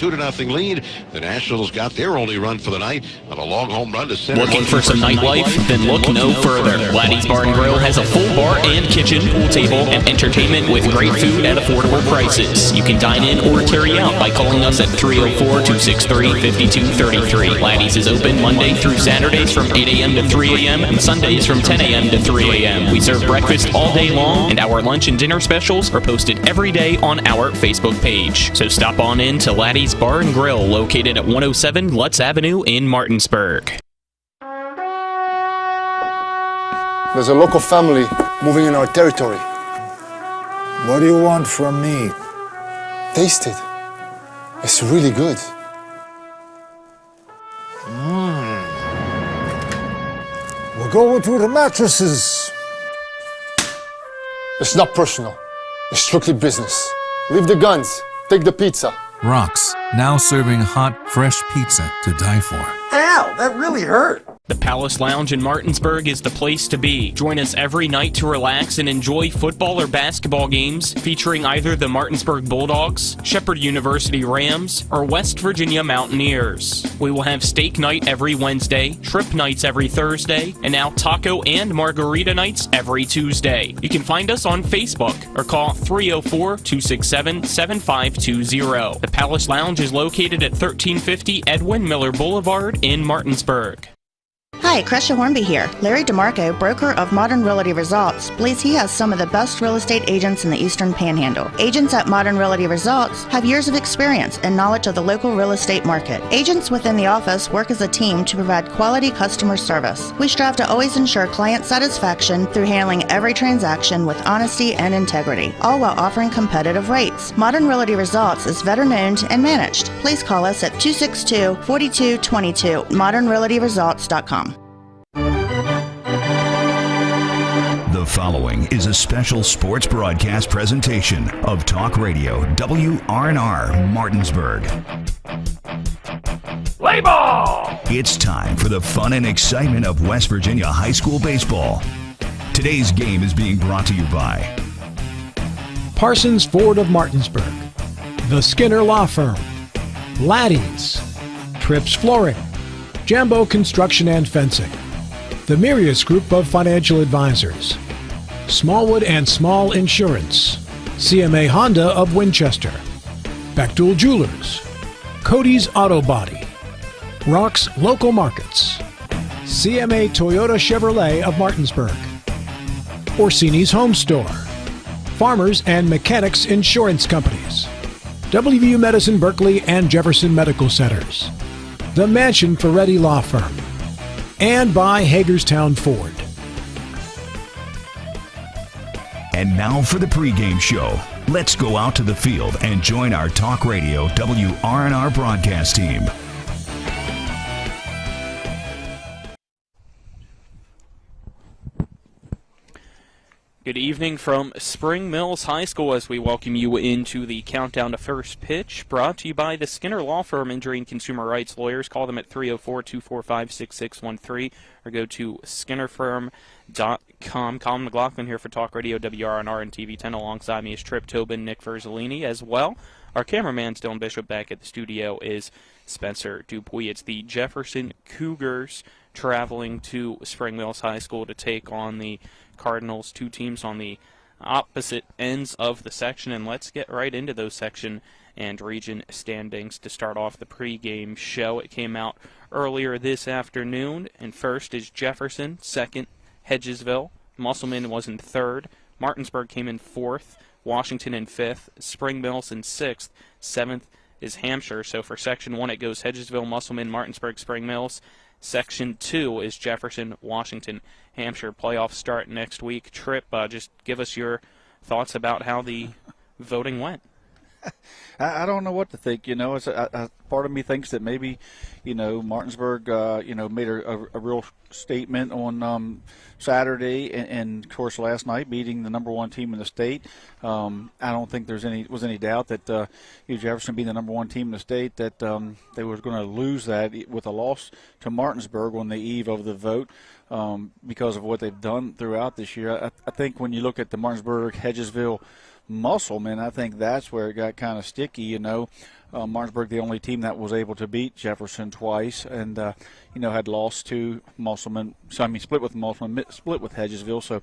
2-0 lead. The Nationals got their only run for the night on a long home run to center. Looking for some nightlife? Then look no further. Laddie's Bar and Grill has a full bar and kitchen, pool table, and entertainment with great food at affordable prices. You can dine in or carry out by calling us at 304-263-5233. Laddie's is open Monday through Saturdays from 8 a.m. to 3 a.m. and Sundays from 10 a.m. to 3 a.m. We serve breakfast all day long, and our lunch and dinner specials are posted every day on our Facebook page. So stop on in to Laddie's Bar and Grill, located at 107 Lutz Avenue in Martinsburg. There's a local family moving in our territory. What do you want from me? Taste it. It's really good. We'll go through the mattresses. It's not personal. It's strictly business. Leave the guns. Take the pizza. Rock's, now serving hot, fresh pizza to die for. Ow, that really hurt. The Palace Lounge in Martinsburg is the place to be. Join us every night to relax and enjoy football or basketball games featuring either the Martinsburg Bulldogs, Shepherd University Rams, or West Virginia Mountaineers. We will have steak night every Wednesday, trip nights every Thursday, and now taco and margarita nights every Tuesday. You can find us on Facebook or call 304-267-7520. The Palace Lounge is located at 1350 Edwin Miller Boulevard in Martinsburg. Hi, Crescia Hornby here. Larry DeMarco, broker of Modern Realty Results, believes he has some of the best real estate agents in the Eastern Panhandle. Agents at Modern Realty Results have years of experience and knowledge of the local real estate market. Agents within the office work as a team to provide quality customer service. We strive to always ensure client satisfaction through handling every transaction with honesty and integrity, all while offering competitive rates. Modern Realty Results is veteran-owned and managed. Please call us at 262-4222, modernrealtyresults.com. The following is a special sports broadcast presentation of Talk Radio WRNR Martinsburg. Play ball! It's time for the fun and excitement of West Virginia high school baseball. Today's game is being brought to you by Parsons Ford of Martinsburg, the Skinner Law Firm, Laddie's, Trips Flooring, Jambo Construction and Fencing, the Mirius Group of Financial Advisors, Smallwood and Small Insurance, CMA Honda of Winchester, Bechtel Jewelers, Cody's Auto Body, Rock's Local Markets, CMA Toyota Chevrolet of Martinsburg, Orsini's Home Store, Farmers and Mechanics Insurance Companies, WVU Medicine Berkeley and Jefferson Medical Centers, the Mansion Ferretti Law Firm, and by Hagerstown Ford. And now for the pregame show. Let's go out to the field and join our Talk Radio WRNR broadcast team. Good evening from Spring Mills High School as we welcome you into the countdown to first pitch, brought to you by the Skinner Law Firm, injury and consumer rights lawyers. Call them at 304-245-6613 or go to skinnerfirm.com. Colin McLaughlin here for Talk Radio WRNR and TV10. Alongside me is Trip Tobin, Nick Verzolini as well. Our cameraman, Dylan Bishop, back at the studio is Spencer Dupuis. It's the Jefferson Cougars traveling to Spring Mills High School to take on the Cardinals, two teams on the opposite ends of the section, and let's get right into those section and region standings to start off the pregame show. It came out earlier this afternoon, and first is Jefferson, second, Hedgesville, Musselman was in third, Martinsburg came in fourth, Washington in fifth, Spring Mills in sixth, seventh is Hampshire. So for section one it goes Hedgesville, Musselman, Martinsburg, Spring Mills. Section 2 is Jefferson, Washington, Hampshire. Playoffs start next week. Trip, just give us your thoughts about how the voting went. I don't know what to think. You know, part of me thinks that maybe, Martinsburg, made a real statement on Saturday, and of course last night beating the number one team in the state. I don't think was any doubt that Jefferson being the number one team in the state, that they were going to lose that with a loss to Martinsburg on the eve of the vote. Because of what they've done throughout this year. I think when you look at the Martinsburg-Hedgesville Musselman, I think that's where it got kind of sticky, you know. Martinsburg, the only team that was able to beat Jefferson twice, and had lost to Musselman. So I mean, split with Musselman, split with Hedgesville. So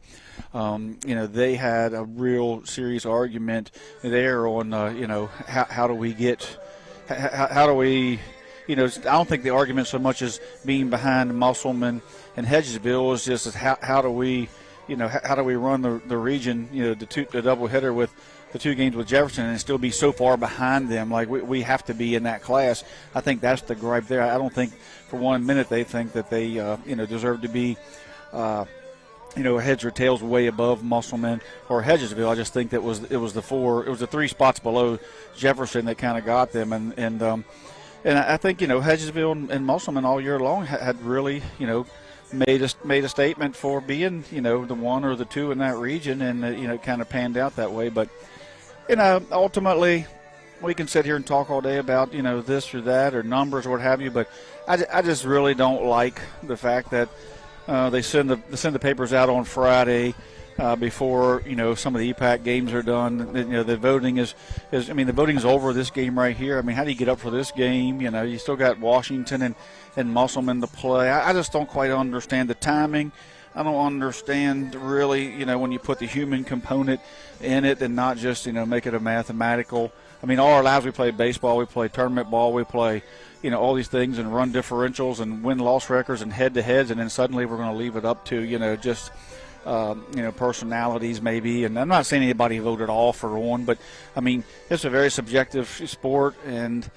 they had a real serious argument there on how do we get, how do we, I don't think the argument so much as being behind Musselman and Hedgesville is just how do we, how do we run the region, the doubleheader with the two games with Jefferson and still be so far behind them. Like we have to be in that class. I think that's the gripe there. I don't think for 1 minute they think that they deserve to be heads or tails way above Musselman or Hedgesville. I just think that it was the 3 spots below Jefferson that kind of got them, and I think Hedgesville and Musselman all year long had really made a statement for being the 1 or the 2 in that region, and it kind of panned out that way. But ultimately we can sit here and talk all day about this or that or numbers or what have you, but I just really don't like the fact that they send the papers out on Friday before some of the EPAC games are done. The voting is the voting is over this game right here. I mean, how do you get up for this game? You still got Washington and Musselman to play. I just don't quite understand the timing. I don't understand really, when you put the human component in it and not just, make it a mathematical. I mean, all our lives we play baseball, we play tournament ball, we play, all these things and run differentials and win-loss records and head-to-heads, and then suddenly we're going to leave it up to, just personalities maybe. And I'm not saying anybody voted off or on, but, I mean, it's a very subjective sport, and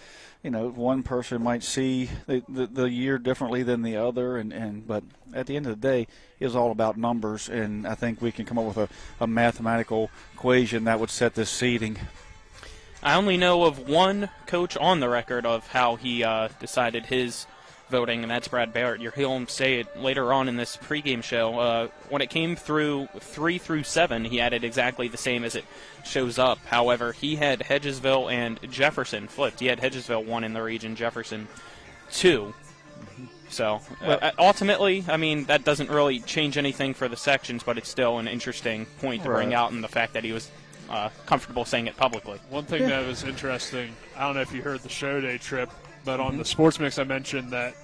one person might see the year differently than the other, but at the end of the day, it's all about numbers, and I think we can come up with a mathematical equation that would set this seeding. I only know of one coach on the record of how he decided his voting, and that's Brad Barrett. You'll hear him say it later on in this pregame show. When it came through 3 through 7, he had it exactly the same as it shows up. However, he had Hedgesville and Jefferson flipped. He had Hedgesville 1 in the region, Jefferson 2. So ultimately, I mean, that doesn't really change anything for the sections, but it's still an interesting point to bring out, and the fact that he was comfortable saying it publicly. One thing that was interesting, I don't know if you heard the show day trip, but on the Sports Mix I mentioned that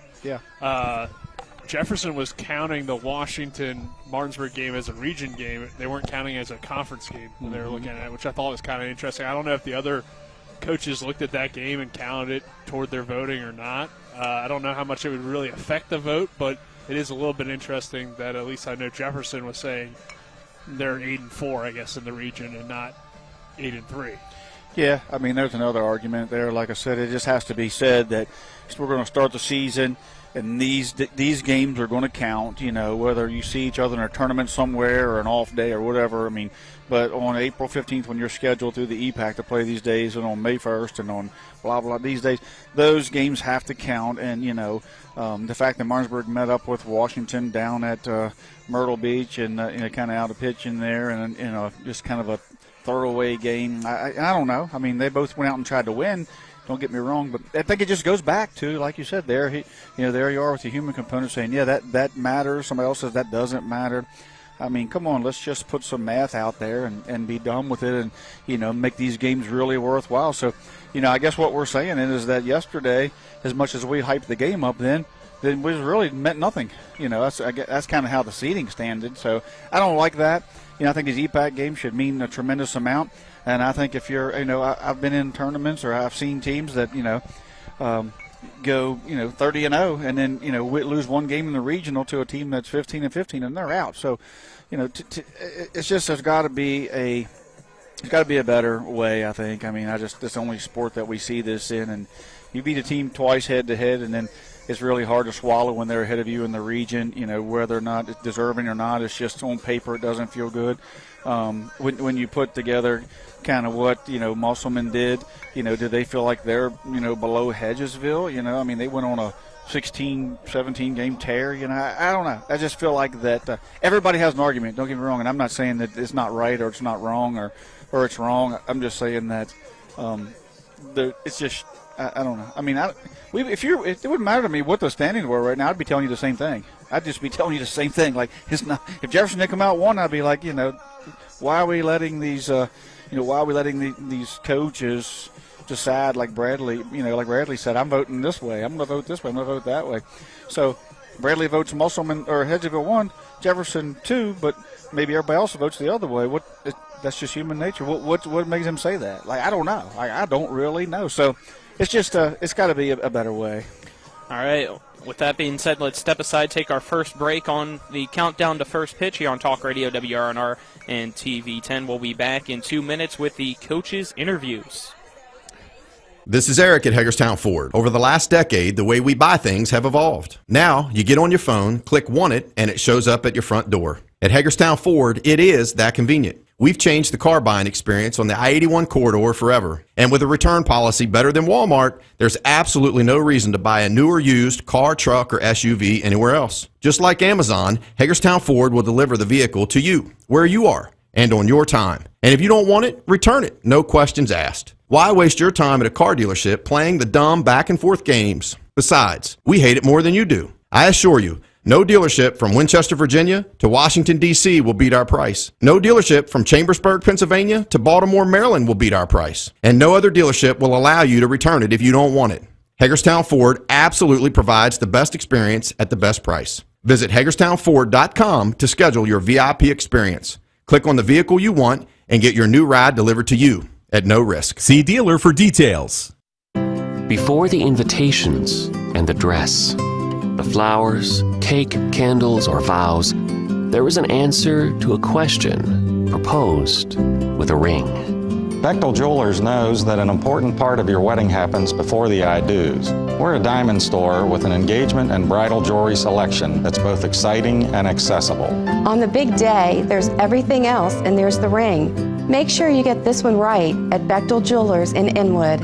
Jefferson was counting the Washington-Martinsburg game as a region game. They weren't counting it as a conference game when they were looking at it, which I thought was kind of interesting. I don't know if the other coaches looked at that game and counted it toward their voting or not. I don't know how much it would really affect the vote, but it is a little bit interesting that at least I know Jefferson was saying they're 8-4, I guess, in the region and not 8-3. Yeah, I mean, there's another argument there. Like I said, it just has to be said that we're going to start the season, and these games are going to count, whether you see each other in a tournament somewhere or an off day or whatever. I mean, but on April 15th when you're scheduled through the EPAC to play these days, and on May 1st and on blah, blah, these days, those games have to count. And, the fact that Martinsburg met up with Washington down at Myrtle Beach and, kind of out of pitch in there and, just kind of a throwaway game. I don't know. I mean, they both went out and tried to win. Don't get me wrong, but I think it just goes back to, like you said, there you are with the human component saying, that matters. Somebody else says that doesn't matter. I mean, come on, let's just put some math out there and be done with it and, make these games really worthwhile. So, I guess what we're saying is that yesterday, as much as we hyped the game up then we really meant nothing. That's kind of how the seeding standed. So I don't like that. I think these EPAC games should mean a tremendous amount. And I think if you're, I've been in tournaments or I've seen teams that, go, 30-0 and then, lose one game in the regional to a team that's 15-15 and they're out. So, it's just there's got to be a better way, I think. I mean, it's the only sport that we see this in. And you beat a team twice head-to-head, and then it's really hard to swallow when they're ahead of you in the region, whether or not it's deserving or not. It's just on paper it doesn't feel good. When you put together kind of what, Musselman did, do they feel like they're, below Hedgesville? I mean, they went on a 16, 17-game tear. I don't know. I just feel like that everybody has an argument. Don't get me wrong, and I'm not saying that it's not right or it's not wrong or it's wrong. I'm just saying that it's just – I don't know. I mean, it wouldn't matter to me what the standings were right now. I'd be telling you the same thing. I'd just be telling you the same thing. Like, it's not. If Jefferson didn't come out 1, I'd be like, why are we letting these, why are we letting these coaches decide like Bradley? Like Bradley said, I'm voting this way. I'm going to vote this way. I'm going to vote that way. So Bradley votes Musselman or Hedgesville 1, Jefferson 2, but maybe everybody else votes the other way. That's just human nature. What makes him say that? Like, I don't know. I don't really know. So it's just it's got to be a better way. All right. With that being said, let's step aside, take our first break on the countdown to first pitch here on Talk Radio WRNR and TV 10. We'll be back in 2 minutes with the coaches' interviews. This is Eric at Hagerstown Ford. Over the last decade, the way we buy things have evolved. Now, you get on your phone, click Want It, and it shows up at your front door. At Hagerstown Ford, it is that convenient. We've changed the car buying experience on the I-81 corridor forever. And with a return policy better than Walmart, there's absolutely no reason to buy a new or used car, truck, or SUV anywhere else. Just like Amazon, Hagerstown Ford will deliver the vehicle to you, where you are, and on your time. And if you don't want it, return it. No questions asked. Why waste your time at a car dealership playing the dumb back-and-forth games? Besides, we hate it more than you do. I assure you, no dealership from Winchester, Virginia to Washington, D.C. will beat our price. No dealership from Chambersburg, Pennsylvania to Baltimore, Maryland will beat our price. And no other dealership will allow you to return it if you don't want it. Hagerstown Ford absolutely provides the best experience at the best price. Visit HagerstownFord.com to schedule your VIP experience. Click on the vehicle you want and get your new ride delivered to you at no risk. See dealer for details. Before the invitations and the dress, the flowers, cake, candles, or vows, there was an answer to a question proposed with a ring. Bechtel Jewelers knows that an important part of your wedding happens before the I-dos. We're a diamond store with an engagement and bridal jewelry selection that's both exciting and accessible. On the big day, there's everything else, and there's the ring. Make sure you get this one right at Bechtel Jewelers in Inwood.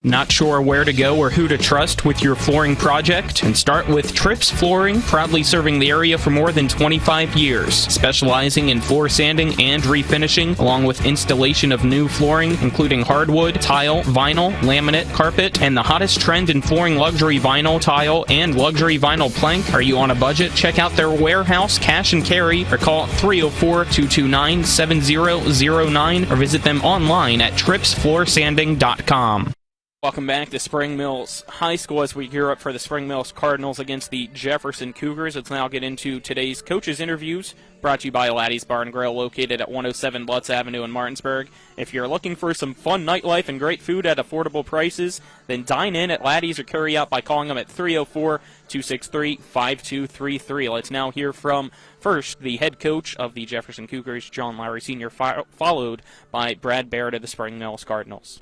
Not sure where to go or who to trust with your flooring project? And start with Trips Flooring, proudly serving the area for more than 25 years, specializing in floor sanding and refinishing, along with installation of new flooring, including hardwood, tile, vinyl, laminate, carpet, and the hottest trend in flooring, luxury vinyl, tile, and luxury vinyl plank. Are you on a budget? Check out their warehouse, cash and carry, or call 304-229-7009, or visit them online at tripsfloorsanding.com. Welcome back to Spring Mills High School as we gear up for the Spring Mills Cardinals against the Jefferson Cougars. Let's now get into today's coaches' interviews, brought to you by Laddie's Bar and Grill, located at 107 Lutz Avenue in Martinsburg. If you're looking for some fun nightlife and great food at affordable prices, then dine in at Laddie's or carry out by calling them at 304-263-5233. Let's now hear from, first, the head coach of the Jefferson Cougars, John Lowry Sr., followed by Brad Barrett of the Spring Mills Cardinals.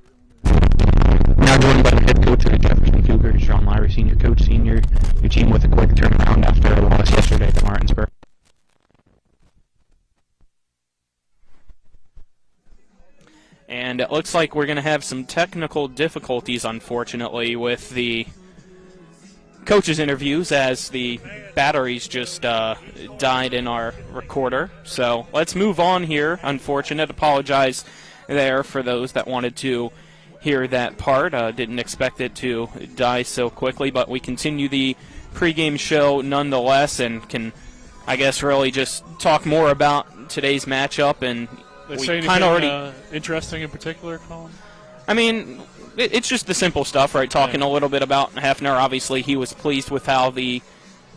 Now joined by the head coach of the Jefferson Cougars, John Lowry Sr. Coach Sr., your team with a quick turnaround after a loss yesterday to Martinsburg. And it looks like we're going to have some technical difficulties, unfortunately, with the coaches' interviews as the batteries just died in our recorder. So let's move on here. Unfortunate. Apologize there for those that wanted to hear that part. Didn't expect it to die so quickly, but we continue the pregame show nonetheless and can, I guess, really just talk more about today's matchup. And they say anything already interesting in particular, Colin? I mean, it's just the simple stuff, right? Talking a little bit about Hefner. Obviously, he was pleased with how the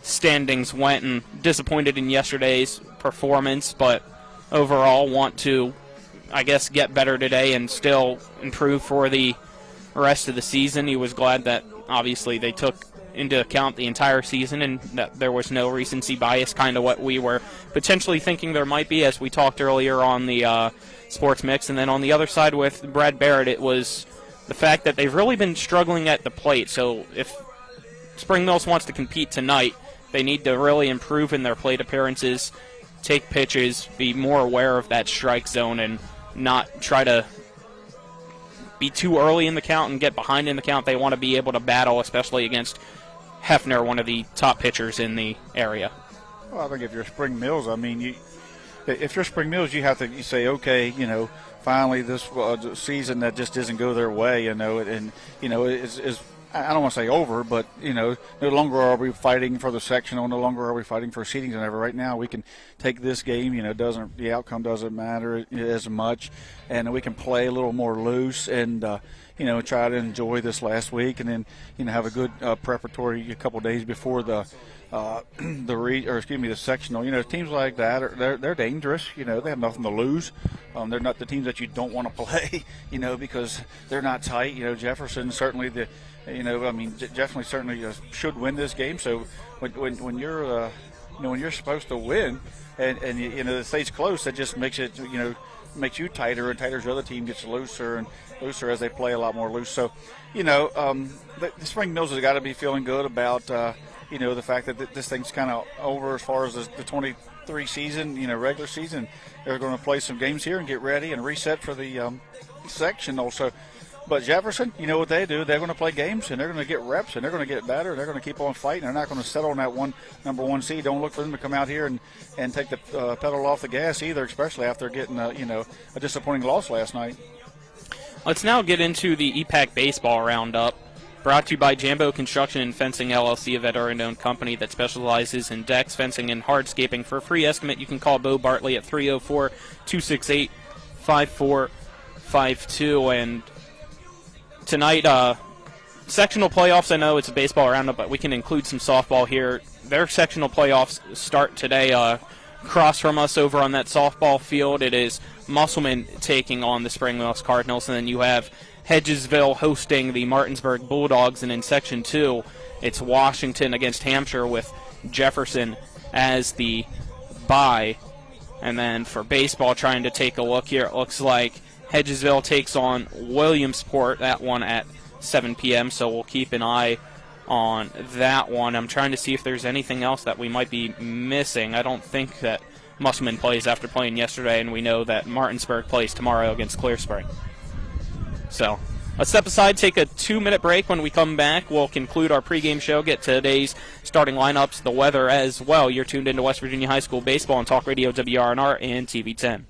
standings went and disappointed in yesterday's performance, but overall want to, I guess, get better today and still improve for the rest of the season. He was glad that, obviously, they took into account the entire season and that there was no recency bias, kind of what we were potentially thinking there might be, as we talked earlier on the Sports Mix. And then on the other side with Brad Barrett, it was the fact that they've really been struggling at the plate. So if Spring Mills wants to compete tonight, they need to really improve in their plate appearances, take pitches, be more aware of that strike zone, and not try to be too early in the count and get behind in the count. They want to be able to battle, especially against Hefner, one of the top pitchers in the area. Well, I think if you're Spring Mills, I mean, if you're Spring Mills, you have to say, okay, finally this season that just doesn't go their way, and it's I don't want to say over, but, no longer are we fighting for the sectional, no longer are we fighting for seedings and ever. Right now we can take this game, the outcome doesn't matter as much, and we can play a little more loose and, try to enjoy this last week and then, have a good preparatory a couple days before the sectional. Teams like that they're dangerous. They have nothing to lose. They're not the teams that you don't want to play. Because they're not tight. Jefferson certainly Jefferson certainly should win this game. So when you're when you're supposed to win and it stays close, that just makes it makes you tighter and tighter as the other team gets looser and looser as they play a lot more loose. So the Spring Mills has got to be feeling good about the fact that this thing's kind of over as far as the 23 season, regular season. They're going to play some games here and get ready and reset for the sectional. So, but Jefferson, what they do? They're going to play games and they're going to get reps and they're going to get better. They're going to keep on fighting. They're not going to settle on that number one seed. Don't look for them to come out here and take the pedal off the gas either, especially after getting a disappointing loss last night. Let's now get into the EPAC baseball roundup. Brought to you by Jambo Construction and Fencing LLC, a veteran-owned company that specializes in decks, fencing, and hardscaping. For a free estimate, you can call Bo Bartley at 304-268-5452. And tonight, sectional playoffs, I know it's a baseball roundup, but we can include some softball here. Their sectional playoffs start today. Across from us over on that softball field, it is Musselman taking on the Spring Mills Cardinals, and then you have Hedgesville hosting the Martinsburg Bulldogs, and in Section 2, it's Washington against Hampshire with Jefferson as the bye. And then for baseball, trying to take a look here, it looks like Hedgesville takes on Williamsport, that one at 7 p.m., so we'll keep an eye on that one. I'm trying to see if there's anything else that we might be missing. I don't think that Musselman plays after playing yesterday, and we know that Martinsburg plays tomorrow against Clear Spring. So let's step aside, take a 2-minute break. When we come back, we'll conclude our pregame show, get today's starting lineups, the weather as well. You're tuned into West Virginia High School Baseball on Talk Radio WRNR and TV 10.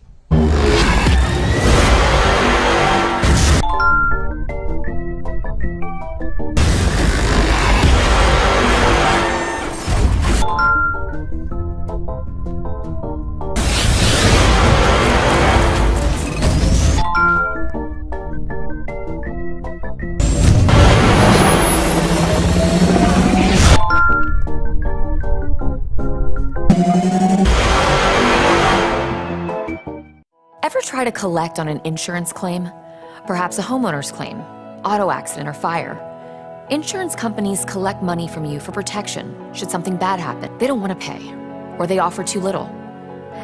Ever try to collect on an insurance claim? Perhaps a homeowner's claim, auto accident, or fire. Insurance companies collect money from you for protection should something bad happen. They don't want to pay, or they offer too little.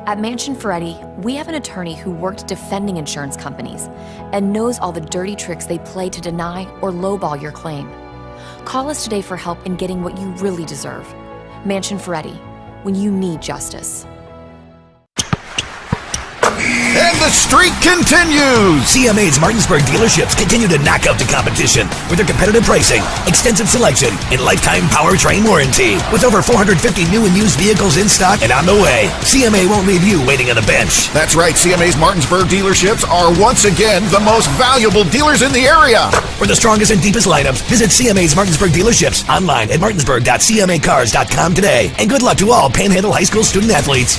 At Mansion Ferretti, we have an attorney who worked defending insurance companies and knows all the dirty tricks they play to deny or lowball your claim. Call us today for help in getting what you really deserve. Mansion Ferretti, when you need justice. And the streak continues! CMA's Martinsburg dealerships continue to knock out the competition with their competitive pricing, extensive selection, and lifetime powertrain warranty. With over 450 new and used vehicles in stock and on the way, CMA won't leave you waiting on the bench. That's right, CMA's Martinsburg dealerships are once again the most valuable dealers in the area. For the strongest and deepest lineups, visit CMA's Martinsburg dealerships online at martinsburg.cmacars.com today. And good luck to all Panhandle High School student athletes.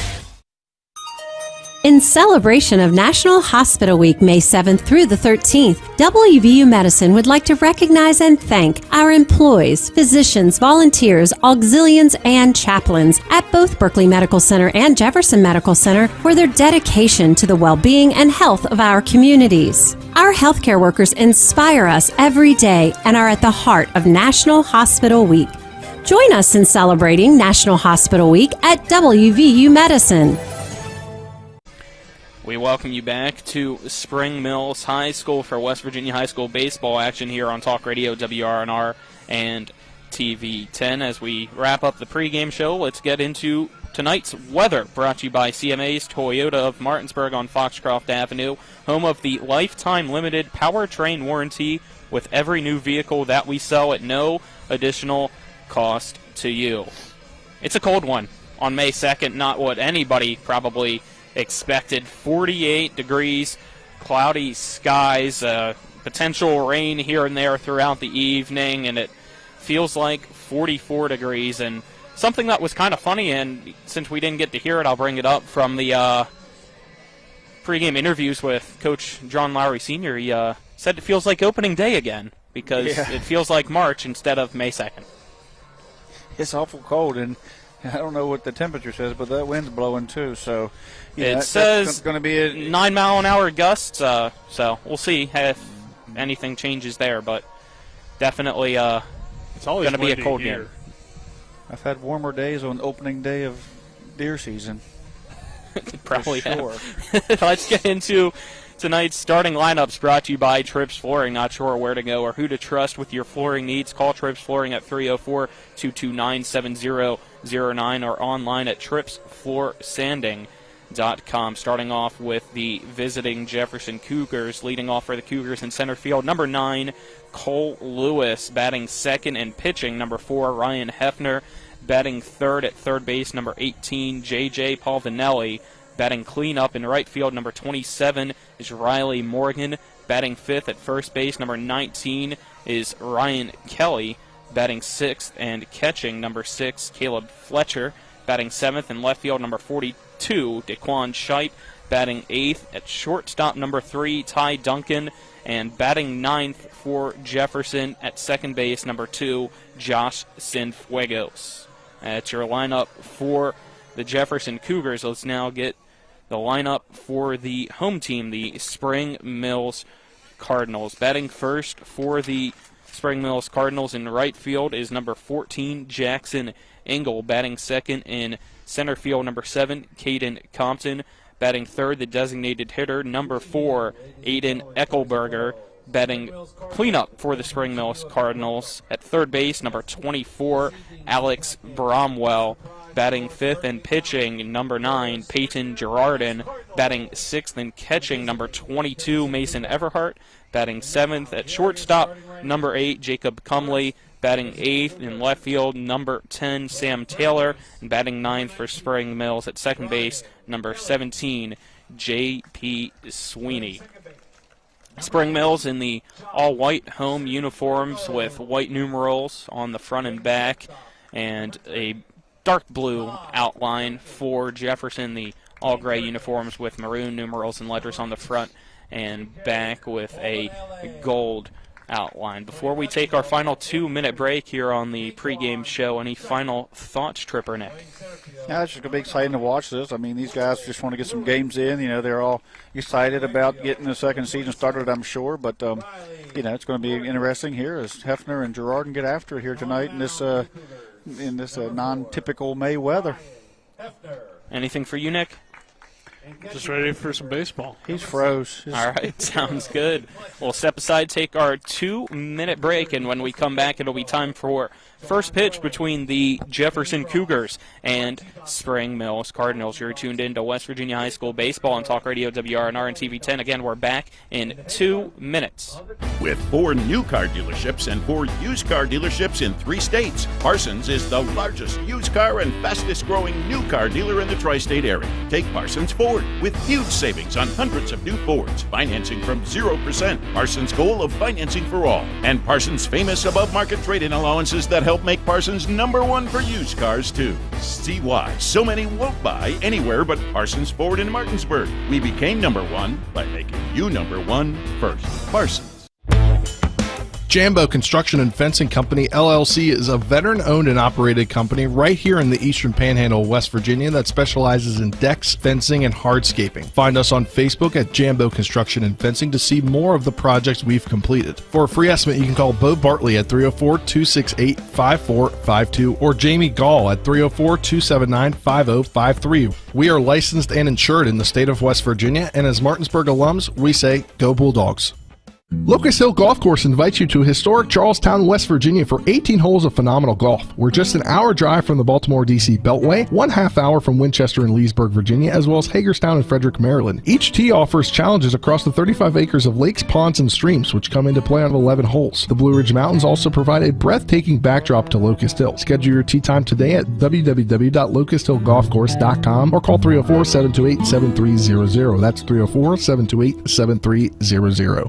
In celebration of National Hospital Week, May 7th through the 13th, WVU Medicine would like to recognize and thank our employees, physicians, volunteers, auxilians, and chaplains at both Berkeley Medical Center and Jefferson Medical Center for their dedication to the well-being and health of our communities. Our healthcare workers inspire us every day and are at the heart of National Hospital Week. Join us in celebrating National Hospital Week at WVU Medicine. We welcome you back to Spring Mills High School for West Virginia High School baseball action here on Talk Radio WRNR and TV 10. As we wrap up the pregame show, let's get into tonight's weather, brought to you by CMA's Toyota of Martinsburg on Foxcroft Avenue, home of the lifetime limited powertrain warranty with every new vehicle that we sell at no additional cost to you. It's a cold one on May 2nd, not what anybody probably expected. 48 degrees, cloudy skies, potential rain here and there throughout the evening, and it feels like 44 degrees. And something that was kind of funny, and since we didn't get to hear it, I'll bring it up from the pregame interviews with Coach John Lowry Sr. He said it feels like opening day again because it feels like March instead of May 2nd. It's awful cold, and I don't know what the temperature says, but that wind's blowing too. So it says that's going to be a 9-mile-an-hour gusts. So we'll see if anything changes there, but definitely it's always going to be a cold game. I've had warmer days on opening day of deer season. Probably sure. Let's get into tonight's starting lineups, brought to you by Trips Flooring. Not sure where to go or who to trust with your flooring needs? Call Trips Flooring at 304-229-7009 or online at tripsfloorsanding.com. Starting off with the visiting Jefferson Cougars. Leading off for the Cougars in center field, number 9, Cole Lewis. Batting second and pitching, number 4, Ryan Hefner. Batting third at third base, number 18, J.J. Palvinelli. Batting cleanup in right field, number 27 is Riley Morgan. Batting fifth at first base, number 19 is Ryan Kelly. Batting sixth and catching, number 6, Caleb Fletcher. Batting seventh in left field, number 42, Daquan Scheidt. Batting eighth at shortstop, number 3, Ty Duncan. And batting ninth for Jefferson at second base, number 2, Josh Cienfuegos. That's your lineup for the Jefferson Cougars. Let's now get the lineup for the home team, the Spring Mills Cardinals. Batting first for the Spring Mills Cardinals in right field is number 14, Jackson Engel. Batting second in center field, number 7, Caden Compton. Batting third, the designated hitter, number 4, Aiden Eckelberger. Batting cleanup for the Spring Mills Cardinals at third base, number 24, Alex Bromwell. Batting fifth and pitching, number 9, Peyton Girardin. Batting sixth and catching, number 22, Mason Everhart. Batting seventh at shortstop, number 8, Jacob Cumley. Batting eighth in left field, number 10, Sam Taylor. And batting ninth for Spring Mills at second base, number 17, J.P. Sweeney. Spring Mills in the all-white home uniforms with white numerals on the front and back, and a dark blue outline for Jefferson, the all-gray uniforms with maroon numerals and letters on the front and back with a gold outline. Before we take our final 2-minute break here on the pregame show, any final thoughts, Tripper Nick? Yeah, it's just going to be exciting to watch this. I mean, these guys just want to get some games in. You know, they're all excited about getting the second season started, I'm sure. But, you know, it's going to be interesting here as Hefner and Girardin get after it here tonight in this non-typical May weather. Anything for you, Nick? Just ready for some baseball. He's froze. All right, sounds good. We'll step aside, take our 2-minute break, and when we come back, it'll be time for first pitch between the Jefferson Cougars and Spring Mills Cardinals. You're tuned in to West Virginia High School Baseball on Talk Radio WRNR and TV 10. Again, we're back in 2 minutes. With 4 new car dealerships and 4 used car dealerships in 3 states, Parsons is the largest used car and fastest growing new car dealer in the tri-state area. Take Parsons Ford with huge savings on hundreds of new Fords, financing from 0%. Parsons' goal of financing for all, and Parsons' famous above-market trade-in allowances that help make Parsons #1 for used cars, too. See why so many won't buy anywhere but Parsons Ford in Martinsburg. We became #1 by making you #1 first. Parsons. Jambo Construction and Fencing Company, LLC, is a veteran-owned and operated company right here in the Eastern Panhandle, West Virginia, that specializes in decks, fencing, and hardscaping. Find us on Facebook at Jambo Construction and Fencing to see more of the projects we've completed. For a free estimate, you can call Bo Bartley at 304-268-5452 or Jamie Gall at 304-279-5053. We are licensed and insured in the state of West Virginia, and as Martinsburg alums, we say, go Bulldogs. Locust Hill Golf Course invites you to historic Charlestown, West Virginia for 18 holes of phenomenal golf. We're just an hour drive from the Baltimore-D.C. Beltway, 1/2 hour from Winchester and Leesburg, Virginia, as well as Hagerstown and Frederick, Maryland. Each tee offers challenges across the 35 acres of lakes, ponds, and streams, which come into play on 11 holes. The Blue Ridge Mountains also provide a breathtaking backdrop to Locust Hill. Schedule your tee time today at www.locusthillgolfcourse.com or call 304-728-7300. That's 304-728-7300.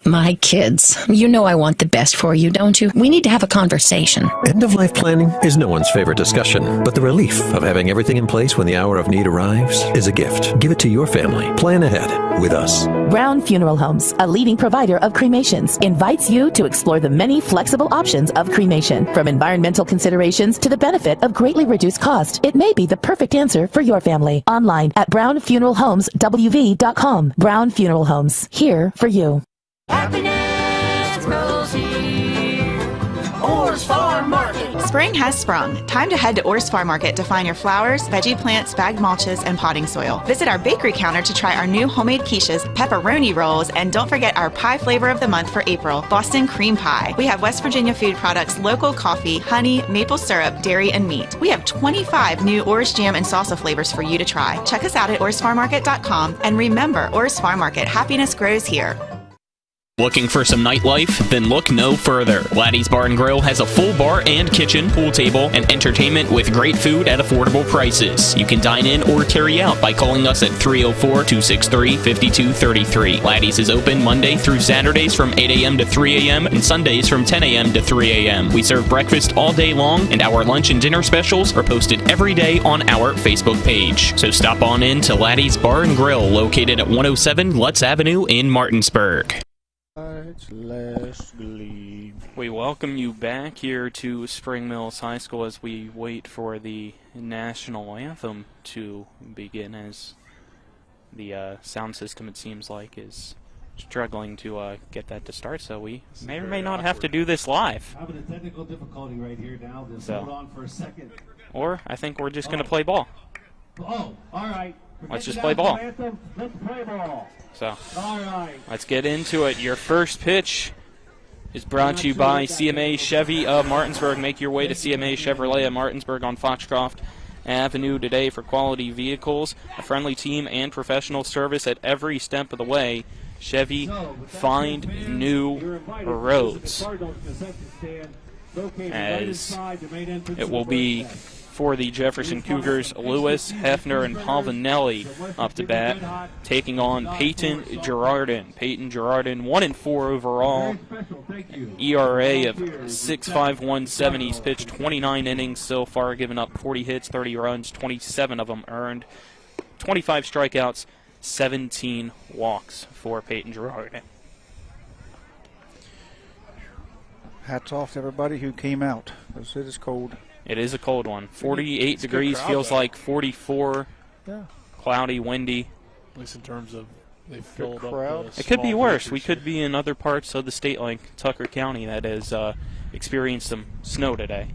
My kids, you know I want the best for you, don't you? We need to have a conversation. End-of-life planning is no one's favorite discussion, but the relief of having everything in place when the hour of need arrives is a gift. Give it to your family. Plan ahead with us. Brown Funeral Homes, a leading provider of cremations, invites you to explore the many flexible options of cremation. From environmental considerations to the benefit of greatly reduced cost, it may be the perfect answer for your family. Online at brownfuneralhomeswv.com. Brown Funeral Homes, here for you. Happiness grows here. Orr's Farm Market. Spring has sprung. Time to head to Orr's Farm Market to find your flowers, veggie plants, bagged mulches, and potting soil. Visit our bakery counter to try our new homemade quiches, pepperoni rolls, and don't forget our pie flavor of the month for April, Boston cream pie. We have West Virginia food products, local coffee, honey, maple syrup, dairy, and meat. We have 25 new Orr's jam and salsa flavors for you to try. Check us out at orrsfarmmarket.com, and remember, Orr's Farm Market, happiness grows here. Looking for some nightlife? Then look no further. Laddie's Bar and Grill has a full bar and kitchen, pool table, and entertainment with great food at affordable prices. You can dine in or carry out by calling us at 304-263-5233. Laddie's is open Monday through Saturdays from 8 a.m. to 3 a.m. and Sundays from 10 a.m. to 3 a.m. We serve breakfast all day long, and our lunch and dinner specials are posted every day on our Facebook page. So stop on in to Laddie's Bar and Grill, located at 107 Lutz Avenue in Martinsburg. We welcome you back here to Spring Mills High School as we wait for the national anthem to begin, as the sound system, it seems like, is struggling to get that to start, so we may or may not have to do this live. Having a technical difficulty right here now. Just hold on for a second. Or I think we're just going to play ball. Oh, all right. Let's just play ball. Anthem. Let's play ball. So, all right. Let's get into it. Your first pitch is brought to you by CMA Chevy of Martinsburg. Make your way to CMA Chevrolet of Martinsburg on Foxcroft Avenue today for quality vehicles, a friendly team, and professional service at every step of the way. Chevy, find new roads. As it will be for the Jefferson Cougars, Lewis, Hefner, and Pavanelli up to bat, taking on Peyton Girardin. Peyton Girardin, 1-4 overall, ERA of 6.51. He's pitched 29 innings so far, given up 40 hits, 30 runs, 27 of them earned, 25 strikeouts, 17 walks for Peyton Girardin. Hats off to everybody who came out. It is cold. It is a cold one. 48 degrees, feels like 44. Yeah. Cloudy, windy. At least in terms of they filled up. It could be worse. We could be in other parts of the state, like Tucker County, that has experienced some snow today.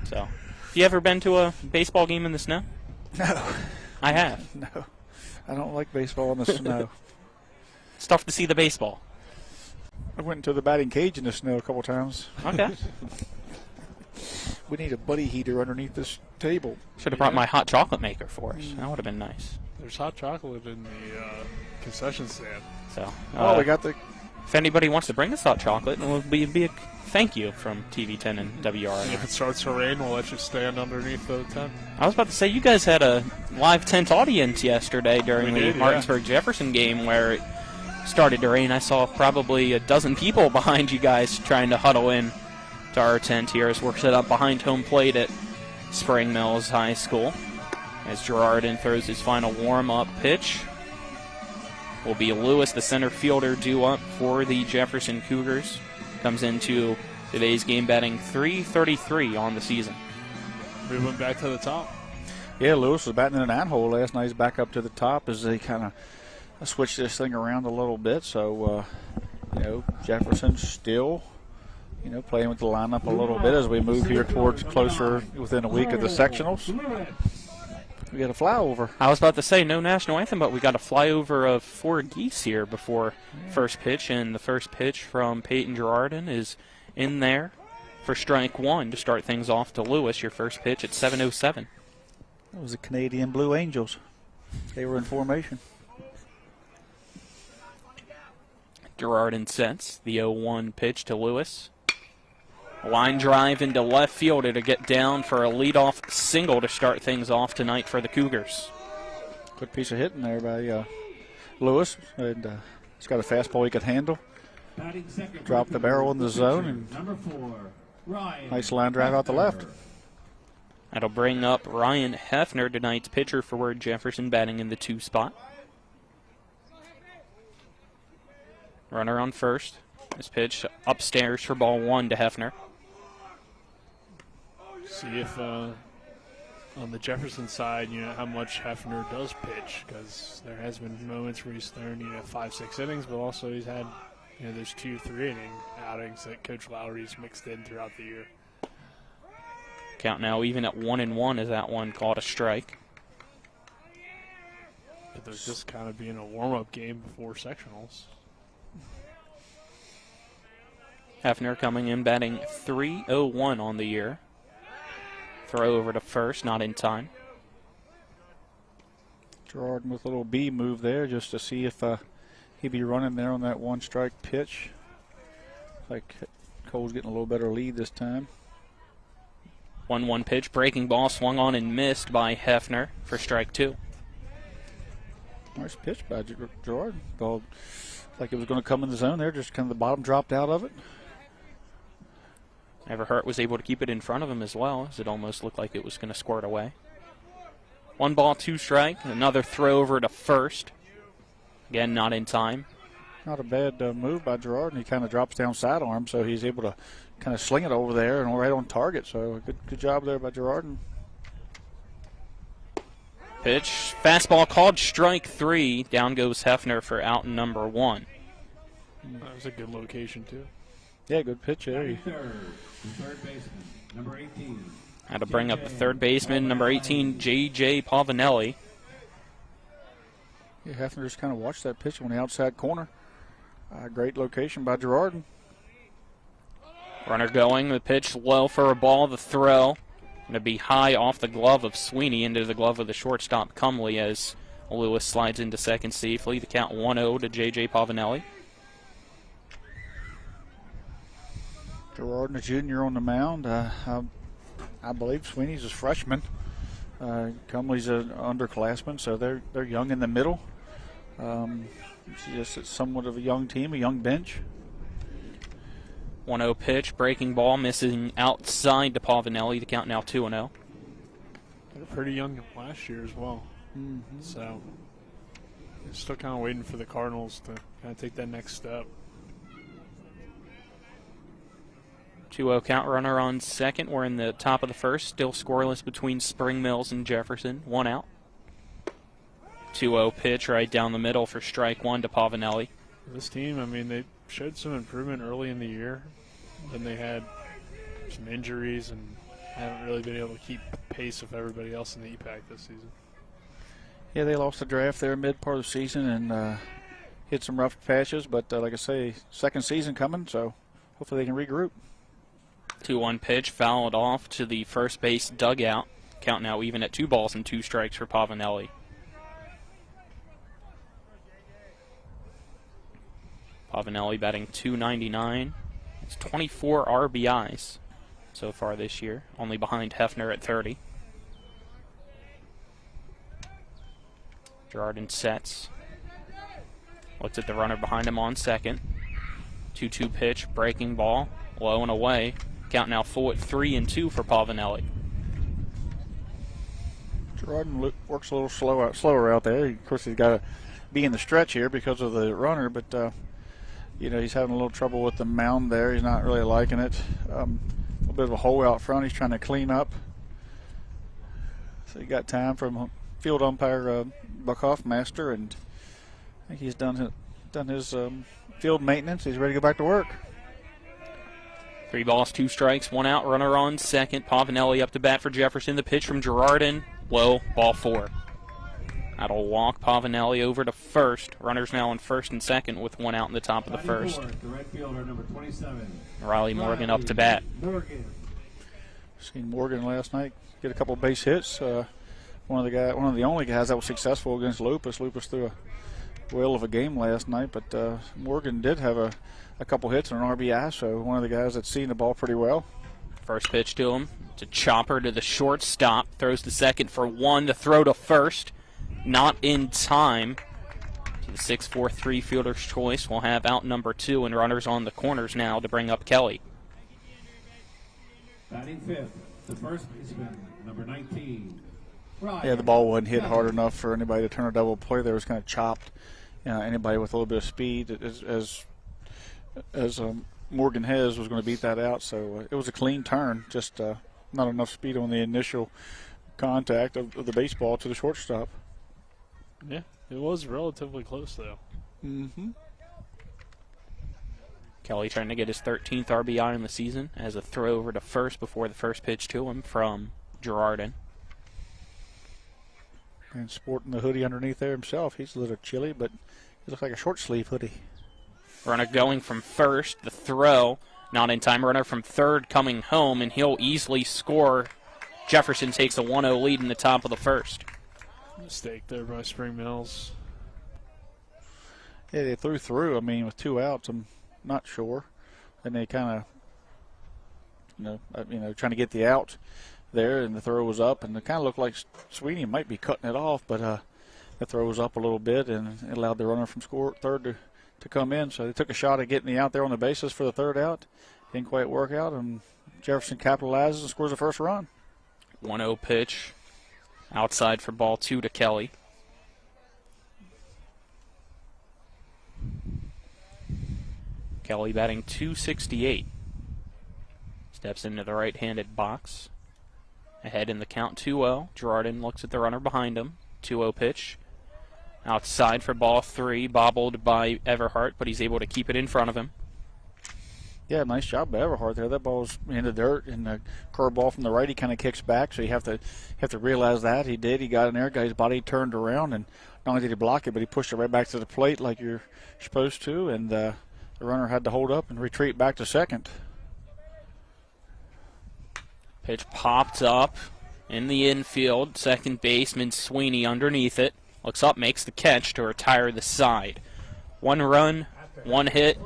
So, have you ever been to a baseball game in the snow? No. I have. No. I don't like baseball in the snow. It's tough to see the baseball. I went into the batting cage in the snow a couple times. Okay. We need a buddy heater underneath this table. Should have brought my hot chocolate maker for us. That would have been nice. There's hot chocolate in the concession stand. So, we got the. If anybody wants to bring us hot chocolate, it will be a thank you from TV10 and WRN. If it starts to rain, we'll let you stand underneath the tent. I was about to say, you guys had a live tent audience yesterday during the Martinsburg-Jefferson game where it started to rain. I saw probably a dozen people behind you guys trying to huddle in to our tent here as we're set up behind home plate at Spring Mills High School. As Girardin throws his final warm-up pitch, will be Lewis, the center fielder, due up for the Jefferson Cougars. Comes into today's game batting .333 on the season. Moving back to the top. Yeah, Lewis was batting in an 9-hole last night. He's back up to the top as they kind of switch this thing around a little bit. So, Jefferson still, playing with the lineup a little bit as we move here towards closer within a week of the sectionals. We got a flyover. I was about to say no national anthem, but we got a flyover of 4 geese here before first pitch, and the first pitch from Peyton Girardin is in there for strike one to start things off to Lewis. Your first pitch at 7:07. That was the Canadian Blue Angels. They were in formation. Girardin sets the 0-1 pitch to Lewis. Line drive into left field to get down for a leadoff single to start things off tonight for the Cougars. Good piece of hitting there by Lewis. And he's got a fastball he could handle. drop the barrel in the zone, and Number 4, Ryan. nice line drive out the left. That'll bring up Ryan Hefner, tonight's pitcher for Jefferson, batting in the 2 spot. Runner on first. This pitch upstairs for ball 1 to Hefner. See if on the Jefferson side, how much Hefner does pitch, because there has been moments where he's thrown 5-6 innings, but also he's had there's 2-3 inning outings that Coach Lowry's mixed in throughout the year. Count now even at 1-1 as that one caught a strike. But there's just kind of being a warm-up game before sectionals. Hefner coming in batting .301 on the year. Throw over to first, not in time. Gerard with a little B move there just to see if he'd be running there on that 1-strike pitch. Like Cole's getting a little better lead this time. 1-1 pitch, breaking ball swung on and missed by Hefner for strike 2. Nice pitch by Gerard. Ball like it was going to come in the zone there, just kind of the bottom dropped out of it. Everhart was able to keep it in front of him as well, as it almost looked like it was going to squirt away. 1 ball, 2 strike. Another throw over to first. Again, not in time. Not a bad move by Gerard, and he kind of drops down sidearm, so he's able to kind of sling it over there and right on target. So good job there by Gerard. Pitch, fastball called strike 3. Down goes Hefner for out number 1. That was a good location, too. Yeah, good pitch there. Third baseman, number 18. Had to bring up the third baseman, number 18, J.J. Pavanelli. Yeah, Hefner just kind of watched that pitch on the outside corner. Great location by Gerard. Runner going, the pitch low for a ball, the throw. Going to be high off the glove of Sweeney into the glove of the shortstop Cumley as Lewis slides into second safely. The count 1-0 to J.J. Pavanelli. Gerard, the junior, on the mound. I believe Sweeney's a freshman. Cumley's an underclassman, so they're young in the middle. It's just somewhat of a young team, a young bench. 1-0 pitch, breaking ball, missing outside to Pavanelli. The count now 2-0. They were pretty young last year as well. Mm-hmm. So still kind of waiting for the Cardinals to kind of take that next step. 2-0 count, runner on second. We're in the top of the first. Still scoreless between Spring Mills and Jefferson. 1 out. 2-0 pitch right down the middle for strike 1 to Pavanelli. This team, I mean, they showed some improvement early in the year. Then they had some injuries and haven't really been able to keep pace with everybody else in the EPAC this season. Yeah, they lost the draft there mid part of the season and hit some rough patches. But like I say, second season coming, so hopefully they can regroup. 2-1 pitch, fouled off to the first base dugout. Count now even at 2 balls and 2 strikes for Pavanelli. Pavanelli batting .299. It's 24 RBIs so far this year, only behind Hefner at 30. Girardin sets. Looks at the runner behind him on second. 2-2 pitch, breaking ball, low and away. Count now full at 3-2 for Pavanelli. Gerardin works a little slower out there. Of course, he's got to be in the stretch here because of the runner, but he's having a little trouble with the mound there. He's not really liking it. A little bit of a hole out front. He's trying to clean up. So he got time from field umpire Buck Hoffmaster, and I think he's done his field maintenance. He's ready to go back to work. 3 balls, 2 strikes, 1 out, runner on second. Pavanelli up to bat for Jefferson. The pitch from Girardin, low, ball 4. That'll walk Pavanelli over to first. Runners now on first and second with 1 out in the top of the first. The right fielder, number 27. Riley Morgan up to bat. Seen Morgan last night get a couple base hits. One of the only guys that was successful against Lupus. Lupus threw a whale of a game last night, but Morgan did have a couple hits and an RBI, so one of the guys that's seen the ball pretty well. First pitch to him. It's a chopper to the shortstop. Throws to second for 1. The throw to first. Not in time. To the 6-4-3 fielder's choice. We'll have out number 2 and runners on the corners now to bring up Kelly. Batting fifth, the first baseman, number 19. Yeah, the ball wasn't hit hard enough for anybody to turn a double play there. It was kind of chopped. Anybody with a little bit of speed, as Morgan Hez was going to beat that out. So it was a clean turn, just not enough speed on the initial contact of the baseball to the shortstop. Yeah, it was relatively close, though. Mm-hmm. Kelly trying to get his 13th RBI in the season as a throw over to first before the first pitch to him from Girardin. And sporting the hoodie underneath there himself. He's a little chilly, but he looks like a short sleeve hoodie. Runner going from first, the throw, not in time. Runner from third coming home, and he'll easily score. Jefferson takes a 1-0 lead in the top of the first. Mistake there by Spring Mills. Yeah, they threw through. I mean, with 2 outs, I'm not sure. And they kind of, trying to get the out there, and the throw was up, and it kind of looked like Sweeney might be cutting it off, but the throw was up a little bit, and it allowed the runner from third to come in. So they took a shot at getting the out there on the bases for the third out. Didn't quite work out, and Jefferson capitalizes and scores the first run. 1-0 pitch outside for ball 2 to Kelly. Kelly batting .268. Steps into the right-handed box. Ahead in the count 2-0. Girardin looks at the runner behind him. 2-0 pitch. Outside for ball 3, bobbled by Everhart, but he's able to keep it in front of him. Yeah, nice job by Everhart there. That ball's in the dirt, and the curveball from the right, he kind of kicks back, so you have to realize that. He did. He got in there, got his body turned around, and not only did he block it, but he pushed it right back to the plate like you're supposed to, and the runner had to hold up and retreat back to second. Pitch popped up in the infield. Second baseman Sweeney underneath it. Looks up, makes the catch to retire the side. 1 run, 1 hit,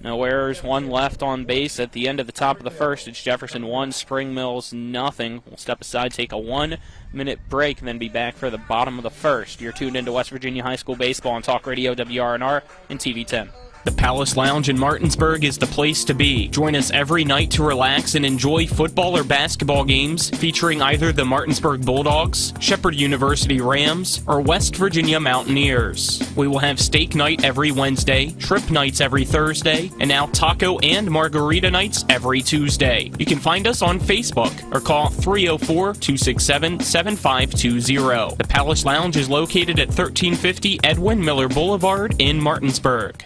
no errors, 1 left on base. At the end of the top of the first, it's Jefferson 1, Spring Mills nothing. We'll step aside, take a 1-minute break, and then be back for the bottom of the first. You're tuned into West Virginia High School Baseball on Talk Radio, WRNR, and TV 10. The Palace Lounge in Martinsburg is the place to be. Join us every night to relax and enjoy football or basketball games featuring either the Martinsburg Bulldogs, Shepherd University Rams, or West Virginia Mountaineers. We will have steak night every Wednesday, trip nights every Thursday, and now taco and margarita nights every Tuesday. You can find us on Facebook or call 304-267-7520. The Palace Lounge is located at 1350 Edwin Miller Boulevard in Martinsburg.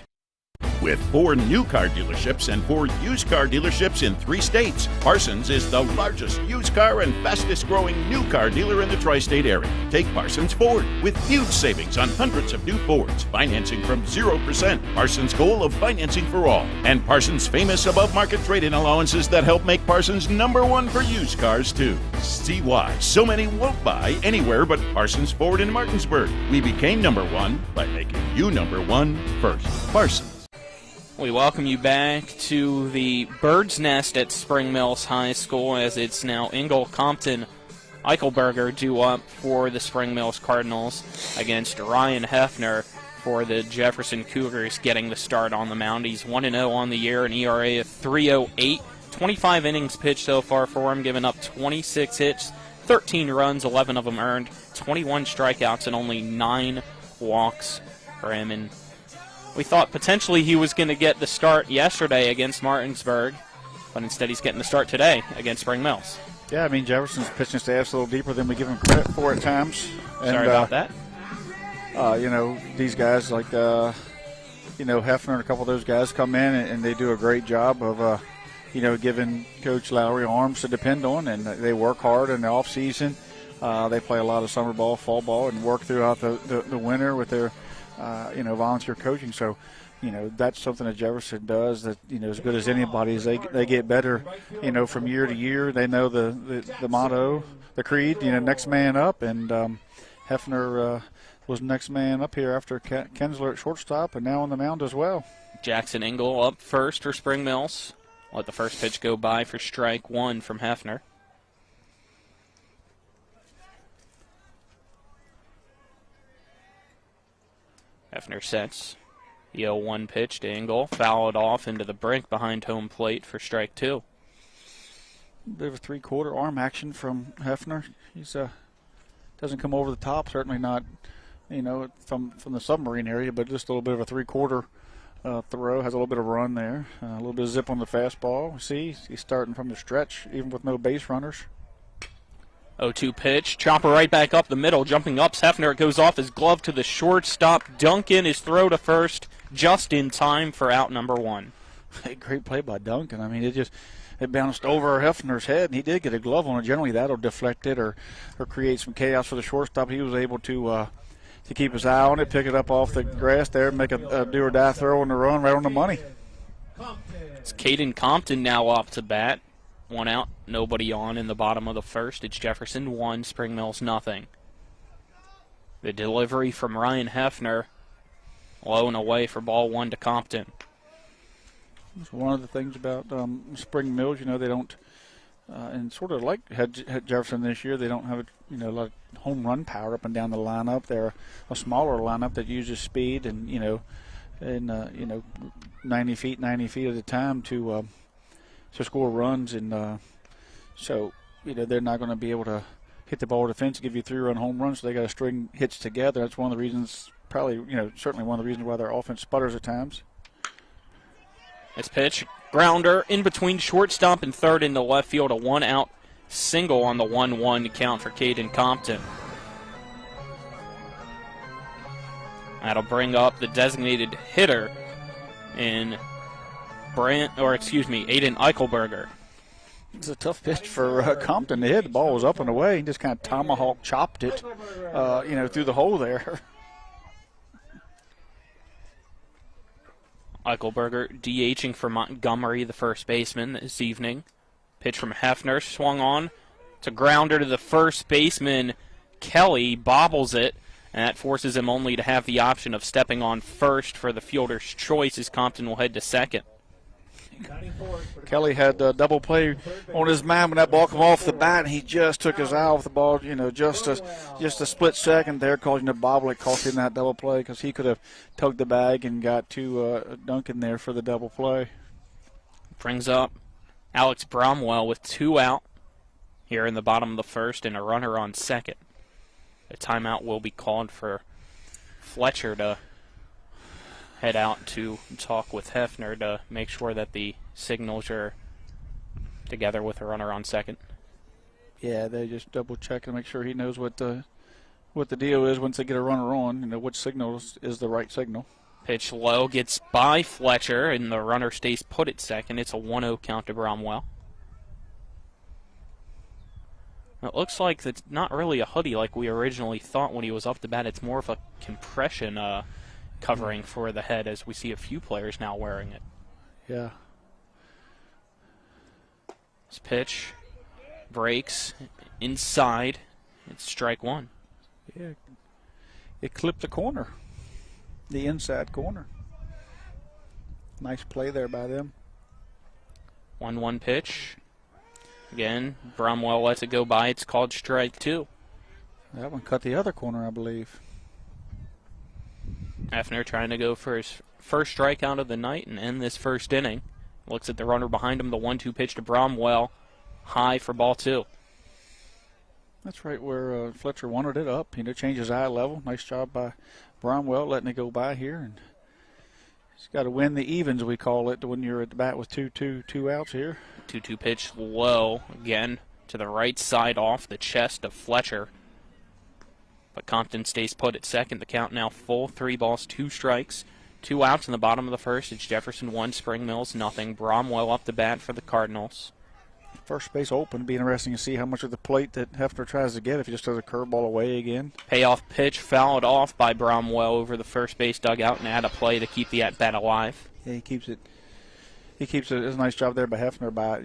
With 4 new car dealerships and 4 used car dealerships in 3 states, Parsons is the largest used car and fastest growing new car dealer in the tri-state area. Take Parsons Ford with huge savings on hundreds of new Fords, financing from 0%, Parsons' goal of financing for all, and Parsons' famous above-market trade-in allowances that help make Parsons #1 for used cars too. See why so many won't buy anywhere but Parsons Ford in Martinsburg. We became #1 by making you #1 first. Parsons. We welcome you back to the Bird's Nest at Spring Mills High School, as it's now Engel, Compton, Eichelberger due up for the Spring Mills Cardinals against Ryan Hefner for the Jefferson Cougars, getting the start on the mound. He's 1-0 on the year, an ERA of 3.08, 25 innings pitched so far for him, giving up 26 hits, 13 runs, 11 of them earned, 21 strikeouts, and only 9 walks for him. And we thought potentially he was going to get the start yesterday against Martinsburg, but instead he's getting the start today against Spring Mills. Yeah, I mean, Jefferson's pitching staff's a little deeper than we give him credit for at times. And, sorry about that. These guys like, Hefner and a couple of those guys come in and they do a great job of, giving Coach Lowry arms to depend on, and they work hard in the off season. They play a lot of summer ball, fall ball, and work throughout the winter with their volunteer coaching. So, that's something that Jefferson does that, as good as anybody is. They get better, from year to year. They know the motto, the creed, next man up. And Hefner was next man up here after Kensler at shortstop and now on the mound as well. Jackson Engel up first for Spring Mills. Let the first pitch go by for strike 1 from Hefner. Hefner sets the 0-1 pitch to Engel. Foul it off into the brink behind home plate for strike 2. Bit of a three-quarter arm action from Hefner. He's doesn't come over the top, certainly not, from the submarine area, but just a little bit of a three-quarter throw. Has a little bit of run there, a little bit of zip on the fastball. See, he's starting from the stretch, even with no base runners. 0-2 pitch, chopper right back up the middle, jumping up. Hefner, it goes off his glove to the shortstop. Duncan is throw to first, just in time for out number 1. Hey, great play by Duncan. I mean, it bounced over Hefner's head, and he did get a glove on it. Generally, that'll deflect it or create some chaos for the shortstop. He was able to keep his eye on it, pick it up off the grass there, make a do-or-die throw on the run right on the money. It's Caden Compton now up to bat. 1 out, nobody on in the bottom of the first. It's Jefferson 1, Spring Mills nothing. The delivery from Ryan Hefner, low and away for ball 1 to Compton. That's one of the things about Spring Mills, they don't, and sort of like had Jefferson this year, they don't have a lot of home run power up and down the lineup. They're a smaller lineup that uses speed and 90 feet at a time to score runs, and so they're not going to be able to hit the ball to the fence and give you 3-run home runs. So they got to string hits together. That's one of the reasons, certainly one of the reasons why their offense sputters at times. This pitch, grounder in between shortstop and third into left field, a 1-out single on the 1-1 count for Caden Compton. That'll bring up the designated hitter in Aiden Eichelberger. It's a tough pitch for Compton to hit. The ball was up and away. He just kind of tomahawk chopped it, through the hole there. Eichelberger DHing for Montgomery, the first baseman, this evening. Pitch from Hefner, swung on to grounder to the first baseman. Kelly bobbles it, and that forces him only to have the option of stepping on first for the fielder's choice as Compton will head to second. Kelly had a double play on his mind when that ball came off the bat, and he just took his eye off the ball, just a split second there, causing a bobble. It cost him that double play because he could have tugged the bag and got to Duncan there for the double play. Brings up Alex Bromwell with 2 out here in the bottom of the first and a runner on second. A timeout will be called for Fletcher to head out to talk with Hefner to make sure that the signals are together with a runner on second. Yeah, they just double check to make sure he knows what the deal is once they get a runner on, which signal is the right signal. Pitch low, gets by Fletcher, and the runner stays put at second. It's a 1-0 count to Bromwell. It looks like it's not really a hoodie like we originally thought when he was up to bat. It's more of a compression covering for the head, as we see a few players now wearing it. Yeah. This pitch breaks inside. It's strike 1. Yeah. It clipped the corner, the inside corner. Nice play there by them. 1-1 pitch. Again, Bromwell lets it go by. It's called strike 2. That one cut the other corner, I believe. Hefner trying to go for his first strikeout of the night and end this first inning. Looks at the runner behind him, the 1-2 pitch to Bromwell. High for ball 2. That's right where Fletcher wanted it up. Changed his eye level. Nice job by Bromwell letting it go by here. And he's got to win the evens, we call it, when you're at the bat with two outs here. 2-2 pitch low again to the right side off the chest of Fletcher. But Compton stays put at second. The count now full. 3 balls, 2 strikes. 2 outs in the bottom of the first. It's Jefferson 1, Spring Mills nothing. Bromwell up the bat for the Cardinals. First base open. It'd be interesting to see how much of the plate that Hefner tries to get if he just throws a curveball away again. Payoff pitch fouled off by Bromwell over the first base dugout and add a play to keep the at-bat alive. Yeah, he keeps it. It's a nice job there by Hefner by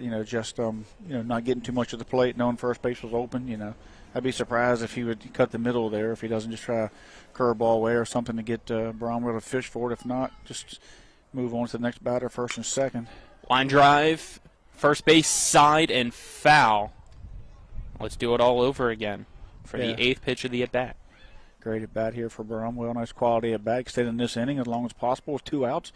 not getting too much of the plate, knowing first base was open. I'd be surprised if he would cut the middle there, if he doesn't just try a curveball away or something to get Bromwell to fish for it. If not, just move on to the next batter, first and second. Line drive, first base side, and foul. Let's do it all over again for the 8th pitch of the at-bat. Great at bat here for Bromwell. Nice quality at bat, extending this inning as long as possible with 2 outs.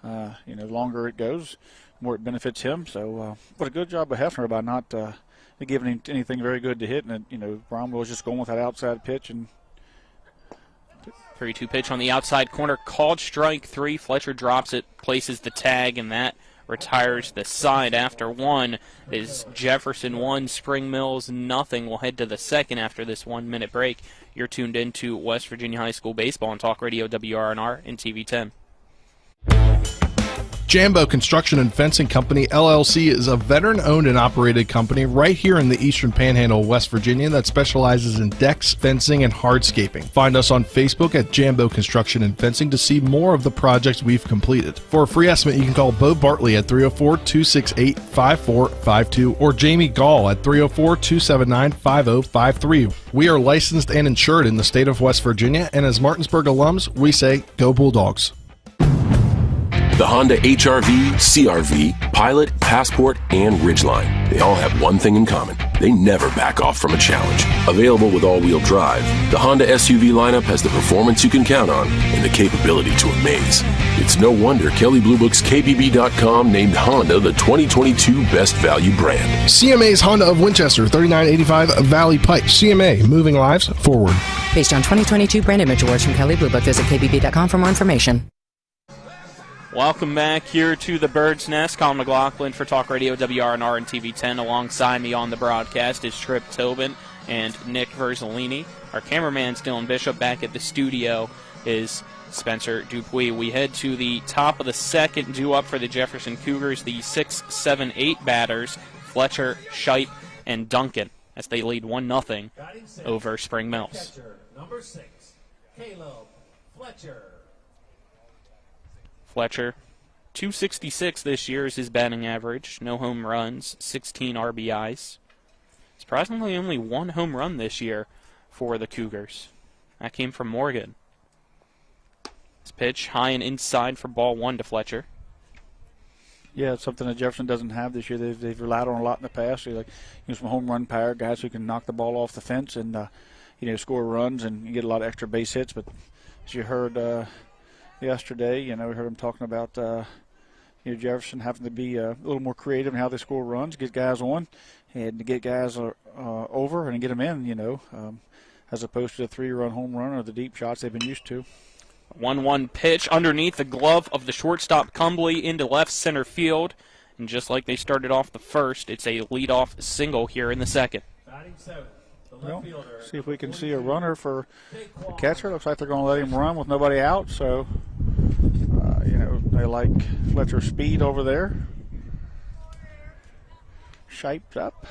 The longer it goes, the more it benefits him. So, what a good job by Hefner by not giving him anything very good to hit. And, Bromwell's just going with that outside pitch. And 3-2 pitch on the outside corner, called strike 3. Fletcher drops it, places the tag, and that retires the side. After 1 is Jefferson 1, Spring Mills nothing. We'll head to the second after this 1-minute break. You're tuned into West Virginia High School Baseball on Talk Radio WRNR and TV 10. Jambo Construction and Fencing Company, LLC, is a veteran-owned and operated company right here in the Eastern Panhandle, West Virginia, that specializes in decks, fencing, and hardscaping. Find us on Facebook at Jambo Construction and Fencing to see more of the projects we've completed. For a free estimate, you can call Bo Bartley at 304-268-5452 or Jamie Gall at 304-279-5053. We are licensed and insured in the state of West Virginia, and as Martinsburg alums, we say, go Bulldogs. The Honda HR-V, CR-V, Pilot, Passport, and Ridgeline. They all have one thing in common. They never back off from a challenge. Available with all-wheel drive, the Honda SUV lineup has the performance you can count on and the capability to amaze. It's no wonder Kelley Blue Book's KBB.com named Honda the 2022 Best Value brand. CMA's Honda of Winchester, 3985 Valley Pike. CMA, moving lives forward. Based on 2022 brand image awards from Kelley Blue Book, visit KBB.com for more information. Welcome back here to the Bird's Nest. Colin McLaughlin for Talk Radio WRNR and TV 10. Alongside me on the broadcast is Tripp Tobin and Nick Verzolini. Our cameraman's Dylan Bishop. Back at the studio is Spencer Dupuis. We head to the top of the second, due up for the Jefferson Cougars, the 6, 7, 8 batters, Fletcher, Shipe, and Duncan, as they lead 1-0 over Spring Mills. Catcher, number 6, Caleb Fletcher. Fletcher, 266 this year is his batting average. No home runs, 16 RBIs. Surprisingly, only 1 home run this year for the Cougars. That came from Morgan. This pitch high and inside for ball 1 to Fletcher. Yeah, it's something that Jefferson doesn't have this year. They've relied on a lot in the past. So some home run power, guys who can knock the ball off the fence and score runs and get a lot of extra base hits. But as you heard yesterday, we heard him talking about Jefferson having to be a little more creative in how they score runs, get guys on, and to get guys over and get them in, as opposed to the 3-run home run or the deep shots they've been used to. 1-1 pitch underneath the glove of the shortstop Cumbly into left center field. And just like they started off the first, it's a leadoff single here in the second. Batting 7. Well, see if we can see a runner for the catcher. Looks like they're going to let him run with nobody out. So, they like Fletcher's speed over there. Shaped up.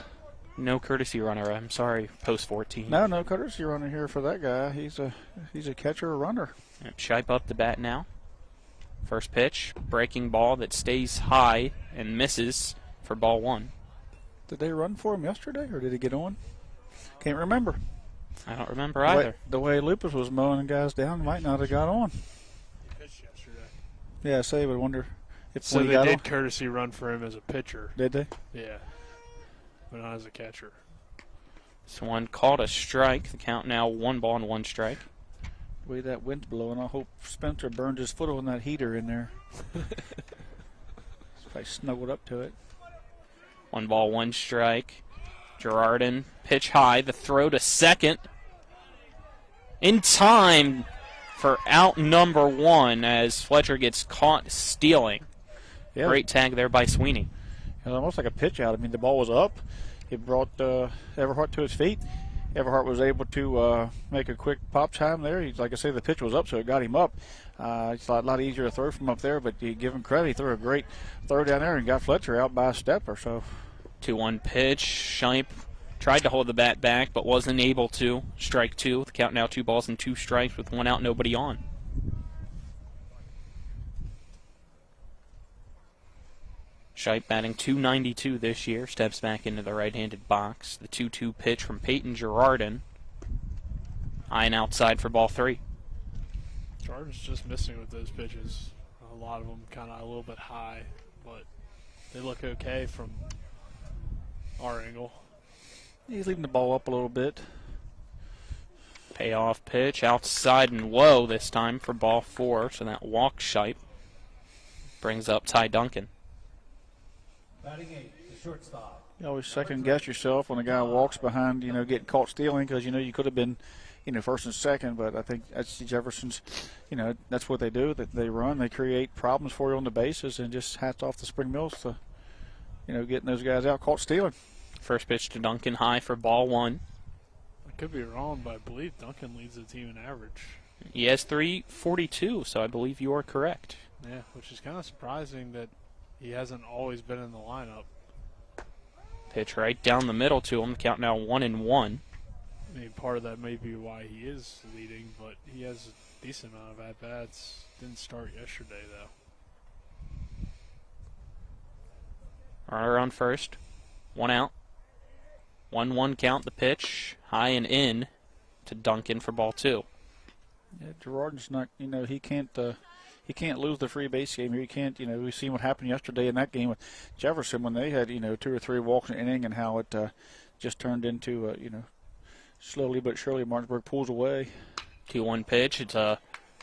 No courtesy runner. I'm sorry, post 14. No courtesy runner here for that guy. He's a catcher, a runner. Shipe up the bat now. First pitch, breaking ball that stays high and misses for ball 1. Did they run for him yesterday, or did he get on? Can't remember. I don't remember either. The way Lupus was mowing guys down, might not have got on. He pitched yesterday. Yeah, I would wonder if so when they he got did on. courtesy run for him as a pitcher. Did they? Yeah, but not as a catcher. This one called a strike. The count now 1-1 strike. The way that wind's blowing, I hope Spencer burned his foot on that heater in there. If I snuggled up to it. 1-1 strike. Girardin, pitch high, the throw to second. In time for out number 1 as Fletcher gets caught stealing. Yeah. Great tag there by Sweeney. It was almost like a pitch out. I mean, the ball was up. It brought Everhart to his feet. Everhart was able to make a quick pop time there. Like I say, the pitch was up, so it got him up. It's a lot easier to throw from up there, but you give him credit. He threw a great throw down there and got Fletcher out by a step or so. 2-1 pitch. Shipe tried to hold the bat back, but wasn't able to. Strike 2. The count now 2 balls and 2 strikes with 1 out, nobody on. Shipe batting .292 this year. Steps back into the right-handed box. The 2-2 pitch from Peyton Girardin. High and outside for ball 3. Girardin's just missing with those pitches. A lot of them kind of a little bit high, but they look okay from our angle. He's leaving the ball up a little bit. Payoff pitch outside and low this time for ball 4, so that walks Shipe. Brings up Ty Duncan. Batting 8, the shortstop. You always second guess yourself when a guy walks behind, getting caught stealing, because you could have been, first and second. But I think that's Jefferson's, that's what they do. That they run, they create problems for you on the bases, and just hats off to Spring Mills to, getting those guys out caught stealing. First pitch to Duncan, high for ball 1. I could be wrong, but I believe Duncan leads the team in average. He has 342, so I believe you are correct. Yeah, which is kind of surprising that he hasn't always been in the lineup. Pitch right down the middle to him. Count now 1-1. I mean, part of that may be why he is leading, but he has a decent amount of at-bats. Didn't start yesterday, though. Runner on first. 1 out. 1-1 count the pitch. High and in to Duncan for ball 2. Yeah, Girardin's not, he can't lose the free base game here. He can't, we've seen what happened yesterday in that game with Jefferson when they had, 2 or 3 walks an inning, and how it just turned into, slowly but surely Martinsburg pulls away. 2-1 pitch. It's a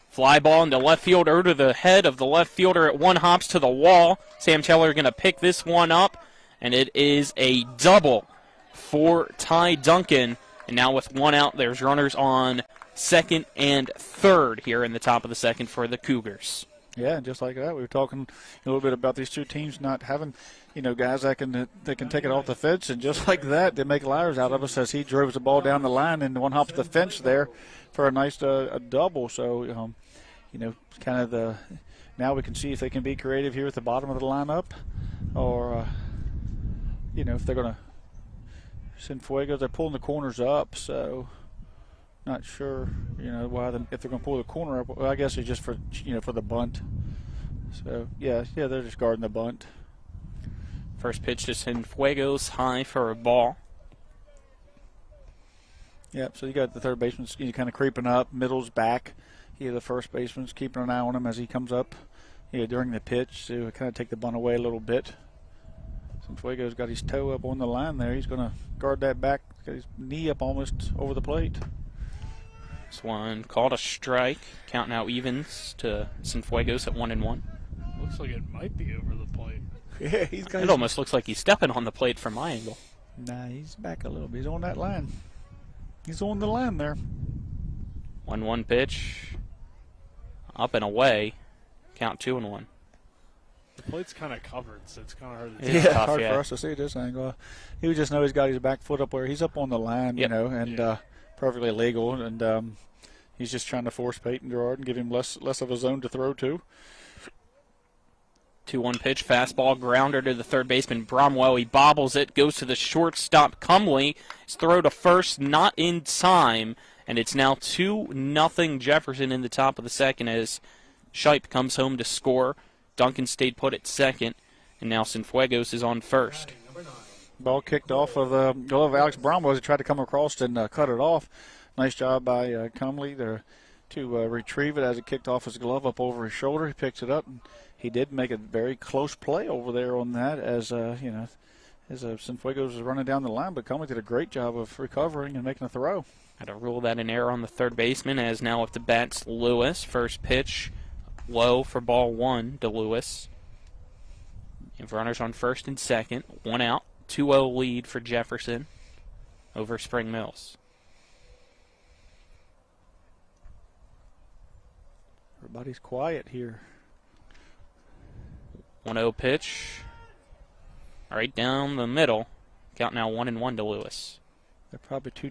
fly ball into left field over the head of the left fielder at 1 hops to the wall. Sam Teller going to pick this one up, and it is a double for Ty Duncan. And now with 1 out, there's runners on second and third here in the top of the second for the Cougars. Yeah, just like that. We were talking a little bit about these two teams not having, guys that can take it off the fence, and just like that, they make liars out of us as he drove the ball down the line and 1 hops the fence there for a nice a double. So, kind of now we can see if they can be creative here at the bottom of the lineup, or, if they're going to send Fuego. They're pulling the corners up, so not sure, why if they're going to pull the corner up. Well, I guess it's just for, for the bunt. So, yeah, they're just guarding the bunt. First pitch to Cienfuegos, high for a ball. Yep, so you got the third baseman kind of creeping up, middle's back. The first baseman's keeping an eye on him as he comes up during the pitch to kind of take the bunt away a little bit. Cienfuegos got his toe up on the line there. He's going to guard that back, got his knee up almost over the plate. This one called a strike. Count now evens to Cienfuegos at 1-1. Looks like it might be over the plate. Yeah, he's got. It almost looks like he's stepping on the plate from my angle. Nah, he's back a little bit. He's on that line. He's on the line there. 1-1 pitch. Up and away. Count 2-1. The plate's kind of covered, so it's kind of hard to tell. tell. Yeah, hard for us to see this angle. He would just know he's got his back foot up where he's up on the line, and perfectly legal, and he's just trying to force Peyton Girard and give him less of a zone to throw to. 2-1 pitch, fastball, grounder to the third baseman Bromwell. He bobbles it, goes to the shortstop Cumley. His throw to first, not in time, and it's now 2-0 Jefferson in the top of the second as Shipe comes home to score. Duncan stayed put at second, and now Cienfuegos is on first. Ball kicked off of the glove of Alex Bromwell as he tried to come across and cut it off. Nice job by Cumley there to retrieve it as it kicked off his glove up over his shoulder. He picks it up, and he did make a very close play over there on that as Cienfuegos was running down the line, but Cumley did a great job of recovering and making a throw. Had to rule that an error on the third baseman as now up to bats Lewis. First pitch low for ball 1 to Lewis. You have runners on first and second. 1 out. 2-0 lead for Jefferson over Spring Mills. Everybody's quiet here. 1-0 pitch. Right down the middle. Count now 1-1 to Lewis. They're probably too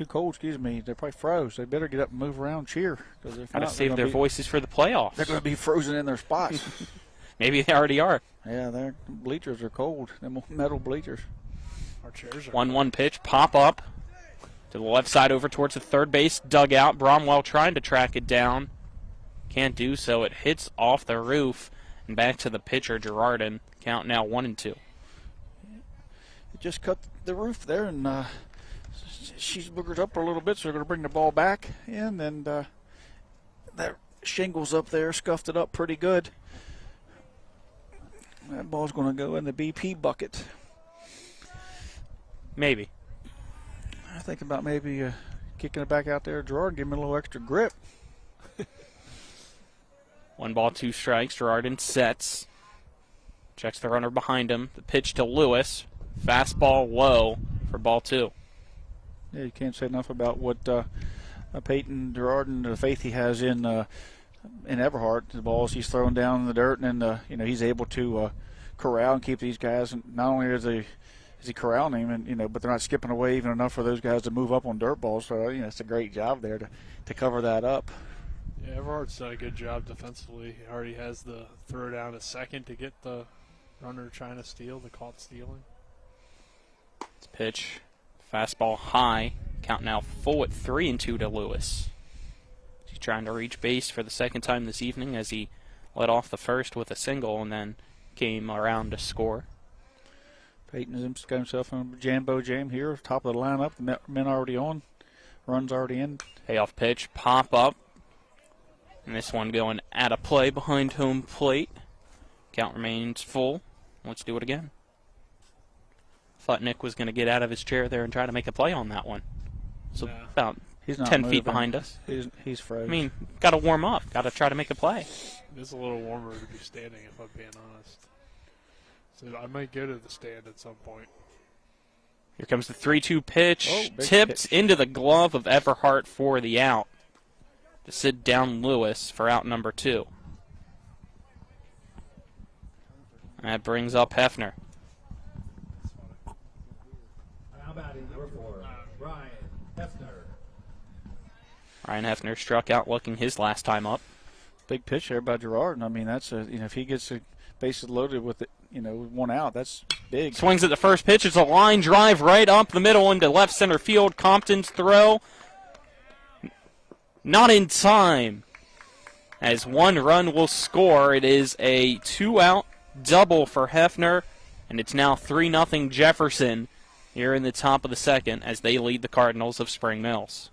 cold, They're probably froze. They better get up and move around, cheer. Got to save their voices for the playoffs. They're going to be frozen in their spots. Maybe they already are. Yeah, their bleachers are cold. Them metal bleachers. Our chairs are 1-1 pitch, pop up to the left side over towards the third base dugout. Bromwell trying to track it down. Can't do so. It hits off the roof and back to the pitcher, Girardin. Count now 1-2. It just cut the roof there, and she's boogered up a little bit, so they're going to bring the ball back in, and that shingles up there scuffed it up pretty good. That ball's going to go in the BP bucket. Maybe. I think about maybe kicking it back out there. Gerard, give him a little extra grip. 1 ball, 2 strikes. Gerardin sets. Checks the runner behind him. The pitch to Lewis. Fastball low for ball 2. Yeah, you can't say enough about what Peyton Gerardin, the faith he has in Everhart. The balls he's throwing down in the dirt, and he's able to corral and keep these guys. And not only is he corralling them, and but they're not skipping away even enough for those guys to move up on dirt balls. So it's a great job there to cover that up. Yeah, Everhart's done a good job defensively. He already has the throw down a second to get the runner trying to steal, the caught stealing. It's pitch. Fastball high. Count now full at 3-2 to Lewis. He's trying to reach base for the second time this evening as he led off the first with a single and then came around to score. Peyton has got himself a Jambo jam here, top of the lineup. The men already on. Runs already in. Payoff pitch, pop up. And this one going out of play behind home plate. Count remains full. Let's do it again. Thought Nick was going to get out of his chair there and try to make a play on that one. So about He's not 10 moving. feet behind us. He's froze. I mean, got to warm up. Got to try to make a play. It is a little warmer to be standing, if I'm being honest. So I might go to the stand at some point. Here comes the 3-2 pitch. Oh, Tipped into the glove of Everhart for the out. To sit down Lewis for out number 2. That brings up Hefner. How about in number 4, Ryan Hefner. Ryan Hefner struck out looking his last time up. Big pitch there by Gerard. And I mean, that's if he gets the bases loaded with it, one out, that's big. Swings at the first pitch. It's a line drive right up the middle into left center field. Compton's throw. Not in time. As 1 run will score, it is a 2-out double for Hefner, and it's now 3-0 Jefferson here in the top of the second as they lead the Cardinals of Spring Mills.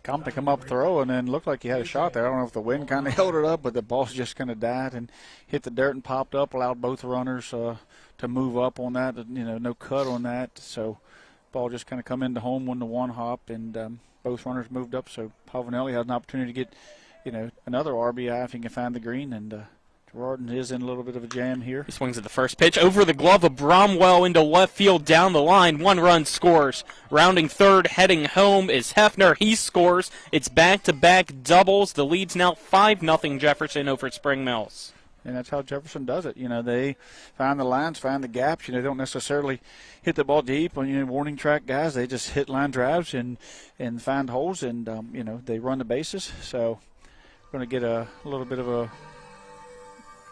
Compton come up throw and then looked like he had a shot there. I don't know if the wind kind of held it up, but the ball just kind of died and hit the dirt and popped up, allowed both runners to move up on that. No cut on that. So ball just kind of come into home on the 1 hop, and both runners moved up. So Pavanelli has an opportunity to get, another RBI if he can find the green, and Gerardin is in a little bit of a jam here. He swings at the first pitch over the glove of Bromwell into left field down the line. 1 run scores. Rounding third, heading home is Hefner. He scores. It's back-to-back doubles. The lead's now 5-0 Jefferson over Spring Mills. And that's how Jefferson does it. They find the lines, find the gaps. They don't necessarily hit the ball deep on warning track guys. They just hit line drives and find holes, and they run the bases. So we're going to get a little bit of a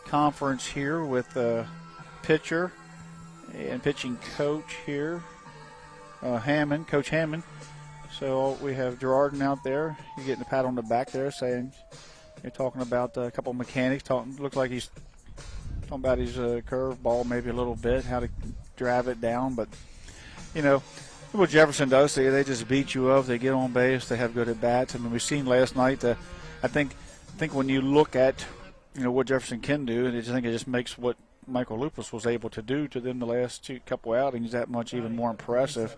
conference here with the pitcher and pitching coach here, Hammond, Coach Hammond. So we have Gerardin out there. He's getting a pat on the back there, saying you're talking about a couple of mechanics. Looks like he's talking about his curve ball maybe a little bit, how to drive it down. But what Jefferson does, they just beat you up. They get on base. They have good at bats. I mean, we've seen last night. I think when you look at what Jefferson can do, and I think it just makes what Michael Lupus was able to do to them the last couple outings that much even more impressive.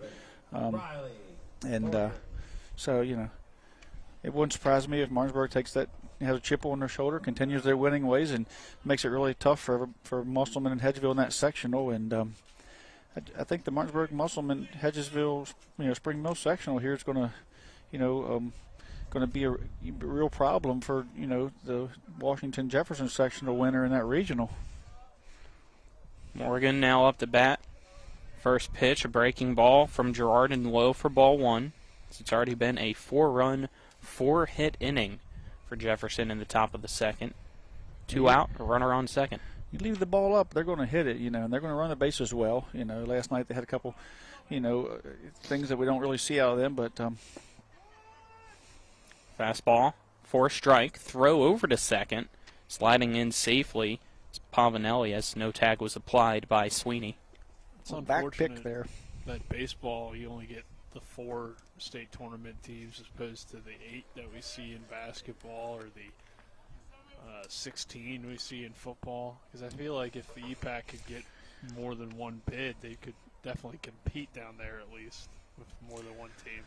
So it wouldn't surprise me if Martinsburg takes that, has a chip on their shoulder, continues their winning ways, and makes it really tough for Musselman and Hedgesville in that sectional. And I think the Martinsburg, Musselman, Hedgesville, Spring Mill sectional here is going to be a real problem for the Washington Jefferson sectional winner in that regional. Morgan now up to bat. First pitch, a breaking ball from Gerardin low for ball 1. It's already been a 4-run, 4-hit inning for Jefferson in the top of the second. 2 out, a runner on second. You leave the ball up, they're going to hit it, and they're going to run the bases well. Last night they had a couple, things that we don't really see out of them, but. Fastball, 4 strike, throw over to second, sliding in safely. It's Pavanelli as no tag was applied by Sweeney. It's unfortunate there that baseball, you only get the 4 state tournament teams as opposed to the 8 that we see in basketball or the 16 we see in football. Because I feel like if the EPAC could get more than 1 bid, they could definitely compete down there at least with more than 1 team.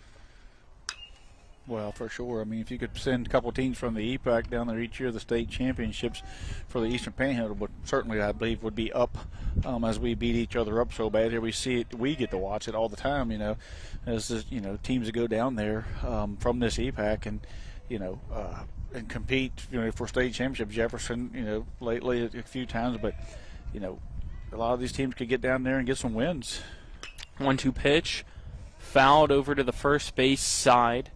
Well, for sure. I mean, if you could send a couple teams from the EPAC down there each year, the state championships for the Eastern Panhandle would certainly, I believe, would be up as we beat each other up so bad. Here we see it, we get to watch it all the time, as teams that go down there from this EPAC and, and compete, for state championships. Jefferson, lately a few times, but, a lot of these teams could get down there and get some wins. 1-2 pitch, fouled over to the first base side.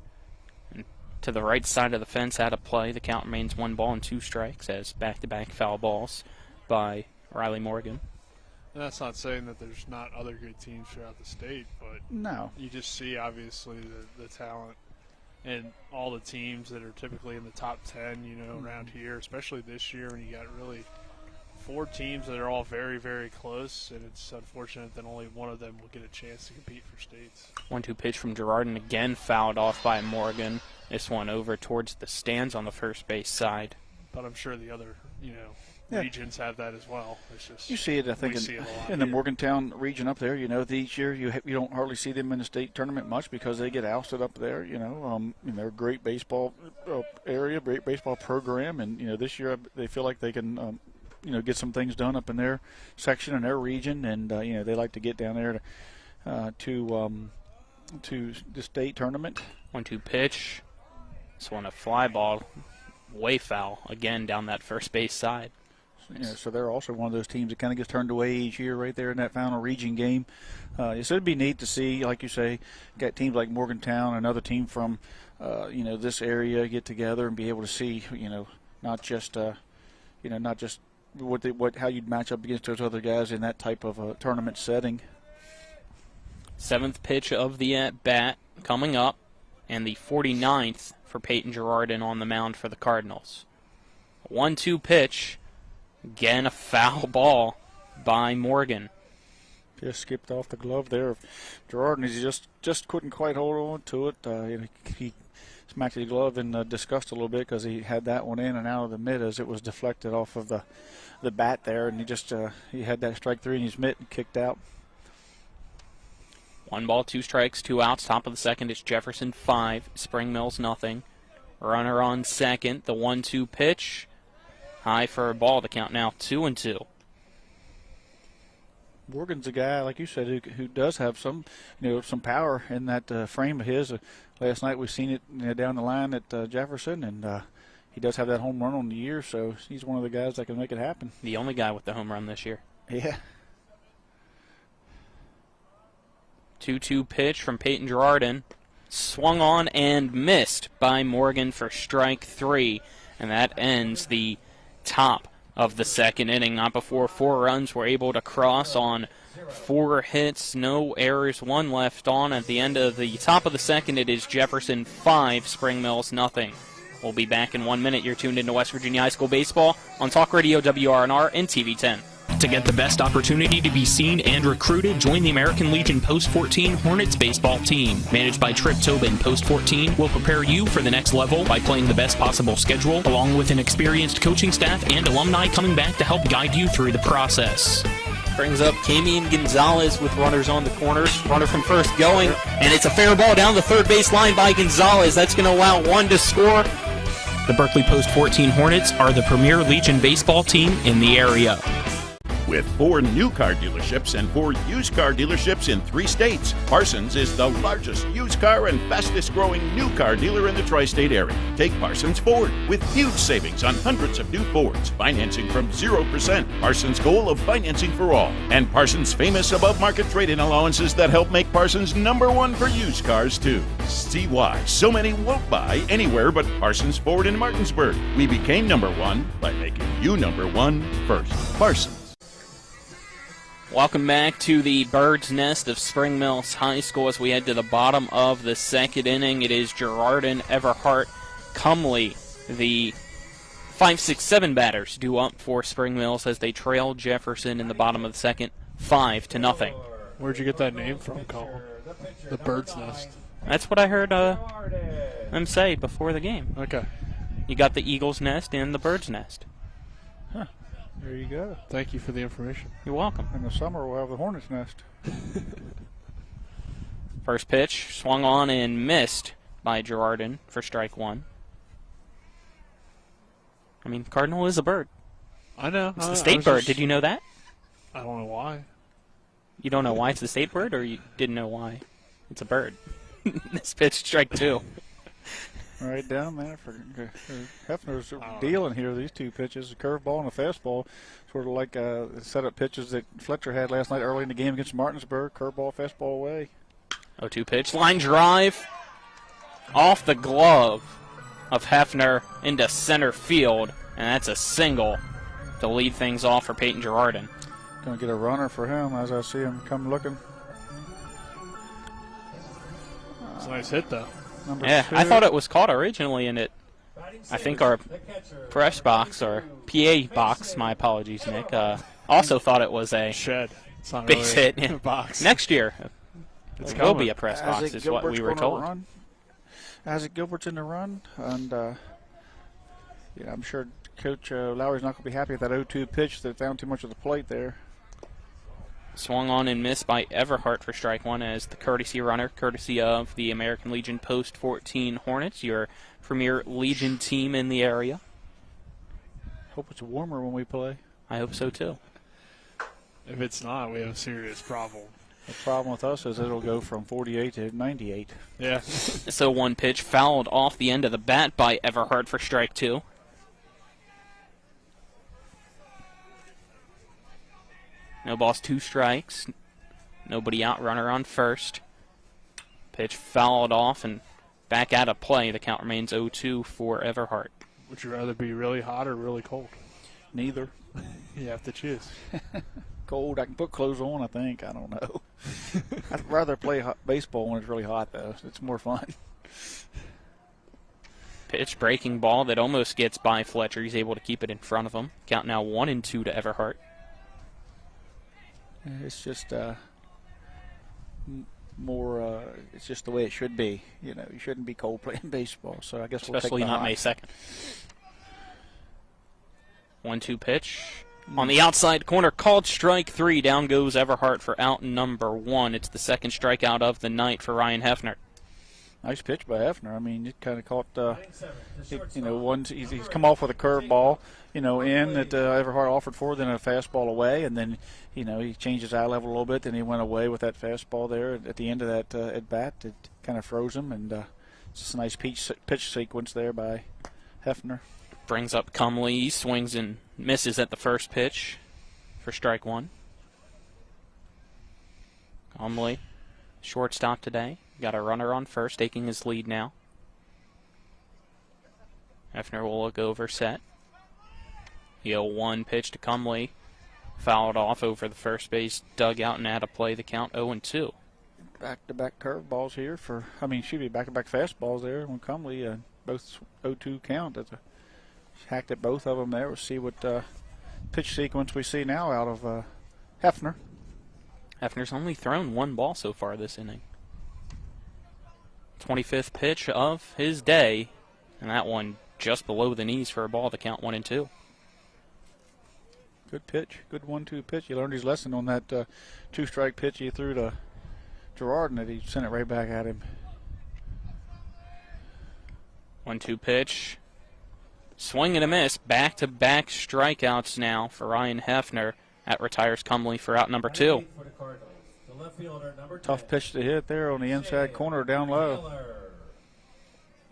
To the right side of the fence, out of play. The count remains 1 ball and 2 strikes as back-to-back foul balls by Riley Morgan. And that's not saying that there's not other good teams throughout the state, but no, you just see obviously the talent and all the teams that are typically in the top 10, around here, especially this year when you got really 4 teams that are all very, very close, and it's unfortunate that only one of them will get a chance to compete for states. 1-2 pitch from Girardin, again fouled off by Morgan. This one over towards the stands on the first base side. But I'm sure the other, regions have that as well. It's just you see it, I think, in the Morgantown region up there. Each year you don't hardly see them in the state tournament much because they get ousted up there. They're a great baseball area, great baseball program, and this year they feel like they can. Get some things done up in their section and their region, and they like to get down there to the state tournament. 1-2 pitch. This one a fly ball, way foul again down that first base side. So they're also one of those teams that kind of gets turned away each year right there in that final region game. So it'd be neat to see, like you say, got teams like Morgantown, another team from this area get together and be able to see not just how you'd match up against those other guys in that type of a tournament setting. 7th pitch of the at-bat coming up, and the 49th for Peyton Girardin on the mound for the Cardinals. 1-2 pitch, again a foul ball by Morgan. Just skipped off the glove there. Girardin, he just couldn't quite hold on to it. He smacked his glove in disgust a little bit because he had that one in and out of the mid as it was deflected off of the bat there, and he had that strike 3 in his mitt and kicked out. 1 ball, 2 strikes, 2 outs. Top of the second, it's Jefferson 5, Spring Mills nothing. Runner on second. The 1-2 pitch, high for a ball. The count now 2-2. Morgan's a guy, like you said, who does have some power in that frame of his. Last night we seen it down the line at Jefferson, and he does have that home run on the year, so he's one of the guys that can make it happen. The only guy with the home run this year. Yeah. 2-2 pitch from Peyton Girardin. Swung on and missed by Morgan for strike 3. And that ends the top of the second inning. Not before 4 runs were able to cross on 4 hits. No errors, 1 left on. At the end of the top of the second, it is Jefferson 5, Spring Mills nothing. We'll be back in 1 minute. You're tuned into West Virginia High School Baseball on Talk Radio WRNR and TV 10. To get the best opportunity to be seen and recruited, join the American Legion Post 14 Hornets baseball team. Managed by Trip Tobin, Post 14 will prepare you for the next level by playing the best possible schedule, along with an experienced coaching staff and alumni coming back to help guide you through the process. Brings up Camian Gonzalez with runners on the corners. Runner from first going, and it's a fair ball down the third base line by Gonzalez. That's going to allow 1 to score. The Berkeley Post 14 Hornets are the premier Legion baseball team in the area. With 4 new car dealerships and 4 used car dealerships in 3 states, Parsons is the largest used car and fastest growing new car dealer in the tri-state area. Take Parsons Ford with huge savings on hundreds of new Fords, financing from 0%, Parsons' goal of financing for all, and Parsons' famous above-market trade-in allowances that help make Parsons #1 for used cars too. See why so many won't buy anywhere but Parsons Ford in Martinsburg. We became #1 by making you #1 first. Parsons. Welcome back to the Bird's Nest of Spring Mills High School as we head to the bottom of the second inning. It is Girardin, Everhart, Cumley, the 5, 6, 7 batters due up for Spring Mills as they trail Jefferson in the bottom of the second, 5-0. Where'd you get that name from, Colin? The Bird's Nest. That's what I heard them say before the game. Okay. You got the Eagle's Nest and the Bird's Nest. Huh. There you go. Thank you for the information. You're welcome. In the summer, we'll have the Hornet's Nest. First pitch, swung on and missed by Girardin for strike one. I mean, cardinal is a bird. I know. It's the state bird. Did you know that? I don't know why. You don't know why it's the state bird, or you didn't know why it's a bird? This pitch, strike two. Right down there for Hefner's dealing here. These two pitches, a curveball and a fastball, sort of like the setup pitches that Fletcher had last night early in the game against Martinsburg. Curveball, fastball away. 0-2 pitch, line drive off the glove of Hefner into center field, and that's a single to lead things off for Peyton Girardin. Going to get a runner for him as I see him come looking. It's a nice hit, though. Yeah, two. I thought it was caught originally, and I think our press box, or PA box, my apologies, Nick, also thought it was a shed. It's not base really hit. a box. Next year, It's it will be a press box, is what we were told. Isaac Gilbert's in the run, and I'm sure Coach Lowry's not going to be happy with that 0-2 pitch that found too much of the plate there. Swung on and missed by Everhart for strike one as the courtesy runner, courtesy of the American Legion Post 14 Hornets, your premier Legion team in the area. Hope it's warmer when we play. I hope so, too. If it's not, we have a serious problem. The problem with us is it'll go from 48 to 98. Yeah. So one pitch fouled off the end of the bat by Everhart for strike two. No balls, 2 strikes. Nobody out, runner on first. Pitch fouled off and back out of play. The count remains 0-2 for Everhart. Would you rather be really hot or really cold? Neither. You have to choose. Cold, I can put clothes on, I think. I don't know. I'd rather play baseball when it's really hot, though. It's more fun. Pitch, breaking ball that almost gets by Fletcher. He's able to keep it in front of him. Count now 1-2 to Everhart. It's just more. It's just the way it should be. You know, you shouldn't be cold playing baseball. So I guess we'll take especially the not hot. May 2nd. 1-2 pitch on the outside corner, called strike 3. Down goes Everhart for out number 1. It's the second strikeout of the night for Ryan Hefner. Nice pitch by Hefner. I mean, it kind of caught. He's come off with a curveball. In that Everhart offered for, then a fastball away, and then, he changed his eye level a little bit, then he went away with that fastball there at the end of that at-bat. It kind of froze him, and it's just a nice pitch sequence there by Hefner. Brings up Cumley. He swings and misses at the first pitch for strike 1. Cumley, shortstop today. Got a runner on first, taking his lead now. Hefner will look over, set. The 0-1 pitch to Cumley. Fouled off over the first base dugout and out of play. The count 0-2. Back-to-back curveballs here back-to-back fastballs there on Cumley. Both 0-2 count. Hacked at both of them there. We'll see what pitch sequence we see now out of Hefner. Hefner's only thrown 1 ball so far this inning. 25th pitch of his day, and that one just below the knees for a ball. The count 1-2. Good pitch. Good 1-2 pitch. He learned his lesson on that 2-strike pitch he threw to Girardin, that he sent it right back at him. 1-2 pitch. Swing and a miss. Back-to-back strikeouts now for Ryan Hefner. That retires Cumley for out number 2. Tough pitch to hit there on the inside corner down low.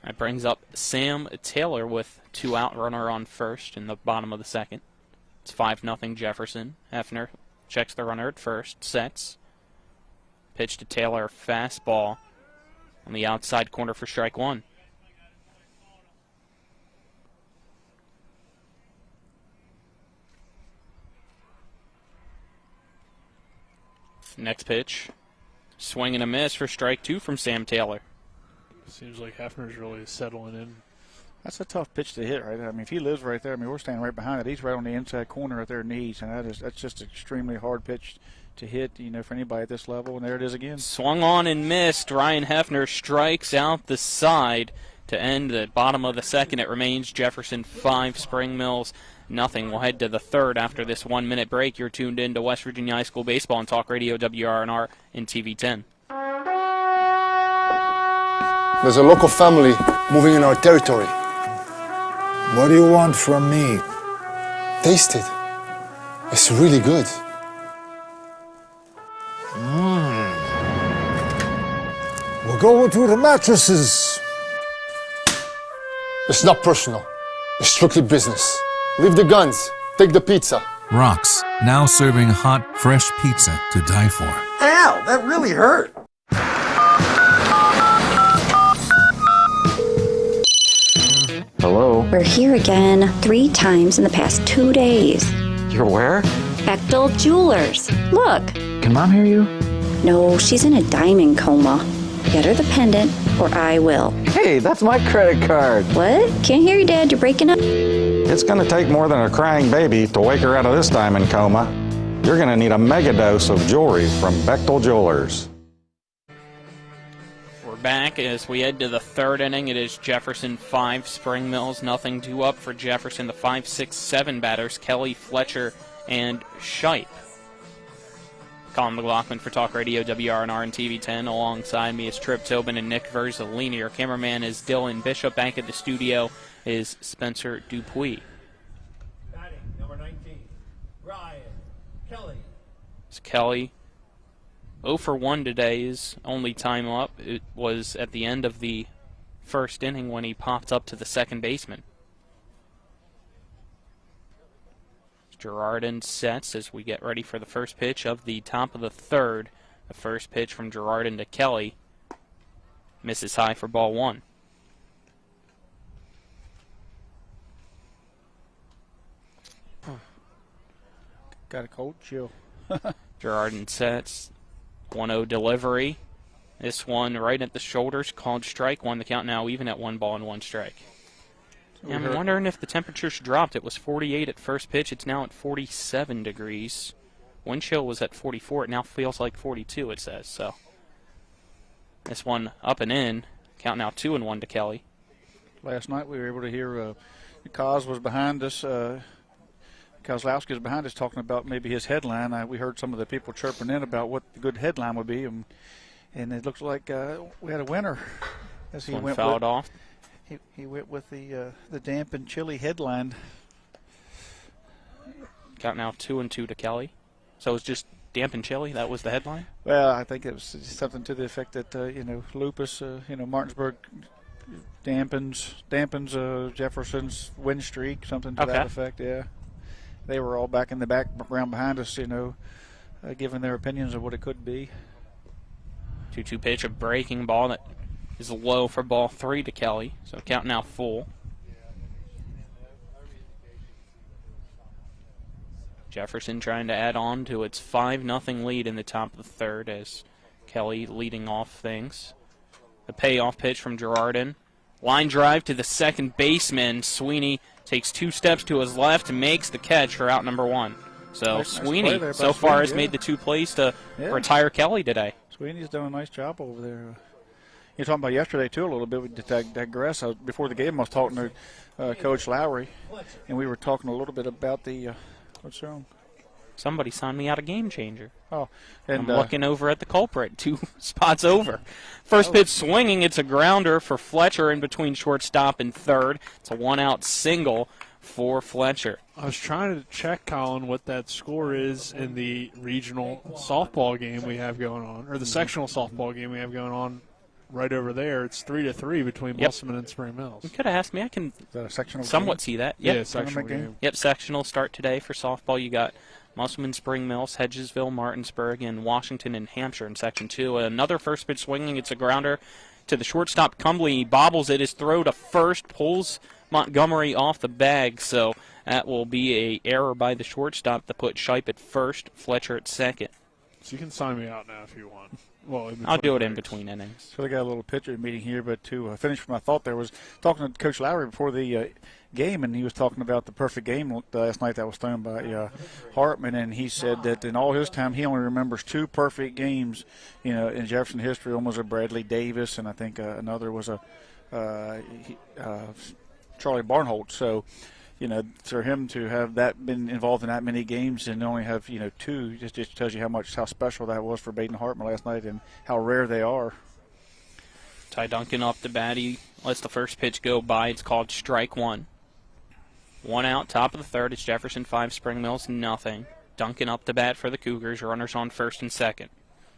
That brings up Sam Taylor with 2 out, runner on first in the bottom of the second. It's 5-0 Jefferson. Hefner checks the runner at first, sets. Pitch to Taylor, fastball on the outside corner for strike 1. Next pitch, swing and a miss for strike 2 from Sam Taylor. Seems like Hefner's really settling in. That's a tough pitch to hit right there. I mean, if he lives right there, we're standing right behind it. He's right on the inside corner at their knees, and that's just an extremely hard pitch to hit, for anybody at this level. And there it is again. Swung on and missed. Ryan Hefner strikes out the side to end the bottom of the second. It remains Jefferson 5, Spring Mills nothing. We'll head to the third after this 1-minute break. You're tuned in to West Virginia High School Baseball on Talk Radio WRNR and TV 10. There's a local family moving in our territory. What do you want from me? Taste it. It's really good. We'll go to the mattresses. It's not personal. It's strictly business. Leave the guns. Take the pizza. Rock's, now serving hot, fresh pizza to die for. Ow, that really hurt. Hello? We're here again 3 times in the past 2 days. You're where? Bechtel Jewelers. Look. Can Mom hear you? No, she's in a diamond coma. Get her the pendant, or I will. Hey, that's my credit card. What? Can't hear you, Dad. You're breaking up. It's going to take more than a crying baby to wake her out of this diamond coma. You're going to need a mega dose of jewelry from Bechtel Jewelers. We're back as we head to the 3rd inning. It is Jefferson 5, Spring Mills 0-2 up for Jefferson. The 5, 6, 7 batters, Kelly, Fletcher, and Shipe. Colin McLaughlin for Talk Radio WRNR and TV 10. Alongside me is Trip Tobin and Nick Verzolini. Our cameraman is Dylan Bishop. Back at the studio is Spencer Dupuis. Batting, number 19, Ryan Kelly. It's Kelly. 0 for 1 today, is only time up. It was at the end of the 1st inning when he popped up to the second baseman. Girardin sets as we get ready for the first pitch of the top of the 3rd. The first pitch from Girardin to Kelly. Misses high for ball 1. Got a cold chill. Girardin sets. 1-0 delivery. This one right at the shoulders, called strike. 1 the count now, even at 1 ball and 1 strike. Yeah, I'm wondering if the temperature's dropped. It was 48 at first pitch. It's now at 47 degrees. Wind chill was at 44. It now feels like 42, it says. So this one up and in. Count now 2-1 to Kelly. Last night we were able to hear Kaz was behind us. Kozlowski was behind us talking about maybe his headline. We heard some of the people chirping in about what the good headline would be. And it looks like we had a winner. As he went fouled off. He went with the damp and chilly headline. Count now 2-2 to Kelly. So it's just damp and chilly. That was the headline. Well, I think it was something to the effect that lupus, Martinsburg dampens Jefferson's win streak, something to that effect. Yeah, they were all back in the background behind us, giving their opinions of what it could be. 2-2 pitch, a breaking ball that is low for ball 3 to Kelly. So count now full. Jefferson trying to add on to its 5-0 lead in the top of the 3rd as Kelly leading off things. The payoff pitch from Girardin. Line drive to the second baseman. Sweeney takes 2 steps to his left and makes the catch for out number 1. So nice Sweeney play so far has made the 2 plays to retire Kelly today. Sweeney's done a nice job over there. You're talking about yesterday, too, a little bit. We digress. Before the game, I was talking to Coach Lowry, and we were talking a little bit about the what's wrong? Somebody signed me out a game changer. Oh, and I'm looking over at the culprit, 2 spots over. First pitch swinging. It's a grounder for Fletcher in between shortstop and 3rd. It's a 1-out single for Fletcher. I was trying to check, Colin, what that score is in the regional softball game we have going on, or the sectional softball game we have going on. Right over there, it's 3-3 between Musselman and Spring Mills. You could have asked me. I can somewhat see that. Yep. Yeah, sectional game. Yep, sectional start today for softball. You got Musselman, Spring Mills, Hedgesville, Martinsburg, and Washington and Hampshire in Section 2. Another first pitch swinging. It's a grounder to the shortstop. Cumbly. He bobbles it. His throw to first pulls Montgomery off the bag. So that will be a error by the shortstop to put Shipe at first, Fletcher at second. So you can sign me out now if you want. Well, I'll do it in between innings. So we got a little pitcher meeting here, but to finish my thought there was talking to Coach Lowry before the game, and he was talking about the perfect game last night that was thrown by Hartman, and he said that in all his time he only remembers 2 perfect games, in Jefferson history. One was a Bradley Davis, and I think another was a Charlie Barnholt. So, for him to have that been involved in that many games and only have 2 just tells you how special that was for Baden Hartman last night and how rare they are. Ty Duncan off the bat. He lets the first pitch go by. It's called strike one. 1 out, top of the third. It's Jefferson 5, Spring Mills nothing. Duncan up the bat for the Cougars. Runners on first and second.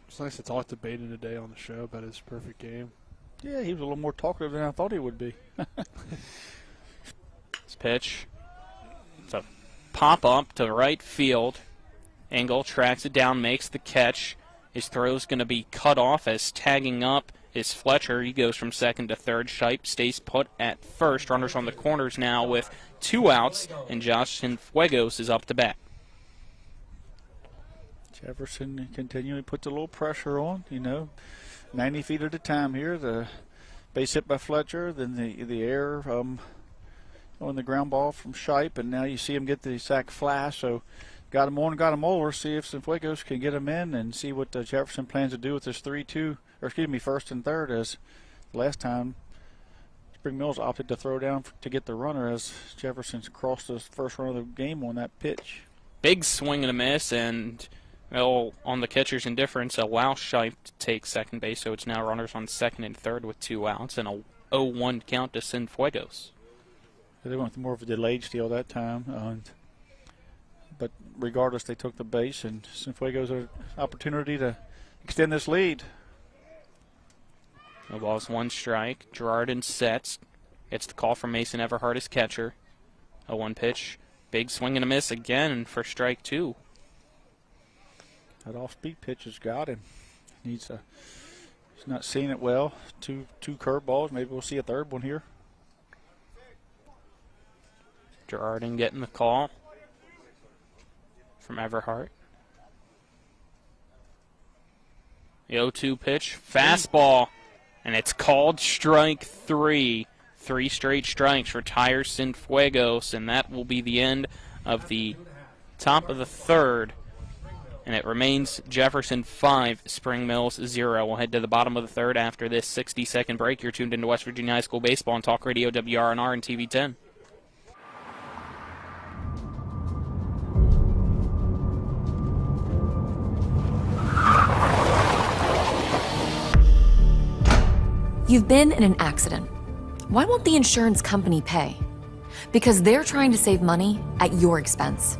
It's nice to talk to Baden today on the show about his perfect game. Yeah, he was a little more talkative than I thought he would be. This pitch. It's a pop-up to right field. Engel tracks it down, makes the catch. His throw's going to be cut off as tagging up is Fletcher. He goes from second to third. Shipe stays put at first. Runners on the corners now with 2 outs, and Josh Cienfuegos is up to bat. Jefferson continually puts a little pressure on, 90 feet at a time here. The base hit by Fletcher, then the air on the ground ball from Shipe, and now you see him get the sac fly. So got him on, got him over. See if Cienfuegos can get him in and see what Jefferson plans to do with this 3-2, first and third, as last time Spring Mills opted to throw down to get the runner as Jefferson's crossed the first run of the game on that pitch. Big swing and a miss, and on the catcher's indifference, allow Shipe to take second base, so it's now runners on second and third with 2 outs and a 0-1 count to Cienfuegos. They went with more of a delayed steal that time, but regardless, they took the base, and Cienfuegos had an opportunity to extend this lead. No balls, 1 strike. Girardin sets. Gets the call from Mason Everhart, his catcher. A 1 pitch. Big swing and a miss again for strike 2. That off-speed pitch has got him. He's not seeing it well. Two curveballs. Maybe we'll see a third one here. Girardin getting the call from Everhart. The 0-2 pitch. Fastball. And it's called strike 3. 3 straight strikes for Tyre Cienfuegos, and that will be the end of the top of the third. And it remains Jefferson 5, Spring Mills 0. We'll head to the bottom of the third after this 60-second break. You're tuned into West Virginia High School Baseball on Talk Radio WRNR and TV 10. You've been in an accident. Why won't the insurance company pay? Because they're trying to save money at your expense.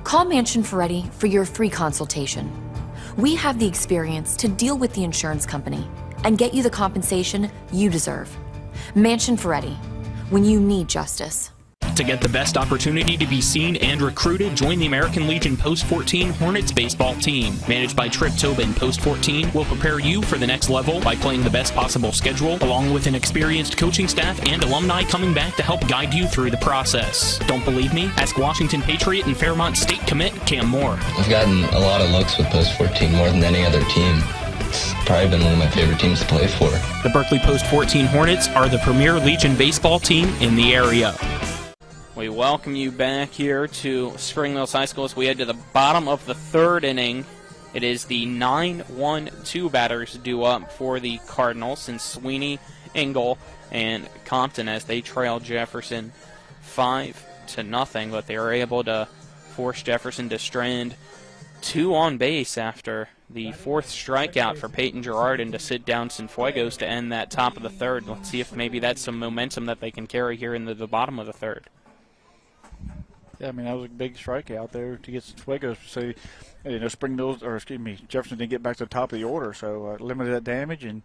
Call Mansion Ferretti for your free consultation. We have the experience to deal with the insurance company and get you the compensation you deserve. Mansion Ferretti, when you need justice. To get the best opportunity to be seen and recruited, join the American Legion Post 14 Hornets baseball team. Managed by Trip Tobin, Post 14 will prepare you for the next level by playing the best possible schedule, along with an experienced coaching staff and alumni coming back to help guide you through the process. Don't believe me? Ask Washington Patriot and Fairmont State commit Cam Moore. I've gotten a lot of looks with Post 14, more than any other team. It's probably been one of my favorite teams to play for. The Berkeley Post 14 Hornets are the premier Legion baseball team in the area. We welcome you back here to Spring Mills High School as we head to the bottom of the third inning. It is the 9-1-2 batters due up for the Cardinals, and Sweeney, Engel, and Compton as they trail Jefferson 5-0, but they are able to force Jefferson to strand 2 on base after the 4th strikeout for Peyton Girardin to sit down Cienfuegos to end that top of the third. Let's see if maybe that's some momentum that they can carry here in the bottom of the third. Yeah, I mean, that was a big strikeout there to get Cienfuegos. So, Spring Mills, Jefferson didn't get back to the top of the order, so limited that damage, and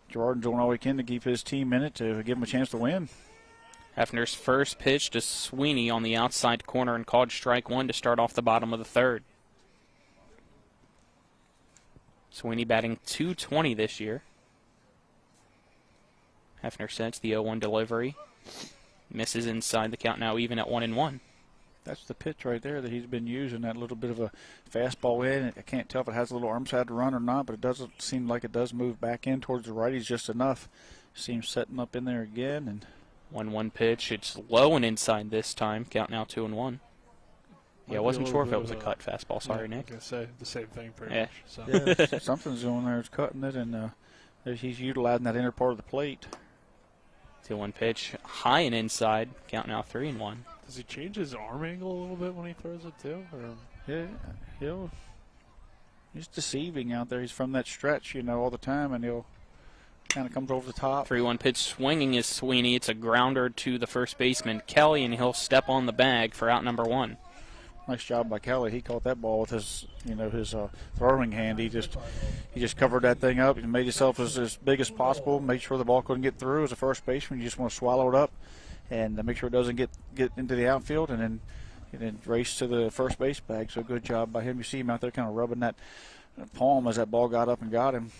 Girardin's doing all he can to keep his team in it to give him a chance to win. Hefner's first pitch to Sweeney on the outside corner and called strike 1 to start off the bottom of the third. Sweeney batting .220 this year. Hefner sets the 0-1 delivery. Misses inside, the count now even at 1-1. That's the pitch right there that he's been using, that little bit of a fastball in. I can't tell if it has a little arm side to run or not, but it doesn't seem like it does move back in towards the righties just enough. Seems setting up in there again. And 1-1 pitch. It's low and inside this time. Count now 2-1. Yeah, I wasn't sure if it was a cut fastball. Sorry, Nick. I was going to say the same thing pretty yeah. much. So. Yeah, something's going there. It's cutting it, and he's utilizing that inner part of the plate. 2-1 pitch. High and inside. Count now 3-1. Does he change his arm angle a little bit when he throws it too? Or? Yeah, he's deceiving out there. He's from that stretch, all the time, and he'll Kind of comes over the top. 3-1 pitch swinging is Sweeney. It's a grounder to the first baseman, Kelly, and he'll step on the bag for out number 1. Nice job by Kelly. He caught that ball with his, his throwing hand. He just covered that thing up and made himself as big as possible. Made sure the ball couldn't get through. As a first baseman, you just want to swallow it up and make sure it doesn't get into the outfield, and then race to the first base bag. So good job by him. You see him out there kind of rubbing that palm as that ball got up and got him.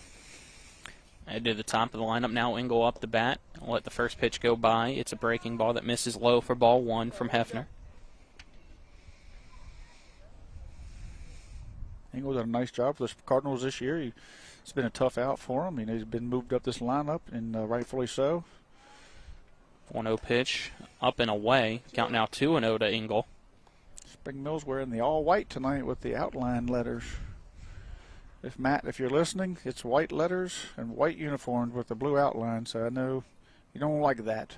Head to the top of the lineup now. Engel up the bat. Let the first pitch go by. It's a breaking ball that misses low for ball 1 from Hefner. Engel did a nice job for the Cardinals this year. It's been a tough out for him. He's been moved up this lineup, and rightfully so. 1-0 pitch, up and away. Count now 2-0 to Engel. Spring Mills wearing the all-white tonight with the outline letters. If you're listening, it's white letters and white uniforms with the blue outline, so I know you don't like that.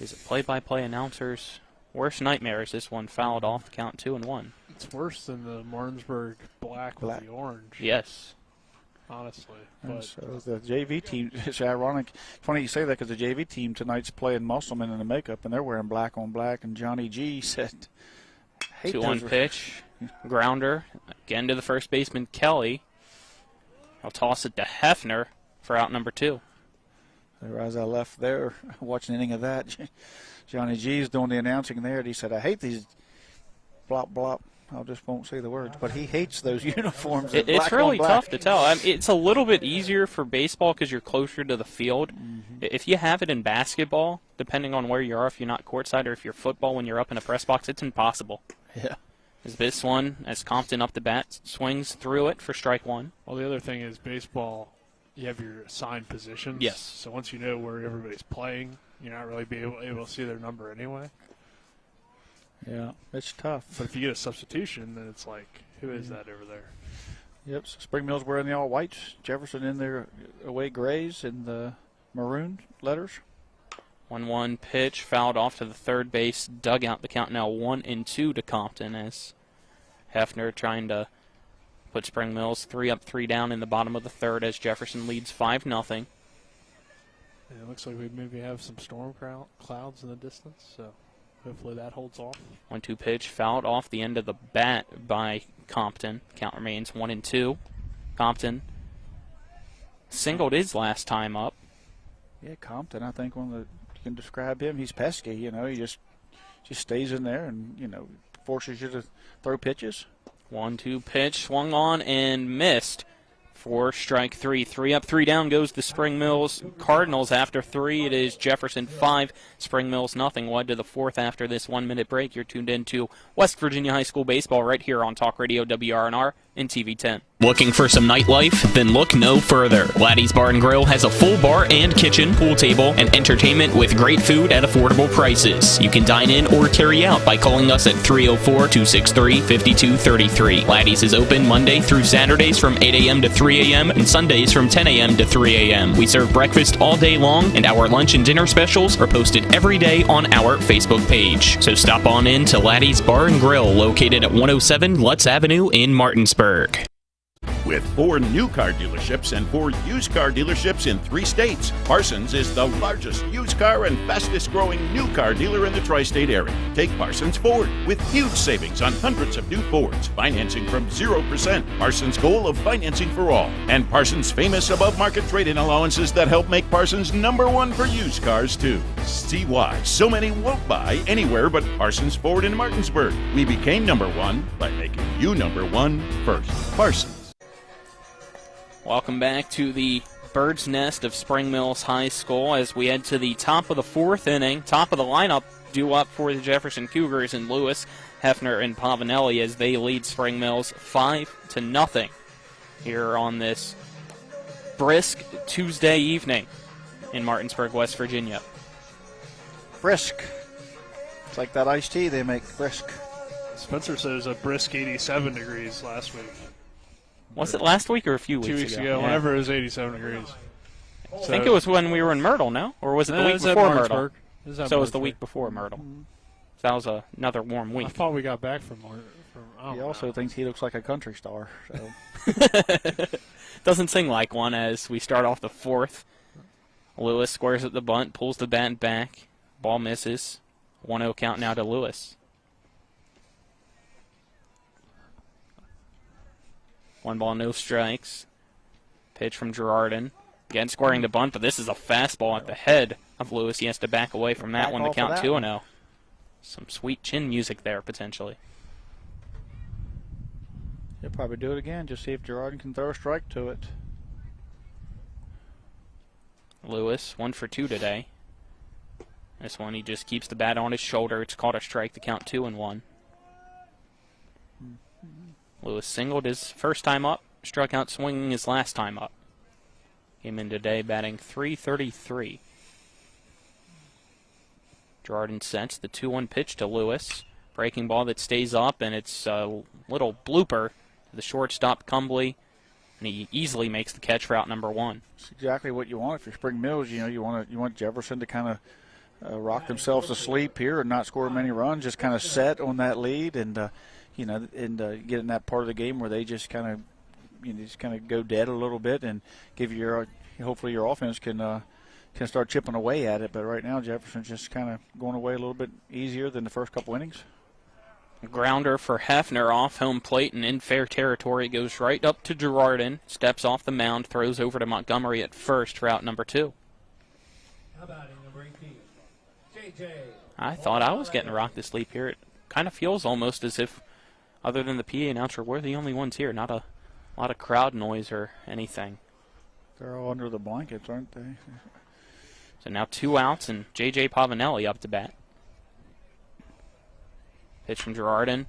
Is it play-by-play announcers? Worst nightmare is this one fouled off, count 2-1. It's worse than the Martinsburg black with the orange. Yes. Honestly. And so the JV team, it's ironic. Funny you say that because the JV team tonight's playing Musselman in the makeup, and they're wearing black on black, and Johnny G said, 2-1 pitch, grounder, again to the first baseman, Kelly. I'll toss it to Hefner for out number 2. As I left there, watching an inning of that, Johnny G's doing the announcing there, and he said, I hate these blop, blop. I just won't say the words, but he hates those uniforms. It's really tough to tell. I mean, it's a little bit easier for baseball because you're closer to the field. If you have it in basketball, depending on where you are, if you're not courtside or if you're football when you're up in a press box, it's impossible. Yeah. As this one, as Compton up the bat, swings through it for strike 1. Well, the other thing is baseball, you have your assigned positions. Yes. So once you know where everybody's playing, you're not really able to see their number anyway. Yeah, it's tough. But if you get a substitution, then it's like, who is that over there? Yep, so Spring Mills wearing the all-whites. Jefferson in their away grays and the maroon letters. 1-1 pitch, fouled off to the third base dugout. The count now 1-2 to Compton as Hefner trying to put Spring Mills 3 up, 3 down in the bottom of the third as Jefferson leads 5-0. It looks like we maybe have some storm clouds in the distance, so hopefully that holds off. 1-2 pitch, fouled off the end of the bat by Compton. Count remains 1-2. Compton singled his last time up. Yeah, Compton, I think one of the, you can describe him, he's pesky, he just stays in there and, forces you to throw pitches. 1-2 pitch, swung on and missed for strike 3. 3 up, 3 down goes the Spring Mills Cardinals. After 3, it is Jefferson 5, Spring Mills nothing. We'll head to the 4th after this 1-minute break. You're tuned in to West Virginia High School Baseball right here on Talk Radio WRNR and TV 10. Looking for some nightlife? Then look no further. Laddie's Bar and Grill has a full bar and kitchen, pool table, and entertainment with great food at affordable prices. You can dine in or carry out by calling us at 304-263-5233. Laddie's is open Monday through Saturdays from 8 a.m. to 3 a.m. and Sundays from 10 a.m. to 3 a.m. We serve breakfast all day long, and our lunch and dinner specials are posted every day on our Facebook page. So stop on in to Laddie's Bar and Grill, located at 107 Lutz Avenue in Martinsburg. With 4 new car dealerships and 4 used car dealerships in 3 states, Parsons is the largest used car and fastest growing new car dealer in the tri-state area. Take Parsons Ford with huge savings on hundreds of new Fords, financing from 0%, Parsons' goal of financing for all, and Parsons' famous above-market trade-in allowances that help make Parsons #1 for used cars too. See why so many won't buy anywhere but Parsons Ford in Martinsburg. We became #1 by making you #1 first. Parsons. Welcome back to the Bird's Nest of Spring Mills High School as we head to the top of the 4th inning. Top of the lineup due up for the Jefferson Cougars and Lewis, Hefner, and Pavanelli as they lead Spring Mills 5-0 here on this brisk Tuesday evening in Martinsburg, West Virginia. Brisk. It's like that iced tea they make, brisk. Spencer said it was a brisk 87 degrees last week. Was it last week or a few weeks ago? 2 weeks ago, whenever it was 87 degrees. I think it was when we were in Myrtle, no? Or was it the week before Myrtle? So it was the week before Myrtle. So that was another warm week. I thought we got back from He also thinks he looks like a country star. So. Doesn't sing like one as we start off the 4th. Lewis squares at the bunt, pulls the bat back. Ball misses. 1-0 count now to Lewis. 1 ball, no strikes. Pitch from Girardin. Again squaring the bunt, but this is a fastball at the head of Lewis. He has to back away from that one to count 2-0. Some sweet chin music there, potentially. He'll probably do it again, just see if Girardin can throw a strike to it. Lewis, 1 for 2 today. This one, he just keeps the bat on his shoulder. It's called a strike to count 2-1. Lewis singled his first time up, struck out swinging his last time up. Came in today batting .333. Girardin sets the 2-1 pitch to Lewis. Breaking ball that stays up, and it's a little blooper to the shortstop, Cumbly, and he easily makes the catch for out number 1. That's exactly what you want if you're Spring Mills. You know, you want Jefferson to kind of rock themselves to sleep here and not score many runs, just kind of set on that lead, and get in that part of the game where they just kind of go dead a little bit and give you hopefully your offense can start chipping away at it. But right now Jefferson's just kind of going away a little bit easier than the first couple innings. Grounder for Hefner off home plate and in fair territory. Goes right up to Girardin, steps off the mound, throws over to Montgomery at first for out number 2. How about number 18, JJ? I thought I was getting rocked to sleep here. It kind of feels almost as if, other than the PA announcer, we're the only ones here. Not a lot of crowd noise or anything. They're all under the blankets, aren't they? So now 2 outs and J.J. Pavanelli up to bat. Pitch from Girardin.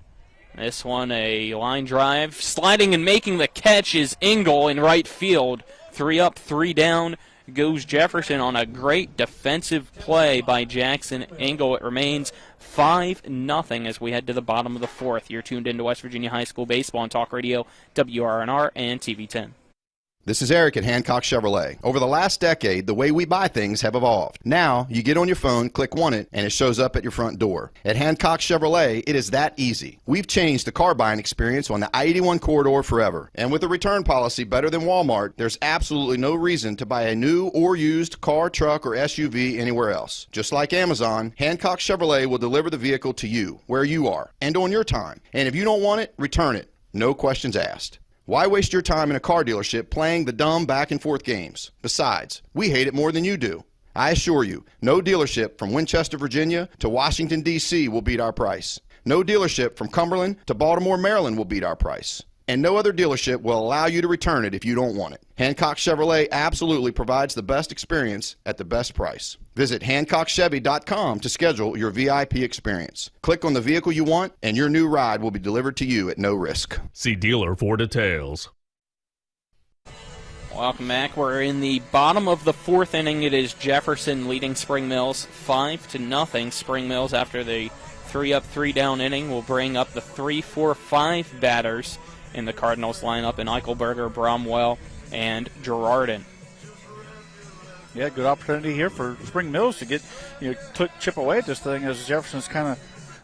This one a line drive. Sliding and making the catch is Engel in right field. 3 up, 3 down goes Jefferson on a great defensive play by Jackson Engel. It remains 5-0 as we head to the bottom of the 4th. You're tuned into West Virginia High School Baseball on Talk Radio, WRNR, and TV 10. This is Eric at Hancock Chevrolet. Over the last decade, the way we buy things have evolved. Now, you get on your phone, click Want It, and it shows up at your front door. At Hancock Chevrolet, it is that easy. We've changed the car buying experience on the I-81 corridor forever. And with a return policy better than Walmart, there's absolutely no reason to buy a new or used car, truck, or SUV anywhere else. Just like Amazon, Hancock Chevrolet will deliver the vehicle to you, where you are, and on your time. And if you don't want it, return it. No questions asked. Why waste your time in a car dealership playing the dumb back-and-forth games? Besides, we hate it more than you do. I assure you, no dealership from Winchester, Virginia to Washington, D.C. will beat our price. No dealership from Cumberland to Baltimore, Maryland will beat our price. And no other dealership will allow you to return it if you don't want it. Hancock Chevrolet absolutely provides the best experience at the best price. Visit HancockChevy.com to schedule your VIP experience. Click on the vehicle you want, and your new ride will be delivered to you at no risk. See dealer for details. Welcome back. We're in the bottom of the 4th inning. It is Jefferson leading Spring Mills 5-0. Spring Mills, after the 3 up, 3 down inning, will bring up the 3-4-5 batters in the Cardinals lineup in Eichelberger, Bromwell, and Girardin. Yeah, good opportunity here for Spring Mills to get, chip away at this thing, as Jefferson's kind of,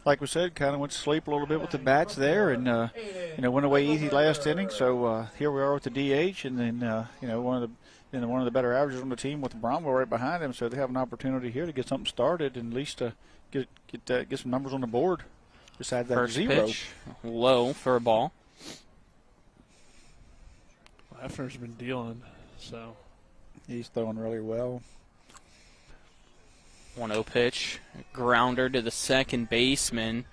like we said, kind of went to sleep a little bit with the bats there, and went away easy last inning. So here we are with the DH, and then one of the better averages on the team with Bromwell right behind him. So they have an opportunity here to get something started and at least get some numbers on the board. Besides that First 0. Pitch, low for a ball. Hefner's been dealing, so he's throwing really well. 1-0 pitch, grounder to the second baseman,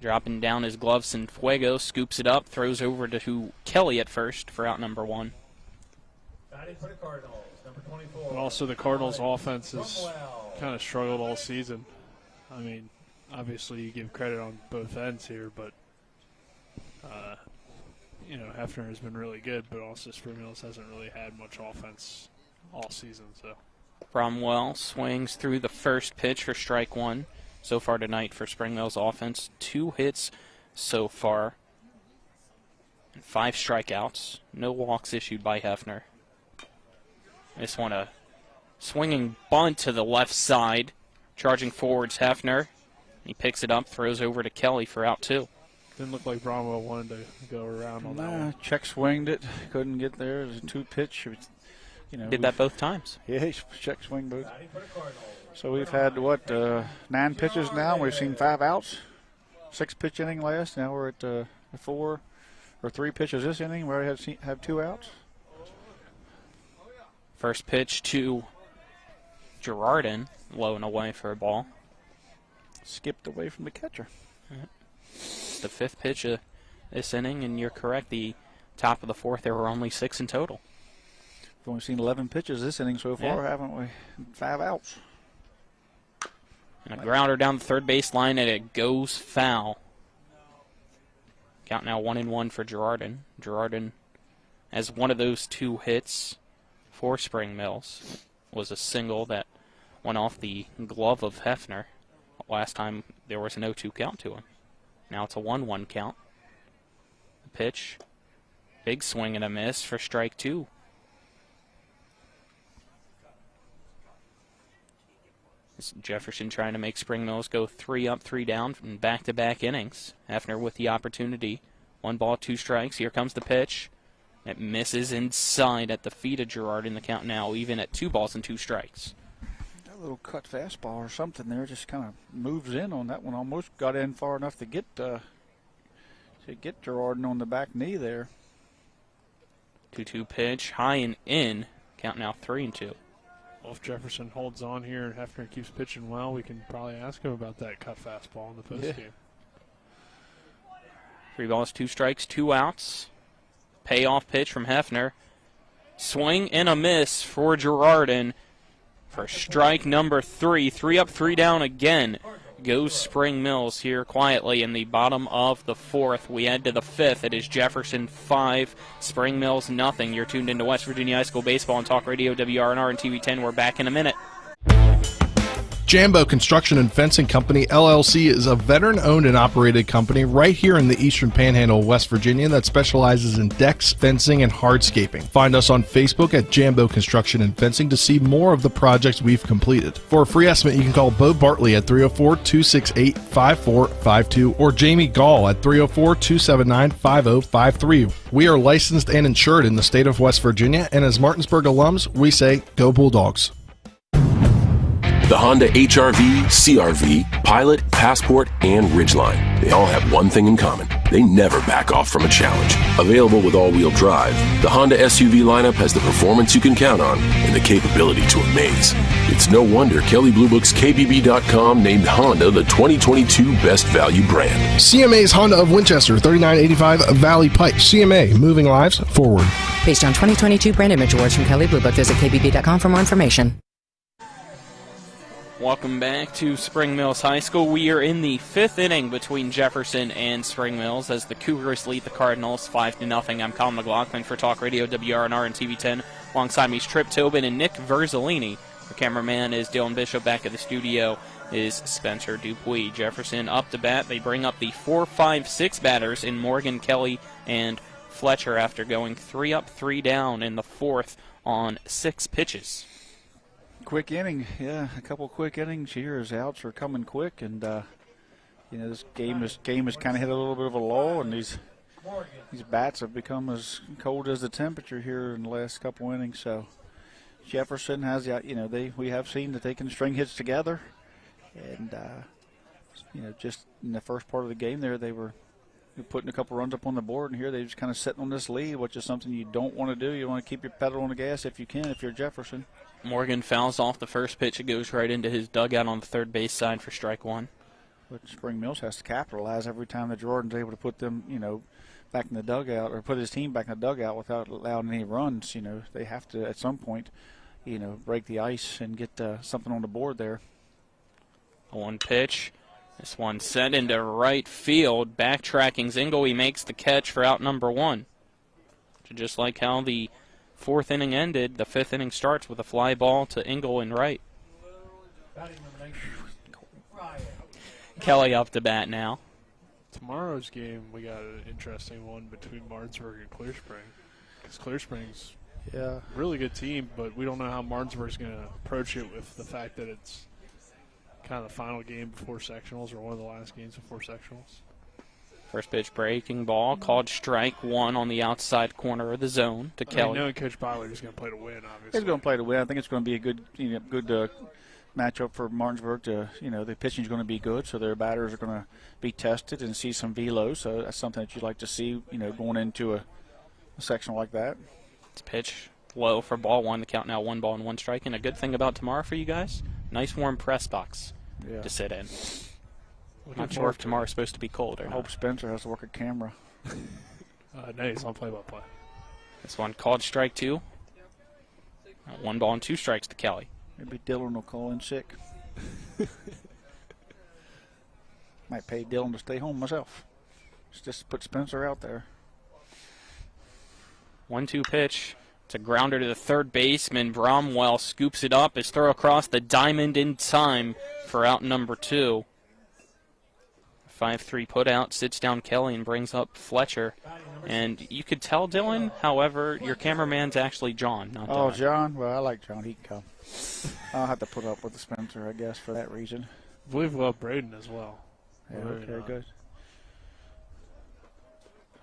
dropping down his gloves, and Fuego scoops it up, throws over to Kelly at first for out number 1. But also the Cardinals' offense has kind of struggled all season. I mean, obviously you give credit on both ends here, but Hefner has been really good, but also Spring Mills hasn't really had much offense all season. So Bromwell swings through the first pitch for strike 1. So far tonight for Spring Mills offense, 2 hits so far, and 5 strikeouts. No walks issued by Hefner. This one a swinging bunt to the left side. Charging forwards Hefner. He picks it up, throws over to Kelly for out 2. Didn't look like Bromwell wanted to go around on that one. Check swinged it. Couldn't get there. It was a 2 pitch. Did that both times. Yeah, he checked swing booth. So we've had, 9 pitches now. We've seen 5 outs. 6 pitch inning last. Now we're at 4 or 3 pitches this inning. We already have 2 outs. First pitch to Girardin, low and away for a ball. Skipped away from the catcher. The 5th pitch of this inning, and you're correct. The top of the 4th, there were only 6 in total. We've only seen 11 pitches this inning so far, haven't we? 5 outs. And a grounder down the third base line, and it goes foul. Count now 1-1 for Girardin. Girardin has one of those 2 hits for Spring Mills. Was a single that went off the glove of Hefner. Last time there was an 0-2 count to him. Now it's a 1-1 count. The pitch, big swing and a miss for strike 2. Jefferson trying to make Spring Mills go 3 up, 3 down in back-to-back innings. Hefner with the opportunity. 1 ball, 2 strikes. Here comes the pitch. It misses inside at the feet of Girard in the count now, even at 2 balls and 2 strikes. That little cut fastball or something there just kind of moves in on that one. Almost got in far enough to get Girardin on the back knee there. 2-2 pitch, high and in. Count now 3-2. Well, if Jefferson holds on here and Hefner keeps pitching well, we can probably ask him about that cut fastball in the postgame. Yeah. 3 balls, 2 strikes, 2 outs. Payoff pitch from Hefner. Swing and a miss for Girardin for strike number 3. 3 up, 3 down again. Goes Spring Mills here quietly in the bottom of the 4th. We head to the 5th. It is Jefferson 5, Spring Mills nothing. You're tuned into West Virginia High School Baseball on Talk Radio WRNR and TV 10. We're back in a minute. Jambo Construction and Fencing Company, LLC, is a veteran-owned and operated company right here in the Eastern Panhandle of West Virginia that specializes in decks, fencing, and hardscaping. Find us on Facebook at Jambo Construction and Fencing to see more of the projects we've completed. For a free estimate, you can call Bo Bartley at 304-268-5452 or Jamie Gall at 304-279-5053. We are licensed and insured in the state of West Virginia, and as Martinsburg alums, we say, go Bulldogs. The Honda HR-V, CR-V, Pilot, Passport, and Ridgeline. They all have one thing in common. They never back off from a challenge. Available with all-wheel drive, the Honda SUV lineup has the performance you can count on and the capability to amaze. It's no wonder Kelley Blue Book's KBB.com named Honda the 2022 Best Value Brand. CMA's Honda of Winchester, 3985 Valley Pike. CMA, moving lives forward. Based on 2022 brand image awards from Kelley Blue Book, visit KBB.com for more information. Welcome back to Spring Mills High School. We are in the 5th inning between Jefferson and Spring Mills as the Cougars lead the Cardinals 5-0. I'm Colin McLaughlin for Talk Radio WRNR and TV 10. Alongside me is Trip Tobin and Nick Verzolini. Our cameraman is Dylan Bishop. Back at the studio is Spencer Dupuis. Jefferson up to bat. They bring up the 4, 5, 6 batters in Morgan, Kelly, and Fletcher after going 3 up, 3 down in the 4th on 6 pitches. Quick inning, yeah, a couple quick innings here as outs are coming quick, and this game has kind of hit a little bit of a lull, and these bats have become as cold as the temperature here in the last couple innings. So Jefferson has we have seen that they can string hits together, and just in the first part of the game there they were putting a couple runs up on the board, and here they're just kind of sitting on this lead, which is something you don't want to do. You want to keep your pedal on the gas if you can, if you're Jefferson. Morgan fouls off the first pitch. It goes right into his dugout on the third base side for strike 1. But Spring Mills has to capitalize every time that Jordan's able to put them, back in the dugout or put his team back in the dugout without allowing any runs. They have to at some point, break the ice and get something on the board there. 1 pitch. This one sent into right field. Backtracking Zingle. He makes the catch for out number 1. Just like how the 4th inning ended, the 5th inning starts with a fly ball to Engel in right. Kelly up to bat now. Tomorrow's game, we got an interesting one between Martinsburg and Clear Spring. Because Clear Spring's a really good team, but we don't know how Martinsburg's going to approach it with the fact that it's kind of the final game before sectionals or one of the last games before sectionals. First pitch breaking ball, called strike one on the outside corner of the zone to Kelly. Knowing Coach Byler is going to play to win, obviously. He's going to play to win. I think it's going to be a good, matchup for Martinsburg. The pitching is going to be good, so their batters are going to be tested and see some velo. So that's something that you'd like to see, going into a sectional like that. It's pitch low for ball one. The count now 1-1 strike. And a good thing about tomorrow for you guys, nice warm press box to sit in. Not sure if tomorrow's supposed to be cold or not. I hope Spencer has to work a camera. No, he's on play-by-play. This one called strike two. 1-2 strikes to Kelly. Maybe Dylan will call in sick. Might pay Dylan to stay home myself. Just put Spencer out there. 1-2 pitch. It's a grounder to the third baseman. Bromwell scoops it up. His throw across the diamond in time for out number 2. 5-3 put out, sits down Kelly and brings up Fletcher. And you could tell, Dylan, however, your cameraman's actually John, not Dylan. Oh, John? Well, I like John. He can come. I'll have to put up with the Spencer, I guess, for that reason. I believe we'll have Braden as well. Yeah, okay, good.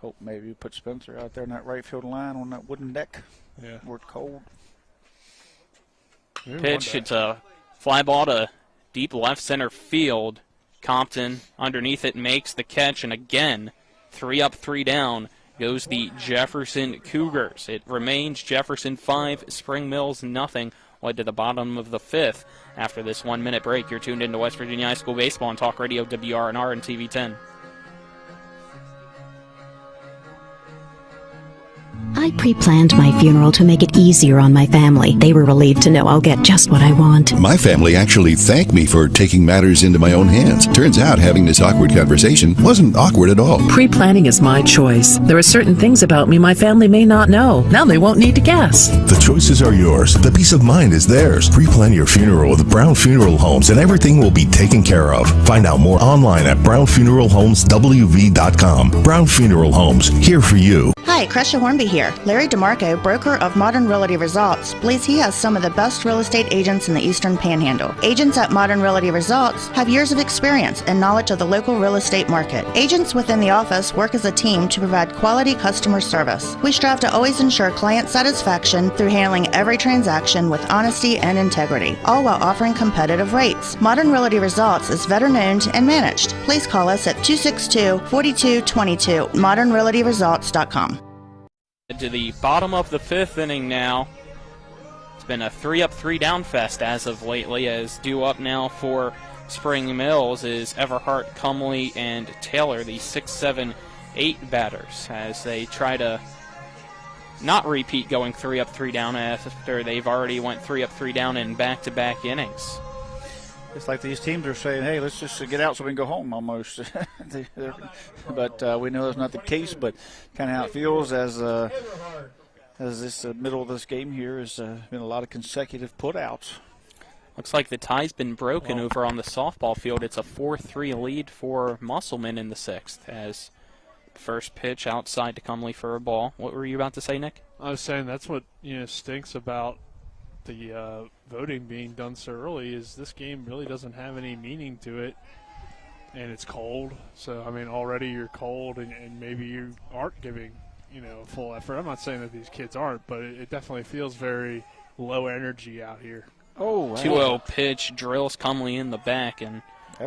Hope maybe you put Spencer out there in that right field line on that wooden deck. Yeah. Where it's cold. Pitch, it's a fly ball to deep left center field. Compton underneath it makes the catch, and again, 3 up, 3 down goes the Jefferson Cougars. It remains Jefferson 5, Spring Mills nothing. Led to the bottom of the 5th. After this 1-minute break, you're tuned into West Virginia High School Baseball on Talk Radio WRNR and TV 10. I pre-planned my funeral to make it easier on my family. They were relieved to know I'll get just what I want. My family actually thanked me for taking matters into my own hands. Turns out having this awkward conversation wasn't awkward at all. Pre-planning is my choice. There are certain things about me my family may not know. Now they won't need to guess. The choices are yours. The peace of mind is theirs. Pre-plan your funeral with Brown Funeral Homes and everything will be taken care of. Find out more online at brownfuneralhomeswv.com. Brown Funeral Homes, here for you. Hi, Crescia Hornby here. Larry DeMarco, broker of Modern Realty Results, believes he has some of the best real estate agents in the Eastern Panhandle. Agents at Modern Realty Results have years of experience and knowledge of the local real estate market. Agents within the office work as a team to provide quality customer service. We strive to always ensure client satisfaction through handling every transaction with honesty and integrity, all while offering competitive rates. Modern Realty Results is veteran-owned and managed. Please call us at 262-4222, modernrealtyresults.com. To the bottom of the 5th inning now. It's been a 3 up, 3 down fest as of lately, as due up now for Spring Mills is Everhart, Cumley, and Taylor, the 6, 7, 8 batters, as they try to not repeat going 3 up, 3 down after they've already went 3 up, 3 down in back-to-back innings. It's like these teams are saying, hey, let's just get out so we can go home almost. But we know that's not the case, but kind of how it feels as this middle of this game here has been a lot of consecutive putouts. Looks like the tie's been broken over on the softball field. It's a 4-3 lead for Musselman in the 6th, as first pitch outside to Cumley for a ball. What were you about to say, Nick? I was saying that's what stinks about the voting being done so early is this game really doesn't have any meaning to it, and it's cold. So, I mean, already you're cold, and maybe you aren't giving, full effort. I'm not saying that these kids aren't, but it definitely feels very low energy out here. Oh, wow. 2-0 pitch, drills Cumley in the back, and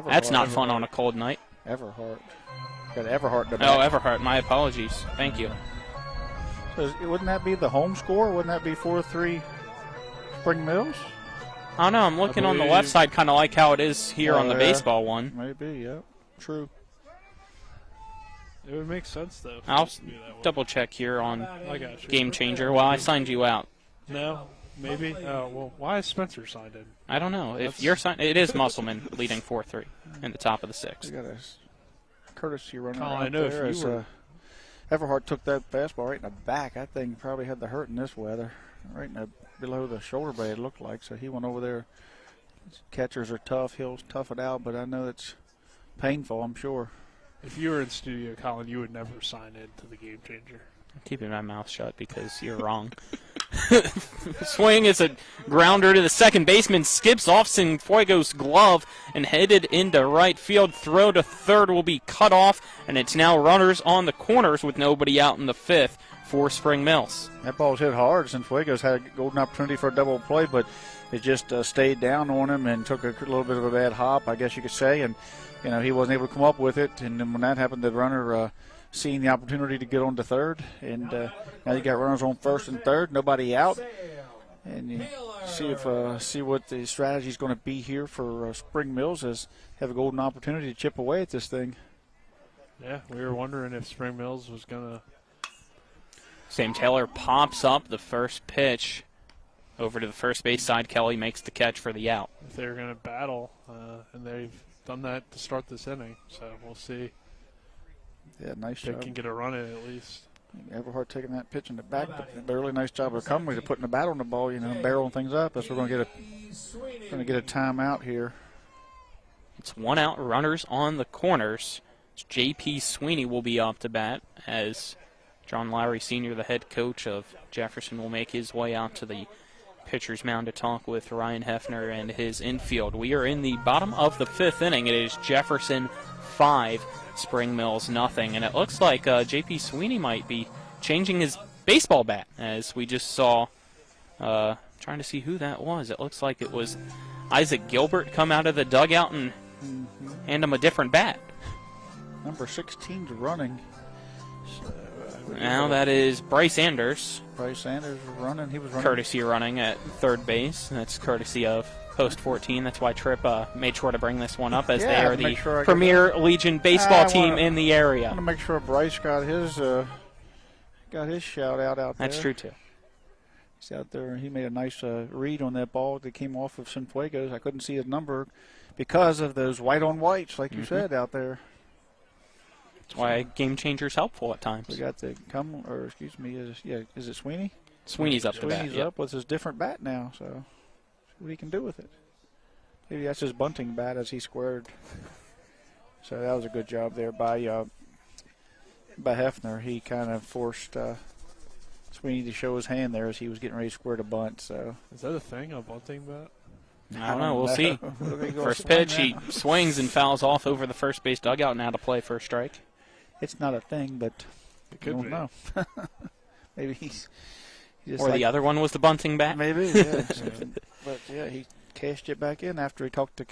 that's not fun on a cold night. Everhart. Got Everhart in the back. Oh, Everhart. My apologies. Thank you. So wouldn't that be the home score? Wouldn't that be 4-3 Spring Mills? I don't know. I'm looking on the left side, kind of like how it is here on the baseball one. Maybe, yeah. True. It would make sense, though. I'll double check here on Game Changer. Well, I signed you out. No, maybe. Well, why is Spencer signed in? I don't know. If you're signed, it is Musselman leading 4-3 in the top of the 6th. We got a courtesy runner I out know there. if you were. Everhart took that fastball right in the back. I think probably had the hurt in this weather. Right in below the shoulder blade, it looked like. So he went over there. Catchers are tough. He'll tough it out, but I know it's painful, I'm sure. If you were in studio, Colin, you would never sign in to the Game Changer. I'm keeping my mouth shut because you're wrong. Swing is a grounder to the second baseman, skips off Cienfuegos' glove and headed into right field. Throw to third will be cut off, and it's now runners on the corners with nobody out in the fifth for Spring Mills. That ball's hit hard. Cienfuegos had a golden opportunity for a double play, but it just stayed down on him and took a little bit of a bad hop, I guess you could say, and he wasn't able to come up with it. And then when that happened, the runner seeing the opportunity to get on to third, and now you got runners on first and third, nobody out, and you see what the strategy is going to be here for Spring Mills, as have a golden opportunity to chip away at this thing. Yeah, we were wondering if Spring Mills was going to. Sam Taylor pops up the first pitch over to the first base side. Kelly makes the catch for the out. If they were going to battle, and they've done that to start this inning, so we'll see. Yeah, nice they job. Can get a run in at least. Everhart taking that pitch in the back, but a really nice job of Comrie to putting the bat on the ball, barreling things up. That's we're going to get a timeout here. It's one out, runners on the corners. J.P. Sweeney will be up to bat as John Lowry Sr., the head coach of Jefferson, will make his way out to the pitcher's mound to talk with Ryan Hefner and his infield. We are in the bottom of the fifth inning. It is Jefferson 5, Spring Mills nothing, and it looks like J.P. Sweeney might be changing his baseball bat, as we just saw. Trying to see who that was. It looks like it was Isaac Gilbert come out of the dugout and hand him a different bat. Number 16's running. Now that is Bryce Anders. Bryce Anders running. He was running. Courtesy running at third base. That's courtesy of Post 14. That's why Tripp made sure to bring this one up, as they are the premier Legion baseball team in the area. I want to make sure Bryce got his shout out there. That's true too. He's out there. He made a nice read on that ball that came off of Cienfuegos. I couldn't see his number because of those white on whites, like you said out there. That's why Game Changer's helpful at times. We got the is it Sweeney? Sweeney's up to bat. Sweeney's up with his different bat now, so see what he can do with it. Maybe that's his bunting bat as he squared. So that was a good job there by Hefner. He kind of forced Sweeney to show his hand there as he was getting ready to square the bunt. So is that a thing, a bunting bat? I don't know. We'll see. First pitch, he swings and fouls off over the first base dugout. Now to play for a strike. It's not a thing, but it could be. Know. Maybe he's just or the other one was the bunting bat. Maybe, yeah. But yeah, he cashed it back in after he talked to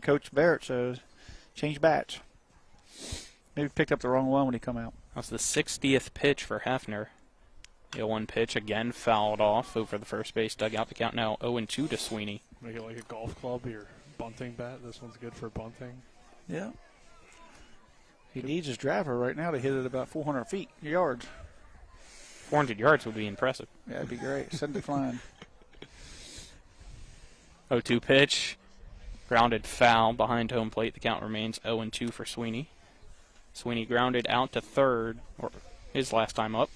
Coach Barrett. So change bats. Maybe picked up the wrong one when he come out. That's the 60th pitch for Hefner. The 0-1 pitch again fouled off over the first base dugout. The count now 0-2 to Sweeney. Make it like a golf club, your bunting bat. This one's good for bunting. Yeah. He needs his driver right now to hit it about 400 yards. 400 yards would be impressive. Yeah, that'd be great. Send it flying. 0-2 pitch. Grounded foul behind home plate. The count remains 0-2 for Sweeney. Sweeney grounded out to third, or his last time up.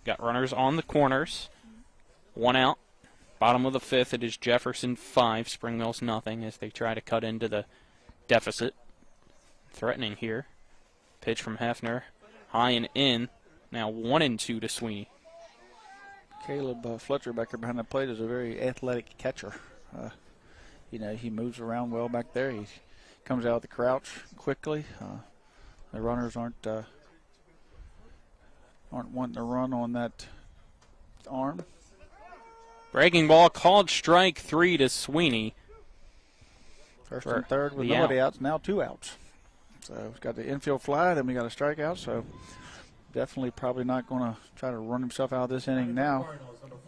Got runners on the corners. One out. Bottom of the fifth, it is Jefferson 5, Spring Mills nothing, as they try to cut into the deficit. Threatening here. Pitch from Hefner. High and in. Now 1-2 to Sweeney. Caleb Fletcher back there behind the plate is a very athletic catcher. He moves around well back there. He comes out with the crouch quickly. The runners aren't wanting to run on that arm. Breaking ball called strike 3 to Sweeney. First and third with nobody outs, now 2 outs. So we've got the infield fly, then we got a strikeout. So definitely probably not going to try to run himself out of this inning now.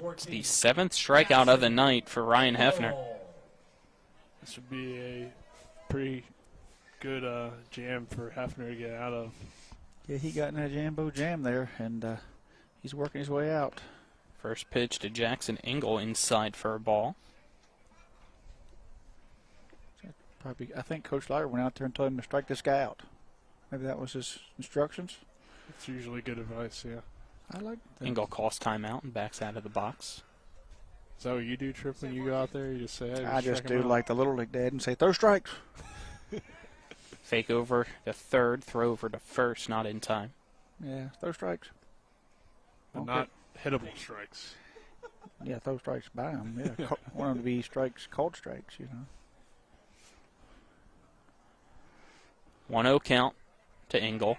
It's the 7th strikeout of the night for Ryan Hefner. This would be a pretty good jam for Hefner to get out of. Yeah, he got in that jambo jam there, and he's working his way out. First pitch to Jackson Engel inside for a ball. I think Coach Lyer went out there and told him to strike this guy out. Maybe that was his instructions. It's usually good advice, yeah. I like that. Engel calls timeout and backs out of the box. Is that what you do, Tripp, when you go out there? You just say, hey, I just do like the Little League dad and say, throw strikes. Fake over to third, throw over to first, not in time. Yeah, throw strikes. but not hittable strikes. Yeah, throw strikes by him. Yeah, want them to be strikes, called strikes, 1-0 count to Engel.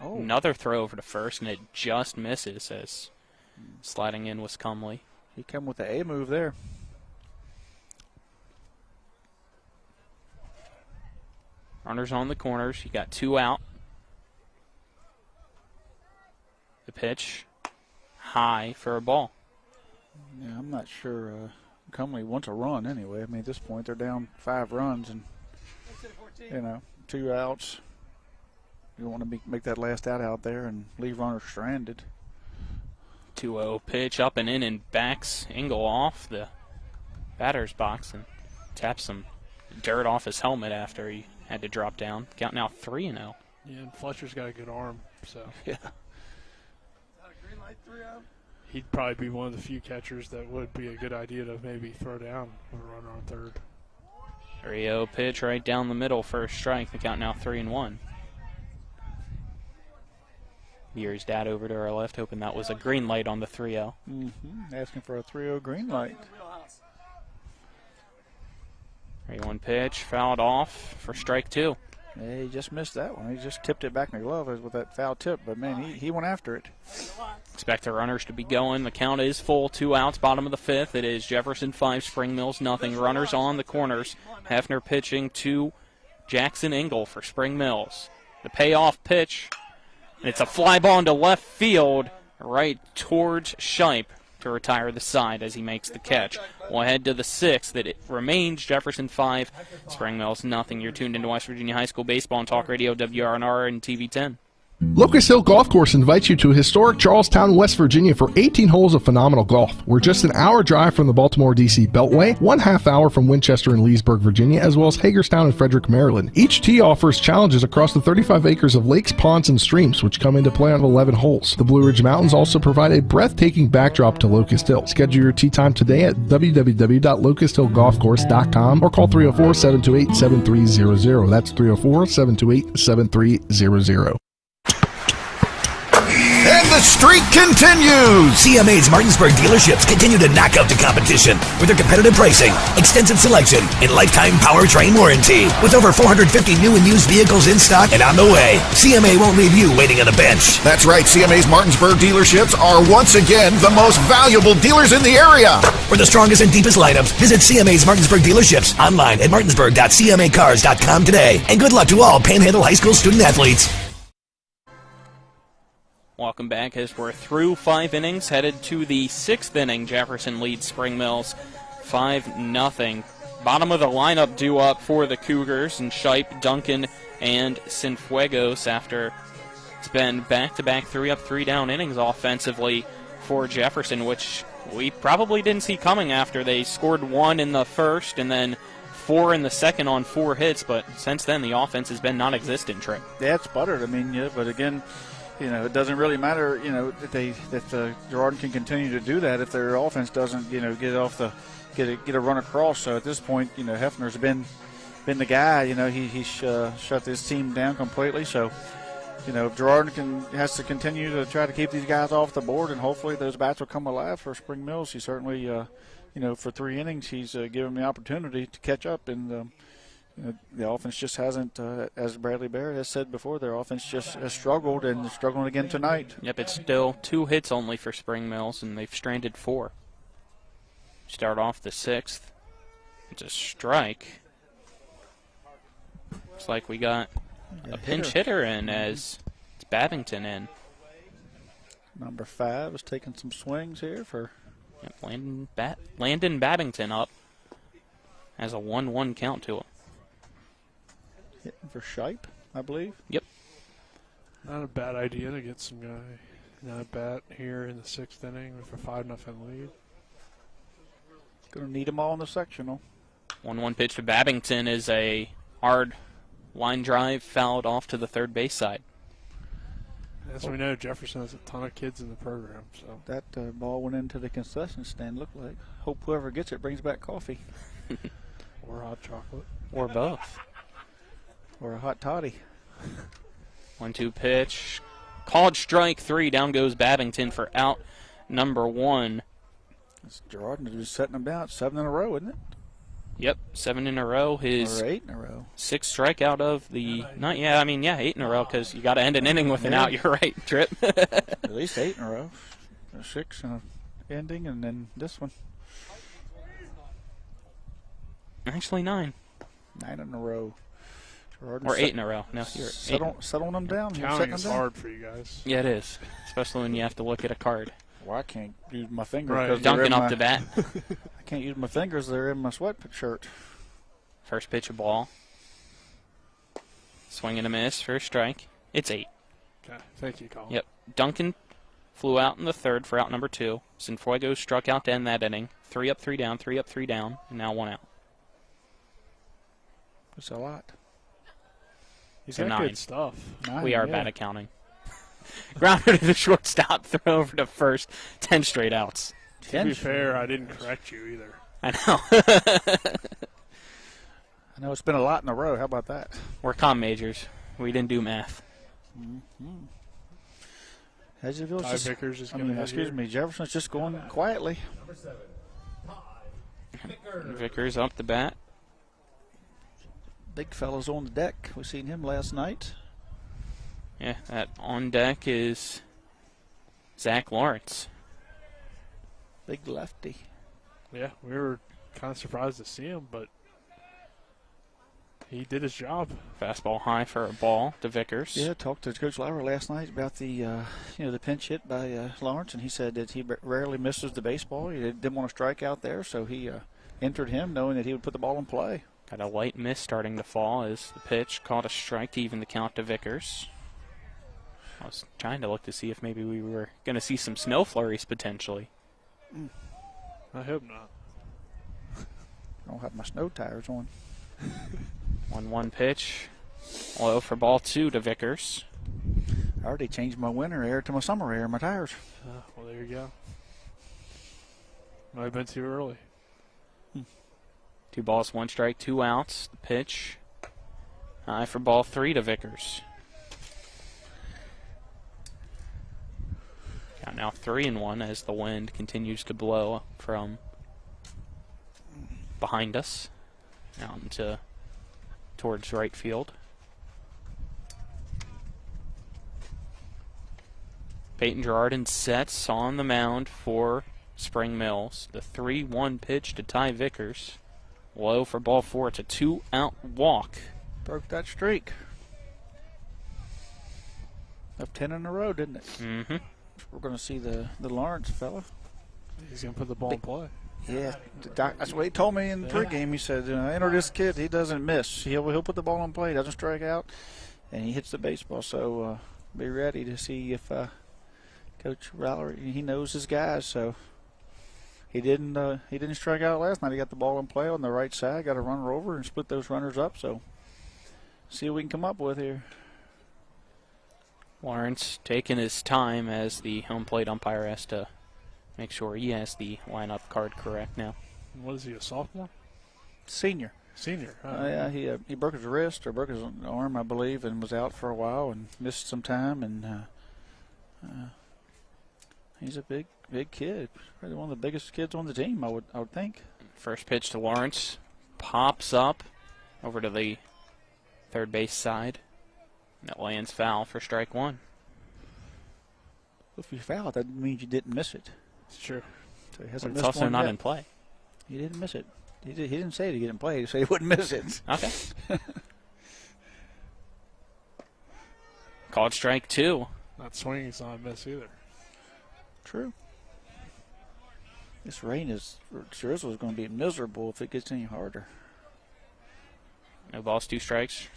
Oh. Another throw over to first, and it just misses as sliding in was Cumley. He came with the A move there. Runners on the corners. You got 2 out. The pitch high for a ball. Yeah, I'm not sure Cumley wants a run anyway. I mean, at this point, they're down 5 runs and, 2 outs. You don't want to make that last out there and leave runners stranded. 2-0 pitch up and in and backs Engel off the batter's box and taps some dirt off his helmet after he had to drop down. Count now 3-0. Yeah, and Fletcher's got a good arm, so. Yeah. He'd probably be one of the few catchers that would be a good idea to maybe throw down with a runner on third. 3-0 pitch right down the middle for a strike. The count now 3-1. Beer's dad over to our left, hoping that was a green light on the 3-0. Asking for a 3-0 green light. 3-1 pitch, fouled off for strike 2. Yeah, he just missed that one. He just tipped it back in the glove with that foul tip, but man, he went after it. Expect the runners to be going. The count is full. 2 outs, bottom of the 5th. It is Jefferson 5, Spring Mills nothing. Runners on the corners. Hefner pitching to Jackson Engel for Spring Mills. The payoff pitch. It's a fly ball into left field, right towards Shipe to retire the side as he makes the catch. We'll head to the 6th. It remains Jefferson 5, Spring Mills nothing. You're tuned into West Virginia High School Baseball and Talk Radio, WRNR and TV 10. Locust Hill Golf Course invites you to historic Charlestown, West Virginia for 18 holes of phenomenal golf. We're just an hour drive from the Baltimore-D.C. Beltway, 1/2 hour from Winchester and Leesburg, Virginia, as well as Hagerstown and Frederick, Maryland. Each tee offers challenges across the 35 acres of lakes, ponds, and streams, which come into play on 11 holes. The Blue Ridge Mountains also provide a breathtaking backdrop to Locust Hill. Schedule your tee time today at www.locusthillgolfcourse.com or call 304-728-7300. That's 304-728-7300. And the streak continues! CMA's Martinsburg dealerships continue to knock out the competition with their competitive pricing, extensive selection, and lifetime powertrain warranty. With over 450 new and used vehicles in stock and on the way, CMA won't leave you waiting on a bench. That's right, CMA's Martinsburg dealerships are once again the most valuable dealers in the area. For the strongest and deepest lineups, visit CMA's Martinsburg dealerships online at martinsburg.cmacars.com today. And good luck to all Panhandle High School student athletes. Welcome back as we're through 5 innings, headed to the 6th inning. Jefferson leads Spring Mills 5-0. Bottom of the lineup due up for the Cougars, and Shipe, Duncan, and Cienfuegos after it's been back-to-back 3-up, 3-down innings offensively for Jefferson, which we probably didn't see coming after they scored 1 in the first and then 4 in the second on 4 hits, but since then the offense has been non-existent, Trey. Yeah, it's sputtered. I mean, yeah, but again, it doesn't really matter, that Girardin can continue to do that if their offense doesn't, get a run across. So at this point, Hefner's been the guy. He's shut this team down completely. So, if Girardin has to continue to try to keep these guys off the board, and hopefully those bats will come alive for Spring Mills. He certainly, for 3 innings, he's given the opportunity to catch up, and the offense just hasn't, as Bradley Barrett has said before, their offense just has struggled, and they're struggling again tonight. Yep, it's still 2 hits only for Spring Mills, and they've stranded 4. Start off the 6th. It's a strike. Looks like we got a pinch hitter in as it's Babington in. Number 5 is taking some swings here for Landon Babington up. Has a 1-1 count to him. Hitting for Shipe, I believe. Yep. Not a bad idea to get some guy not a bat here in the 6th inning with a 5-0 lead. Going to need them all in the sectional. 1-1 pitch to Babington is a hard line drive fouled off to the third base side. As we know, Jefferson has a ton of kids in the program. So that ball went into the concession stand, looked like. Hope whoever gets it brings back coffee. Or hot chocolate. Or both. Or a hot toddy. 1-2 pitch. Called strike 3. Down goes Babington for out number 1. It's Gerard just setting them down. 7 in a row, isn't it? Yep, 7 in a row. His or 8 in a row. 6th strikeout of the night. Yeah, 8 in a row because you got to end an inning with an out. You're right, Trip. At least 8 in a row. 6 in an ending, and then this one. Actually, 9. 9 in a row. Gerard or 8 in a row. No, you're settling them down. Counting is hard for you guys. Yeah, it is, especially when you have to look at a card. Well, I can't use my fingers. Right. Dunking up the bat. I can't use my fingers. They're in my sweatshirt. First pitch of ball. Swing and a miss. First strike. It's 8. Okay. Thank you, Colin. Yep. Duncan flew out in the 3rd for out number 2. Cienfuegos struck out to end that inning. 3 up, 3 down, 3 up, 3 down, and now 1 out. That's a lot. He's so got 9. good stuff. 9, we are bad at counting. Grounder to the shortstop, throw over to first. 10 straight outs. To be fair, I didn't correct you either. I know. I know it's been a lot in a row. How about that? We're comm majors. We didn't do math. Jefferson's just going quietly. Vickers up the bat. Big fella's on the deck. We seen him last night. Yeah, that on deck is Zach Lawrence. Big lefty. Yeah, we were kind of surprised to see him, but he did his job. Fastball high for a ball to Vickers. Yeah, talked to Coach Lauer last night about the the pinch hit by Lawrence, and he said that he rarely misses the baseball. He didn't want to strike out there, so he entered him knowing that he would put the ball in play. Got a light miss starting to fall as the pitch caught a strike to even the count to Vickers. I was trying to look to see if maybe we were going to see some snow flurries potentially. I hope not. I don't have my snow tires on. 1-1 pitch. Low for ball 2 to Vickers. I already changed my winter air to my summer air, my tires. Well, there you go. Might have been too early. 2 balls, 1 strike, 2 outs. The pitch high for ball 3 to Vickers. Count now 3-1 as the wind continues to blow from behind us out into towards right field. Peyton Girardin sets on the mound for Spring Mills. The 3-1 pitch to Ty Vickers. Low for ball 4. It's a 2-out walk. Broke that streak. Of 10 in a row, didn't it? Mm-hmm. We're going to see the Lawrence fella. He's going to put the ball in play. Yeah, that's what he told me in the pregame. He said, enter this kid. He doesn't miss. He'll put the ball in play. Doesn't strike out, and he hits the baseball. So be ready to see if Coach Rallery, he knows his guys. So he didn't strike out last night. He got the ball in play on the right side. Got a runner over and split those runners up. So see what we can come up with here. Lawrence taking his time as the home plate umpire has to make sure he has the lineup card correct now. What is he, a sophomore? Senior. Senior. Yeah, he broke his wrist or broke his arm, I believe, and was out for a while and missed some time. And he's a big kid. Probably one of the biggest kids on the team, I would think. First pitch to Lawrence. Pops up over to the third base side. That lands foul for strike 1. If you foul, that means you didn't miss it. It's true. So he hasn't it's missed also one not yet. in play. He didn't miss it. He didn't say he didn't play. He said he wouldn't miss it. Okay. Called strike 2. Not swinging's not a miss either. True. This rain drizzle is going to be miserable if it gets any harder. No balls, 2 strikes.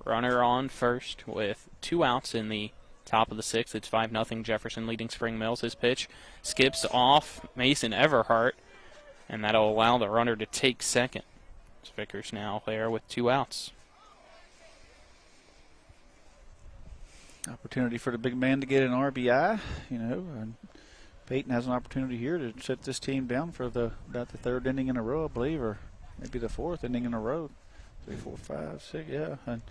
Runner on first with 2 outs in the top of the 6th. It's 5-0 Jefferson leading Spring Mills. His pitch skips off Mason Everhart, and that'll allow the runner to take second. Vickers now there with 2 outs. Opportunity for the big man to get an RBI, and Peyton has an opportunity here to set this team down for about the 3rd inning in a row, I believe, or maybe the 4th inning in a row. 3, 4, 5, 6, yeah. And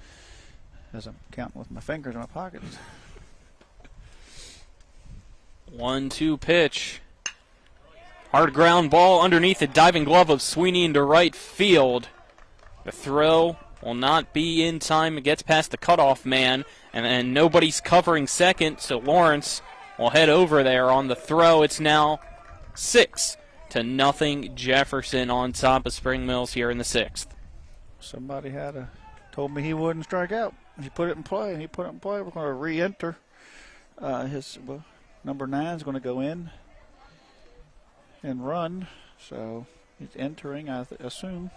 as I'm counting with my fingers in my pockets. 1-2 pitch. Hard ground ball underneath the diving glove of Sweeney into right field. The throw will not be in time. It gets past the cutoff man, and then nobody's covering second, so Lawrence will head over there on the throw. It's now 6-0 Jefferson on top of Spring Mills here in the 6th. Somebody told me he wouldn't strike out. He put it in play. We're going to re-enter. Number 9 is going to go in and run. So he's entering, I assume.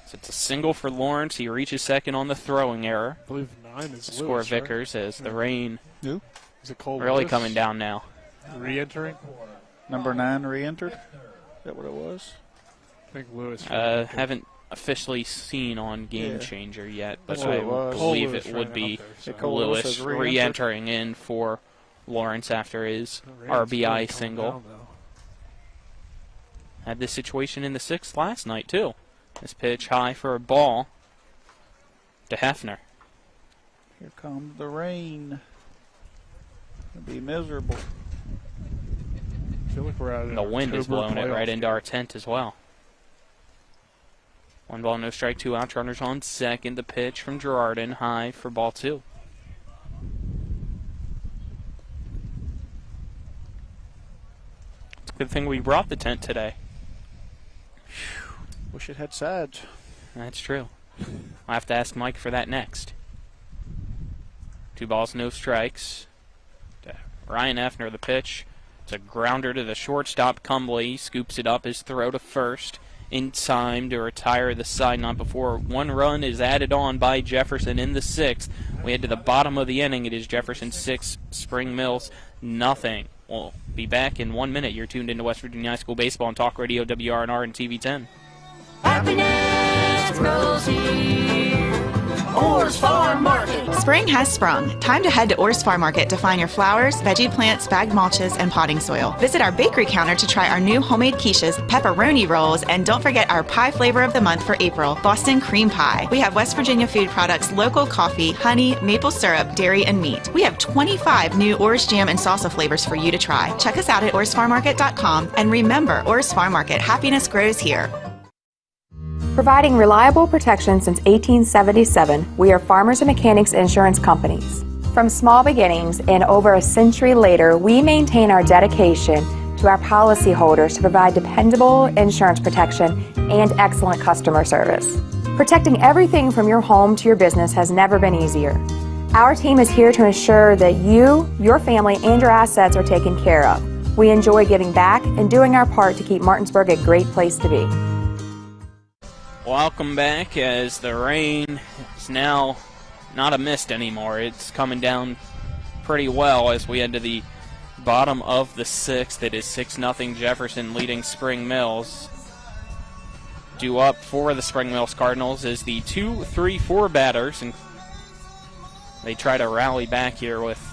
So it's a single for Lawrence. He reaches second on the throwing error. I believe 9 is Lewis, score Vickers as the rain Who? Is it Cole really Lewis? coming down now. Re-entering? Number 9 re-entered? Is that what it was? I think Lewis. Haven't officially seen on Game Changer yet, but That's what I it was. believe Lewis it would be Lewis Lewis has re-entering in for Lawrence after his RBI single. Had this situation in the 6th last night, too. This pitch high for a ball to Hefner. Here comes the rain. It'll be miserable. I feel like we're out of the wind is blowing it right into our tent as well. 1 ball, no strike, 2 outs, runners on second. The pitch from Girardin, high for ball 2. It's a good thing we brought the tent today. Wish it had sides. That's true. I'll have to ask Mike for that next. 2 balls, no strikes. To Ryan Effner, the pitch. It's a grounder to the shortstop. Cumbly scoops it up. His throw to first in time to retire the side, not before 1 run is added on by Jefferson in the 6th. We head to the bottom of the inning. It is Jefferson 6, Spring Mills nothing. We'll be back in 1 minute. You're tuned into West Virginia High School Baseball on Talk Radio WRNR and TV 10. Happiness grows here. Orr's Farm Market. Spring has sprung. Time to head to Orr's Farm Market to find your flowers, veggie plants, bagged mulches, and potting soil. Visit our bakery counter to try our new homemade quiches, pepperoni rolls, and don't forget our pie flavor of the month for April, Boston cream pie. We have West Virginia food products, local coffee, honey, maple syrup, dairy, and meat. We have 25 new Orr's jam and salsa flavors for you to try. Check us out at orrsfarmmarket.com. And remember, Orr's Farm Market, happiness grows here. Providing reliable protection since 1877, we are Farmers and Mechanics Insurance Companies. From small beginnings and over a century later, we maintain our dedication to our policyholders to provide dependable insurance protection and excellent customer service. Protecting everything from your home to your business has never been easier. Our team is here to ensure that you, your family, and your assets are taken care of. We enjoy giving back and doing our part to keep Martinsburg a great place to be. Welcome back, as the rain is now not a mist anymore. It's coming down pretty well as we head to the bottom of the 6th. It is 6-0 Jefferson leading Spring Mills. Due up for the Spring Mills Cardinals is the 2-3-4 batters, and they try to rally back here with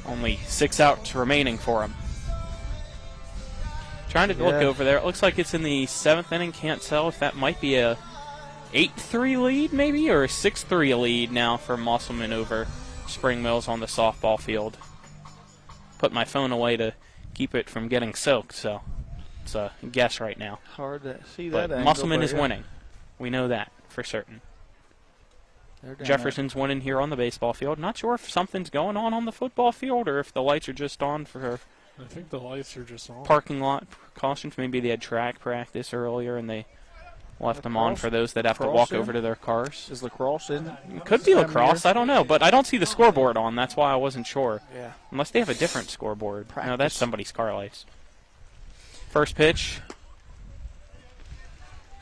only 6 outs remaining for them. Trying to look over there. It looks like it's in the 7th inning. Can't tell if that might be a 8-3 lead maybe, or a 6-3 lead now for Musselman over Spring Mills on the softball field. Put my phone away to keep it from getting soaked, so it's a guess right now. Hard to see that but angle, Musselman is winning. We know that for certain. Jefferson's winning here on the baseball field. Not sure if something's going on the football field or if the lights are just on for I think the lights are just on. Parking lot precautions. Maybe they had track practice earlier and they left them on for those that have to walk over to their cars. Is lacrosse in it? It could be lacrosse. I don't know, but I don't see the scoreboard on. That's why I wasn't sure. Yeah. Unless they have a different scoreboard. No, that's somebody's car lights. First pitch.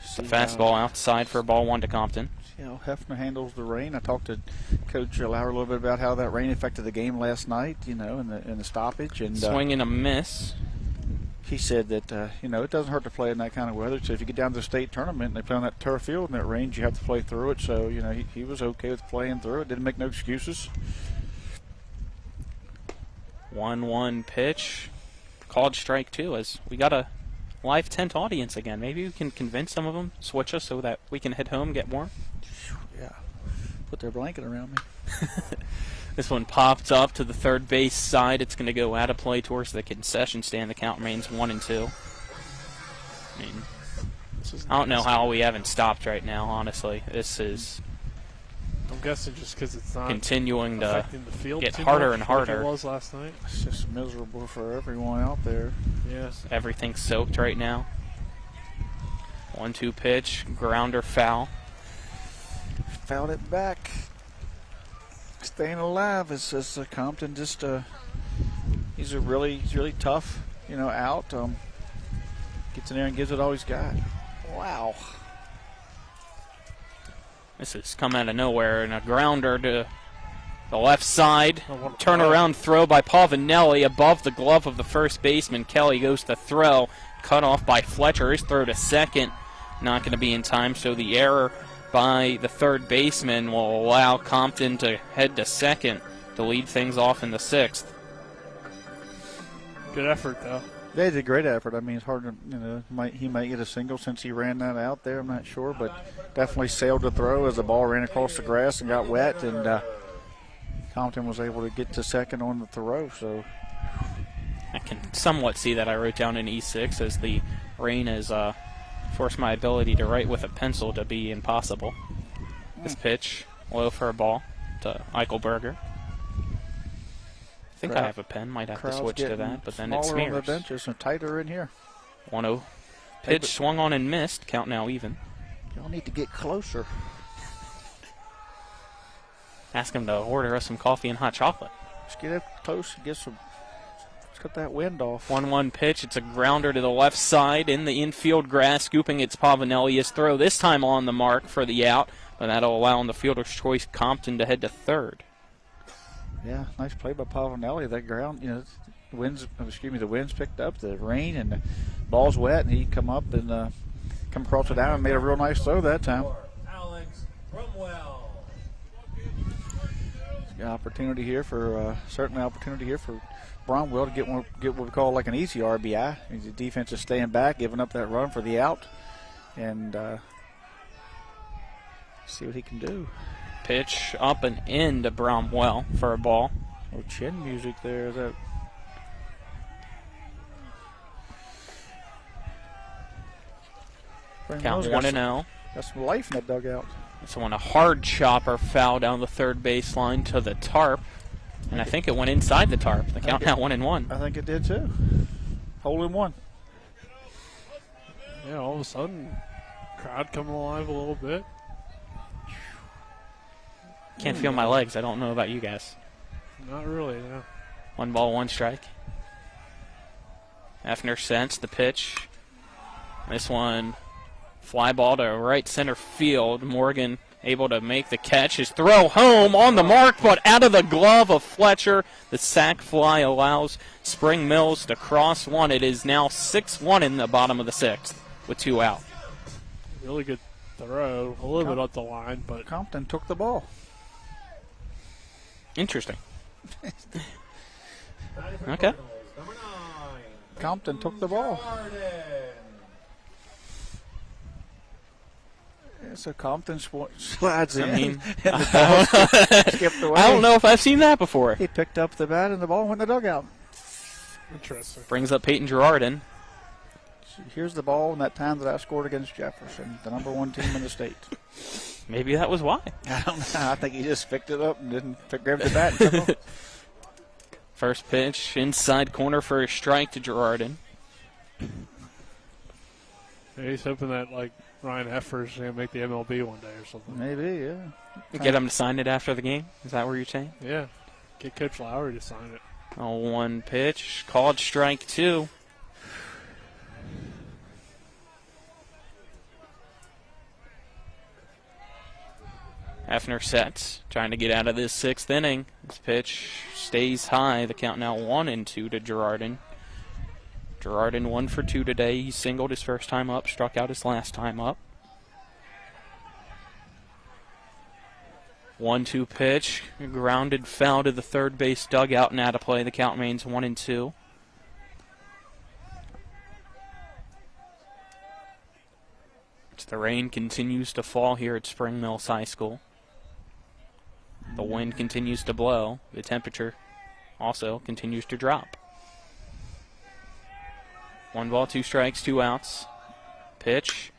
Just a fastball outside for ball 1 to Compton. See how Hefner handles the rain. I talked to Coach Lauer a little bit about how that rain affected the game last night, in the stoppage. And swing and a miss. He said that, it doesn't hurt to play in that kind of weather. So if you get down to the state tournament and they play on that turf field and it rains, you have to play through it. So, he was okay with playing through it. Didn't make no excuses. 1-1 pitch. Called strike 2 as we got a live tent audience again. Maybe we can convince some of them, switch us so that we can head home, get warm. Yeah. Put their blanket around me. This one popped up to the third base side. It's going to go out of play towards the concession stand. The count remains 1-2. I mean, I don't know how we haven't stopped right now, honestly. This is... I'm guessing just because it's not continuing to the field get harder and harder. Like it was last night. It's just miserable for everyone out there. Yes. Everything's soaked right now. 1-2 pitch, grounder foul. Fouled it back. Staying alive is Compton. Just he's really tough. Out. Gets in there and gives it all he's got. Wow. This has come out of nowhere, and a grounder to the left side. Turnaround throw by Pavanelli above the glove of the first baseman. Kelly goes to throw. Cut off by Fletcher. His throw to second. Not going to be in time, so the error by the third baseman will allow Compton to head to second to lead things off in the sixth. Good effort, though. They did a great effort. I mean, it's hard to, he might get a single since he ran that out there. I'm not sure, but definitely sailed the throw as the ball ran across the grass and got wet, and Compton was able to get to second on the throw. So I can somewhat see that. I wrote down in E6 as the rain has forced my ability to write with a pencil to be impossible. This pitch, low for a ball to Eichelberger. I think I have a pen. Might have to switch to that, but then it smears. On the benches and tighter in here. 1-0. Pitch swung on and missed. Count now even. Y'all need to get closer. Ask him to order us some coffee and hot chocolate. Just get up close and get some. Let's cut that wind off. 1-1 pitch. It's a grounder to the left side in the infield grass. Scooping its Pavanelli's throw. This time on the mark for the out, but that'll allow on the fielder's choice Compton to head to third. Yeah, nice play by Pavanelli. That ground, the winds picked up the rain and the ball's wet, and he come up and come across it down and made a real nice throw that time. Opportunity here for Bromwell to get what we call like an easy RBI. The defense is staying back, giving up that run for the out, and see what he can do. Pitch up and in to Bromwell for a ball. Oh, chin music there. Is that? Count 1-0. Got some life in that dugout. This one, a hard chopper foul down the third baseline to the tarp, and I think it went inside the tarp. The count now 1-1. I think it did too. Hole in one. Yeah, all of a sudden, crowd coming alive a little bit. Can't feel my legs. I don't know about you guys. Not really, no. 1 ball, 1 strike. Hefner sensed the pitch. This one, fly ball to right center field. Morgan able to make the catch. His throw home on the mark, but out of the glove of Fletcher. The sac fly allows Spring Mills to cross one. It is now 6-1 in the bottom of the sixth with 2 out. Really good throw. A little bit up the line, but Compton took the ball. Interesting. Okay. Compton took the ball. Yeah, so Compton slides in. I mean, and the ball skipped away. I don't know if I've seen that before. He picked up the bat and the ball went in the dugout. Interesting. Brings up Peyton Girardin. Here's the ball in that time that I scored against Jefferson, the #1 team in the state. Maybe that was why. I don't know. I think he just picked it up and didn't grab the bat and took off. First pitch, inside corner for a strike to Girardin. Yeah, he's hoping that Ryan Heffer's going to make the MLB one day or something. Maybe, yeah. Get him to sign it after the game? Is that what you're saying? Yeah. Get Coach Lowry to sign it. 1 pitch, called strike 2. Hefner sets, trying to get out of this 6th inning. This pitch stays high. The count now 1-2 to Girardin. Girardin 1 for 2 today. He singled his first time up, struck out his last time up. 1-2 pitch, grounded foul to the third base dugout and out of play. The count remains 1-2. The rain continues to fall here at Spring Mills High School. The wind continues to blow. The temperature also continues to drop. 1 ball, 2 strikes, 2 outs. Pitch.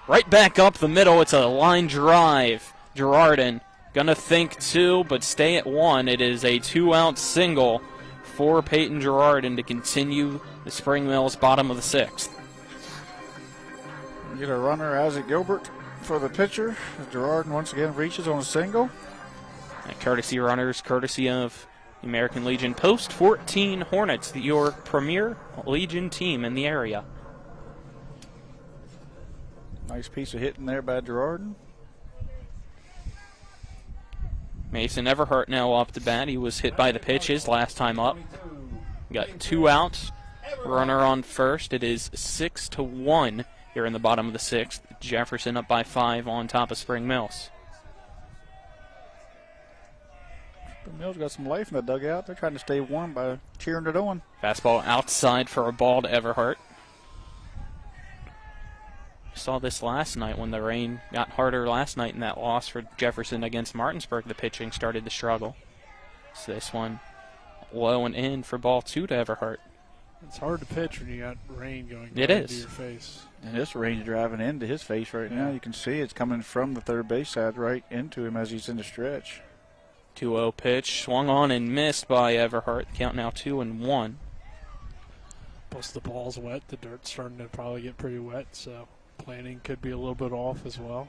Right back up the middle. It's a line drive. Girardin gonna think 2, but stay at 1. It is a 2-out single for Peyton Girardin to continue the Spring Mills bottom of the 6th. Get a runner, Isaac Gilbert, for the pitcher. Girardin once again reaches on a single. And courtesy runners, courtesy of the American Legion Post 14 Hornets, your premier Legion team in the area. Nice piece of hitting there by Girardin. Mason Everhart now up to bat. He was hit by the pitches last time up. Got 2 outs. Runner on first. It is 6-1 here in the bottom of the 6th. Jefferson up by 5 on top of Spring Mills. Spring Mills got some life in the dugout. They're trying to stay warm by cheering it on. Fastball outside for a ball to Everhart. Saw this last night when the rain got harder last night in that loss for Jefferson against Martinsburg. The pitching started to struggle. So this one low and in for ball 2 to Everhart. It's hard to pitch when you got rain going into your face. And this rain driving into his face right now. You can see it's coming from the third base side right into him as he's in the stretch. 2-0 pitch, swung on and missed by Everhart. Count now 2-1. Plus the ball's wet. The dirt's starting to probably get pretty wet, so planning could be a little bit off as well.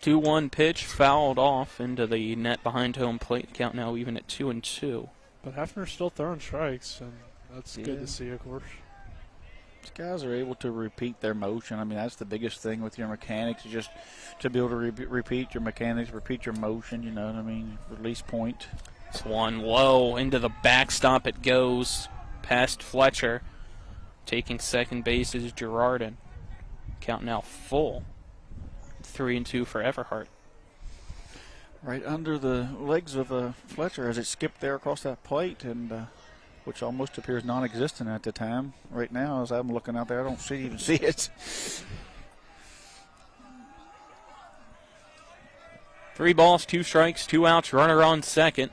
2-1 pitch fouled off into the net behind home plate. Count now even at 2-2. But Hefner's still throwing strikes, and that's good to see, of course. These guys are able to repeat their motion. I mean, that's the biggest thing with your mechanics, is just to be able to repeat your mechanics, repeat your motion, you know what I mean, release point. It's one low into the backstop. It goes past Fletcher. Taking second base is Girardin. Count now full. 3-2 for Everhart. Right under the legs of Fletcher as it skipped there across that plate, and which almost appears non-existent at the time. Right now, as I'm looking out there, I don't even see it. 3 balls, 2 strikes, 2 outs, runner on second.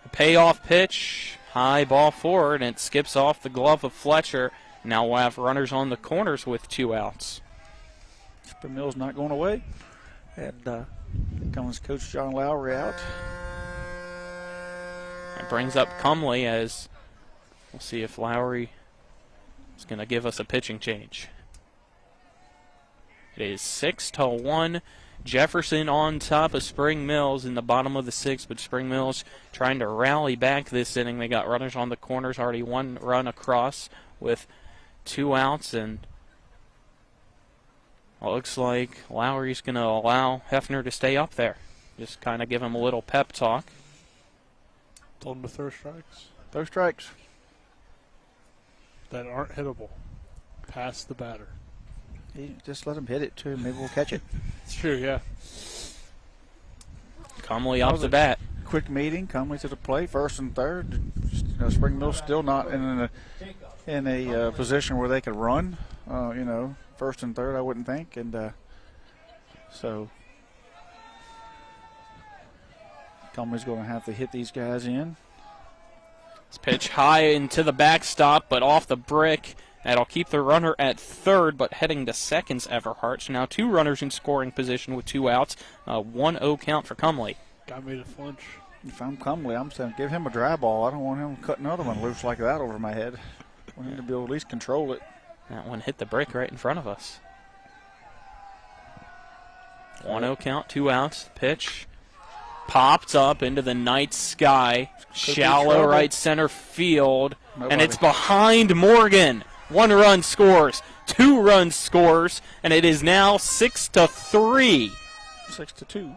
A payoff pitch, high ball forward, and it skips off the glove of Fletcher. Now we'll have runners on the corners with 2 outs. Spring Mills not going away. And here comes Coach John Lowry out. It brings up Cumley as we'll see if Lowry is going to give us a pitching change. It is 6-1. Jefferson on top of Spring Mills in the bottom of the 6th, but Spring Mills trying to rally back this inning. They got runners on the corners, already 1 run across with 2 outs, and it looks like Lowry's going to allow Hefner to stay up there. Just kind of give him a little pep talk. Told him to throw strikes. Throw strikes. That aren't hittable. Pass the batter. Just let him hit it, too. Maybe we'll catch it. It's true, yeah. Cumley off the bat. Quick meeting. Cumley to the plate, first and third. Spring Mills still not in a position where they could run. First and third, I wouldn't think. And so Cumley's going to have to hit these guys in. This pitch high into the backstop, but off the brick. That'll keep the runner at third, but heading to second's Everhart. So now 2 runners in scoring position with 2 outs. 1-0 count for Cumley. Got me to flinch. If I'm Cumley, I'm saying give him a dry ball. I don't want him to cut another one loose like that over my head. I want him to be able to at least control it. That one hit the brick right in front of us. 1-0 count, 2 outs. Pitch popped up into the night sky. Shallow right center field. And it's behind Morgan. 1 run scores, 2 runs scores, and it is now 6-3. 6-2.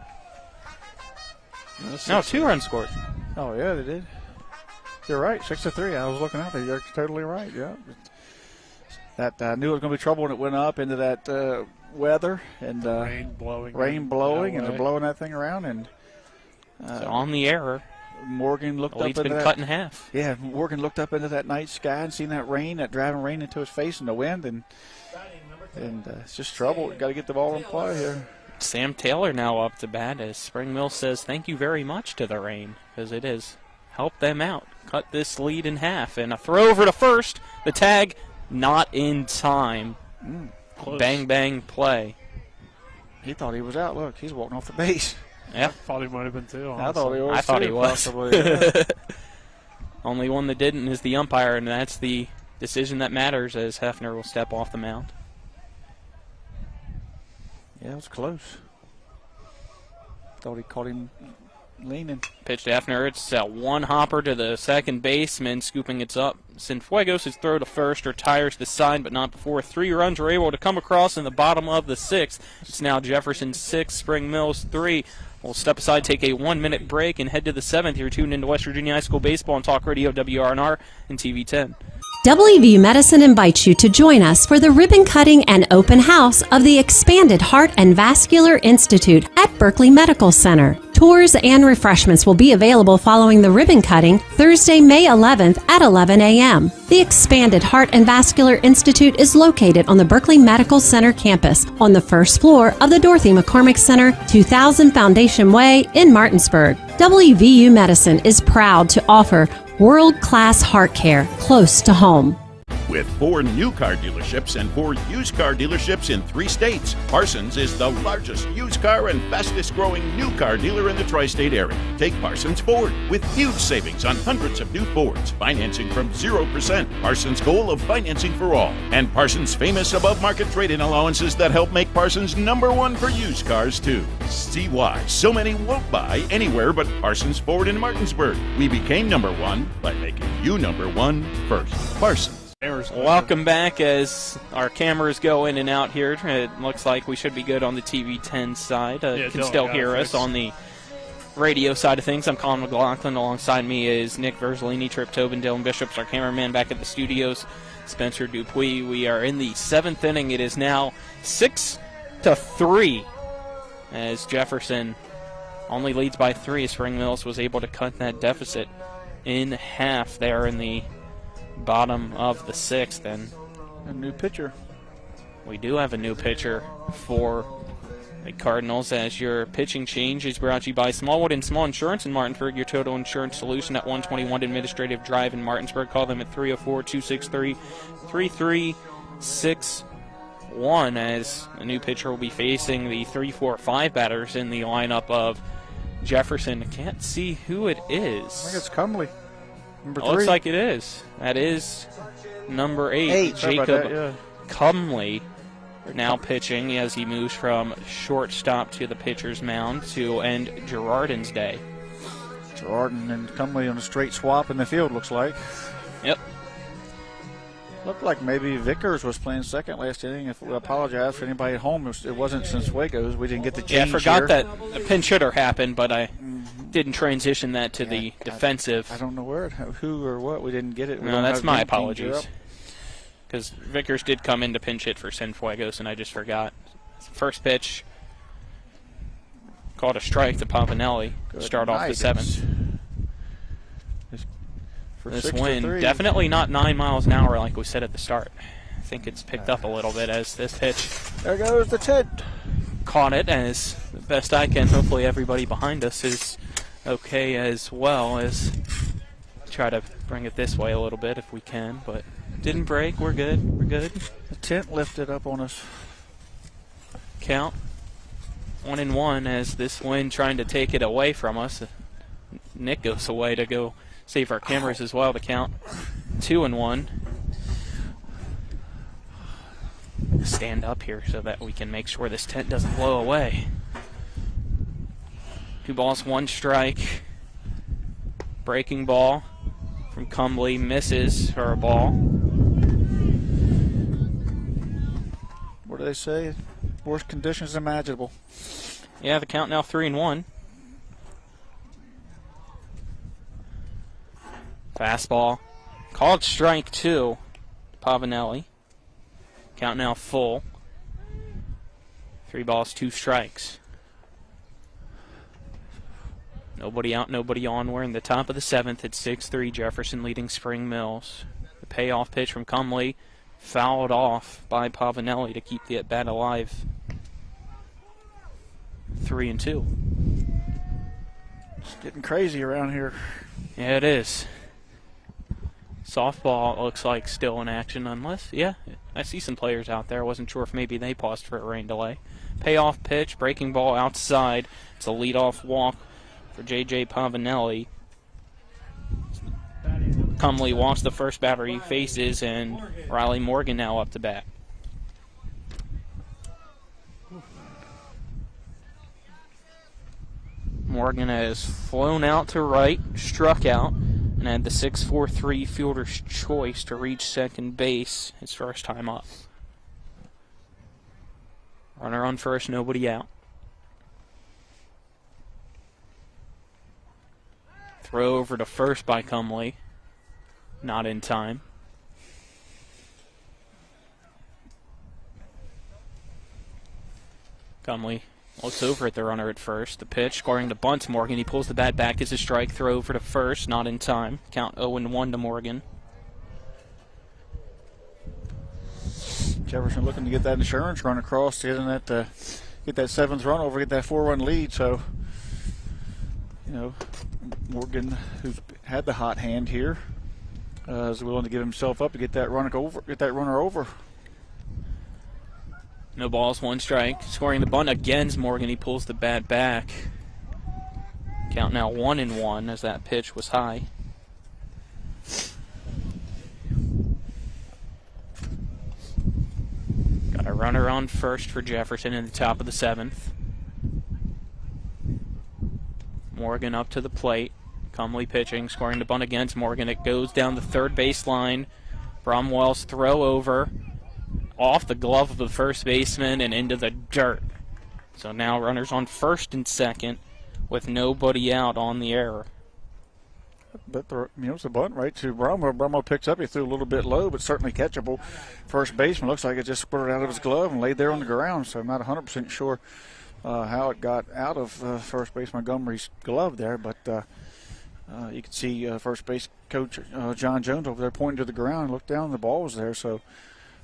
No, 2 runs scored. Oh, yeah, they did. You're right, 6-3. I was looking out there. You're totally right, yeah. That I knew it was going to be trouble when it went up into that weather. And rain blowing. And they're blowing that thing around. And so on the error. Morgan looked up into that. Cut in half. Yeah, Morgan looked up into that night sky and seen that rain, that driving rain into his face and the wind, and it's just trouble. Got to get the ball in play here. Sam Taylor now up to bat as Spring Mill says thank you very much to the rain, because it has helped them out. Cut this lead in half, and a throw over to first. The tag not in time. Bang, bang play. He thought he was out. Look, he's walking off the base. Yeah. I thought he might have been too. I thought he was. I thought he was. Possibly, yeah. Only one that didn't is the umpire, and that's the decision that matters as Hefner will step off the mound. Yeah, it was close. Thought he caught him leaning. Pitch to Hefner. It's a one hopper to the second baseman, scooping it up. Cienfuegos' throw to first retires the side, but not before 3 runs were able to come across in the bottom of the 6th. It's now Jefferson 6, Spring Mills 3. We'll step aside, take a 1-minute break, and head to the 7th. You're tuned into West Virginia High School Baseball on Talk Radio WRNR and TV 10. WVU Medicine invites you to join us for the ribbon cutting and open house of the Expanded Heart and Vascular Institute at Berkeley Medical Center. Tours and refreshments will be available following the ribbon cutting Thursday, May 11th at 11 a.m. The Expanded Heart and Vascular Institute is located on the Berkeley Medical Center campus on the first floor of the Dorothy McCormick Center, 2000 Foundation Way in Martinsburg. WVU Medicine is proud to offer world-class heart care close to home. With 4 new car dealerships and 4 used car dealerships in 3 states, Parsons is the largest used car and fastest growing new car dealer in the tri-state area. Take Parsons Ford with huge savings on hundreds of new Fords, financing from 0%, Parsons' goal of financing for all, and Parsons' famous above-market trade-in allowances that help make Parsons #1 for used cars too. See why so many won't buy anywhere but Parsons Ford in Martinsburg. We became #1 by making you #1 first. Parsons. Welcome back as our cameras go in and out here. It looks like we should be good on the TV 10 side. You can still hear us on the radio side of things. I'm Colin McLaughlin. Alongside me is Nick Verzolini, Trip Tobin, Dylan Bishops, our cameraman back at the studios, Spencer Dupuis. We are in the 7th inning. It is now 6-3 as Jefferson only leads by 3 as Spring Mills was able to cut that deficit in half there in the bottom of the 6th. And a new pitcher. We do have a new pitcher for the Cardinals, as your pitching change is brought to you by Smallwood and Small Insurance in Martinsburg, your total insurance solution at 121 Administrative Drive in Martinsburg. Call them at 304-263-3361 as a new pitcher will be facing the 3-4-5 batters in the lineup of Jefferson. I can't see who it is. I think it's Cumley. Number 3. Looks like it is. That is number 8, Jacob Cumley, now pitching as he moves from shortstop to the pitcher's mound to end Girardin's day. Girardin and Cumley on a straight swap in the field, looks like. Yep. Looked like maybe Vickers was playing second last inning. If we apologize for anybody at home, it wasn't Cienfuegos. We didn't get the change. Yeah, I forgot here. that a pinch hitter happened, but I didn't transition that to the defensive. I don't know who or what. We didn't get it. No, that's my apologies. Because Vickers did come in to pinch hit for Cienfuegos, and I just forgot. First pitch, called a strike to Pavanelli. Start off the 7th. This wind, definitely not 9 miles an hour like we said at the start. I think it's picked up a little bit as this pitch. There goes the tent. Caught it as the best I can. Hopefully everybody behind us is okay as well, as try to bring it this way a little bit if we can, but didn't break. We're good. We're good. The tent lifted up on us. Count 1-1 as this wind trying to take it away from us. Nick goes away to go save our cameras as well to count 2-1. Stand up here so that we can make sure this tent doesn't blow away. 2 balls, 1 strike. Breaking ball from Cumley misses for a ball. What do they say? Worst conditions imaginable. Yeah, the count now 3-1. Fastball. Called strike 2. Pavanelli. Count now full. 3 balls, 2 strikes. Nobody out, nobody on. We're in the top of the 7th at 6-3. Jefferson leading Spring Mills. The payoff pitch from Cumley fouled off by Pavanelli to keep the at-bat alive. 3-2. It's getting crazy around here. Yeah, it is. Softball looks like still in action, unless, yeah, I see some players out there. I wasn't sure if maybe they paused for a rain delay. Payoff pitch, breaking ball outside. It's a leadoff walk for J.J. Pavanelli. Cumley walks the first batter he faces, and Riley Morgan now up to bat. Morgan has flown out to right, struck out, and had the 6-4-3 fielder's choice to reach second base his first time up. Runner on first, nobody out. Throw over to first by Cumley. Not in time. Cumley looks over at the runner at first. The pitch, scoring to bunt Morgan. He pulls the bat back as a strike. Throw over to first, not in time. Count 0-1 to Morgan. Jefferson looking to get that insurance run across, getting that get that 7th run over, get that 4-run lead. So, you know, Morgan, who's had the hot hand here, is willing to give himself up to get that runner over. No balls, 1 strike. Scoring the bunt against Morgan. He pulls the bat back. Count now 1-1 as that pitch was high. Got a runner on first for Jefferson in the top of the 7th. Morgan up to the plate. Cumley pitching, scoring the bunt against Morgan. It goes down the third baseline. Bromwell's throw over, off the glove of the first baseman and into the dirt. So now runners on first and second with nobody out on the error. But it's a bunt right to Bromwell. Bromwell picks up. He threw a little bit low, but certainly catchable. First baseman looks like it just spurted out of his glove and laid there on the ground. So I'm not 100% sure how it got out of first base Montgomery's glove there, but you can see first base coach John Jones over there pointing to the ground and looked down and the ball was there. So,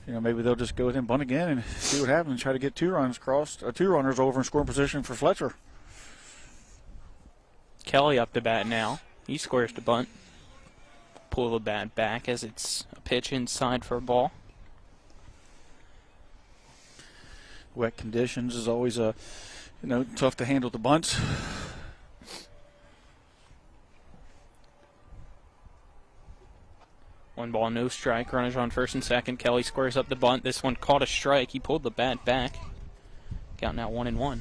you know, maybe they'll just go with him bunt again and see what happens and try to get 2 runs crossed, 2 runners over in scoring position for Fletcher. Kelly up to bat now. He squares the bunt. Pull the bat back as it's a pitch inside for a ball. Wet conditions is always tough to handle the bunts. One ball, no strike. Runners on first and second. Kelly squares up the bunt. This one caught a strike. He pulled the bat back. Count now 1-1.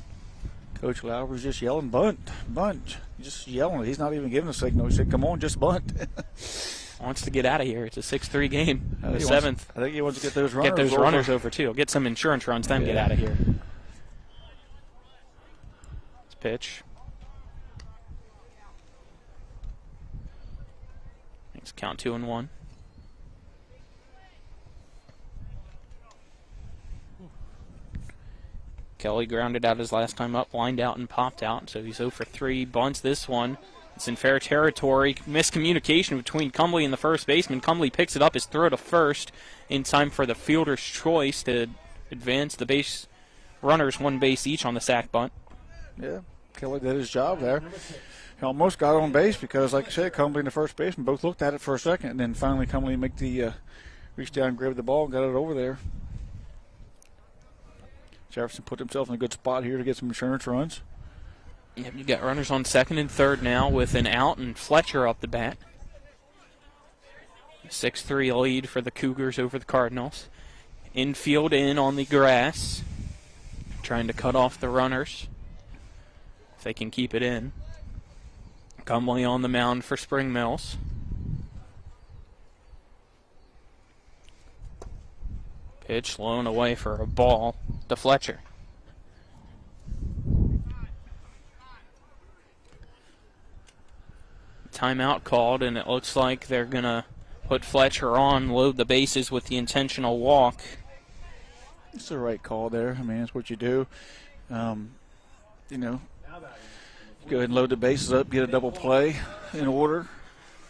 Coach Lowry's just yelling, bunt, bunt. He's just yelling. He's not even giving a signal. He said, come on, just bunt. Wants to get out of here. It's a 6-3 game. The 7th. I think he wants to get those runners over too. Get some insurance runs, then get out of here. It's pitch. It's count 2-1. Kelly grounded out his last time up, lined out and popped out, so he's 0 for 3. Bunts this one. It's in fair territory. Miscommunication between Cumley and the first baseman. Cumley picks it up, his throw to first in time for the fielder's choice to advance the base runners 1 base each on the sac bunt. Yeah, Kelly did his job there. He almost got on base because, like I said, Cumley and the first baseman both looked at it for a second, and then finally Cumley make the reach down and grab the ball and got it over there. Jefferson put himself in a good spot here to get some insurance runs. Yep, you got runners on second and third now with an out and Fletcher up the bat. 6-3 lead for the Cougars over the Cardinals. Infield in on the grass. Trying to cut off the runners if they can keep it in. Cumley on the mound for Spring Mills. Pitch low and away for a ball to Fletcher. Timeout called, and it looks like they're going to put Fletcher on, load the bases with the intentional walk. It's the right call there. I mean, that's what you do. Go ahead and load the bases up, get a double play in order.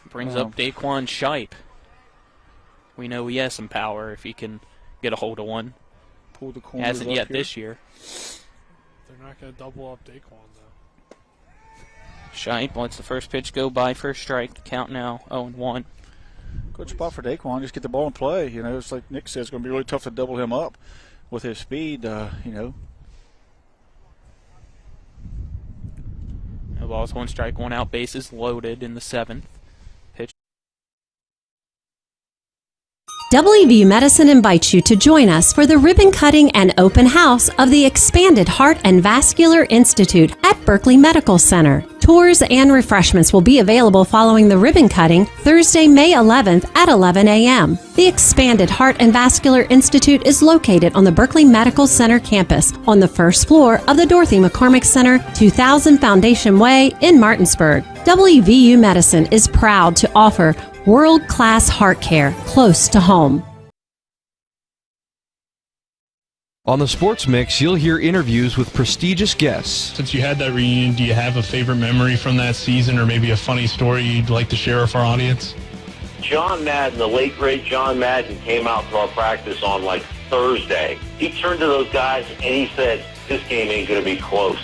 Brings up Daquan Shipe. We know he has some power if he can get a hold of one. Pull the corners hasn't up yet here. this year. They're not going to double up Daquan, though. Shipe lets the first pitch go by for a strike. Count now 0-1. Good spot for Daquan. Just get the ball in play. You know, it's like Nick says, it's going to be really tough to double him up with his speed, you know. No balls, 1 strike, 1 out, bases loaded in the 7th. Pitch. WVU Medicine invites you to join us for the ribbon cutting and open house of the Expanded Heart and Vascular Institute at Berkeley Medical Center. Tours and refreshments will be available following the ribbon cutting Thursday, May 11th at 11 a.m. The Expanded Heart and Vascular Institute is located on the Berkeley Medical Center campus on the first floor of the Dorothy McCormick Center, 2000 Foundation Way in Martinsburg. WVU Medicine is proud to offer world-class heart care close to home. On the Sports Mix, you'll hear interviews with prestigious guests. Since you had that reunion, do you have a favorite memory from that season or maybe a funny story you'd like to share with our audience? John Madden, the late, great John Madden, came out to our practice on, like, Thursday. He turned to those guys and he said, this game ain't going to be close.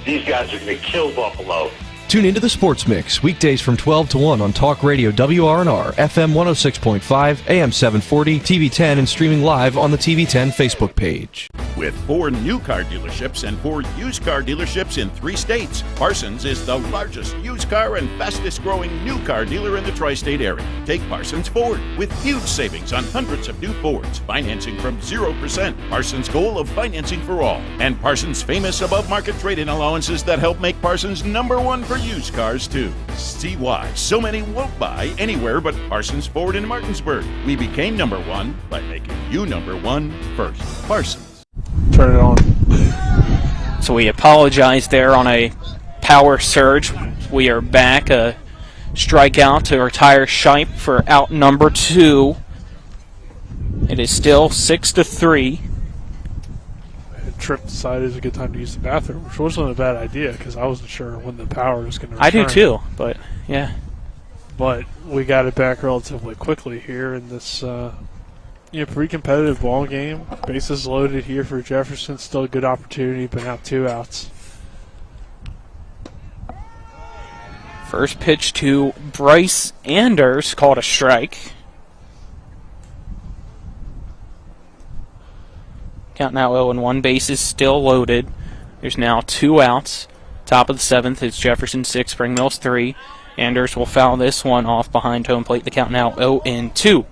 These guys are going to kill Buffalo. Tune into the Sports Mix, weekdays from 12 to 1 on Talk Radio WRNR, FM 106.5, AM 740, TV 10, and streaming live on the TV 10 Facebook page. With 4 new car dealerships and 4 used car dealerships in 3 states, Parsons is the largest used car and fastest growing new car dealer in the tri-state area. Take Parsons Ford with huge savings on hundreds of new Fords, financing from 0%. Parsons' goal of financing for all, and Parsons' famous above-market trade-in allowances that help make Parsons #1 for used cars too. See why so many won't buy anywhere but Parsons Ford in Martinsburg. We became #1 by making you #1 first. Parsons. Turn it on. So we apologize there on a power surge. We are back. A strikeout to retire Shipe for out number 2. It is still 6-3. Tripp decided it was a good time to use the bathroom, which wasn't a bad idea because I wasn't sure when the power was going to return. I do too, but yeah. But we got it back relatively quickly here in this pretty competitive ball game. Bases loaded here for Jefferson. Still a good opportunity, but now 2 outs. First pitch to Bryce Anders, called a strike. Count now 0-1. Bases still loaded. There's now 2 outs. Top of the 7th is Jefferson 6, Spring Mills 3. Anders will foul this one off behind home plate. The count now 0-2.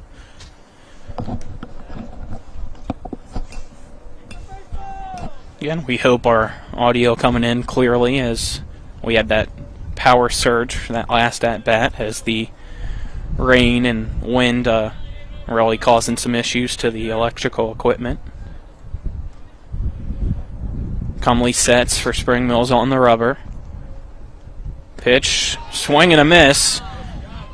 Again, we hope our audio coming in clearly as we had that power surge for that last at-bat as the rain and wind really causing some issues to the electrical equipment. Comley sets for Spring Mills on the rubber. Pitch, swing and a miss.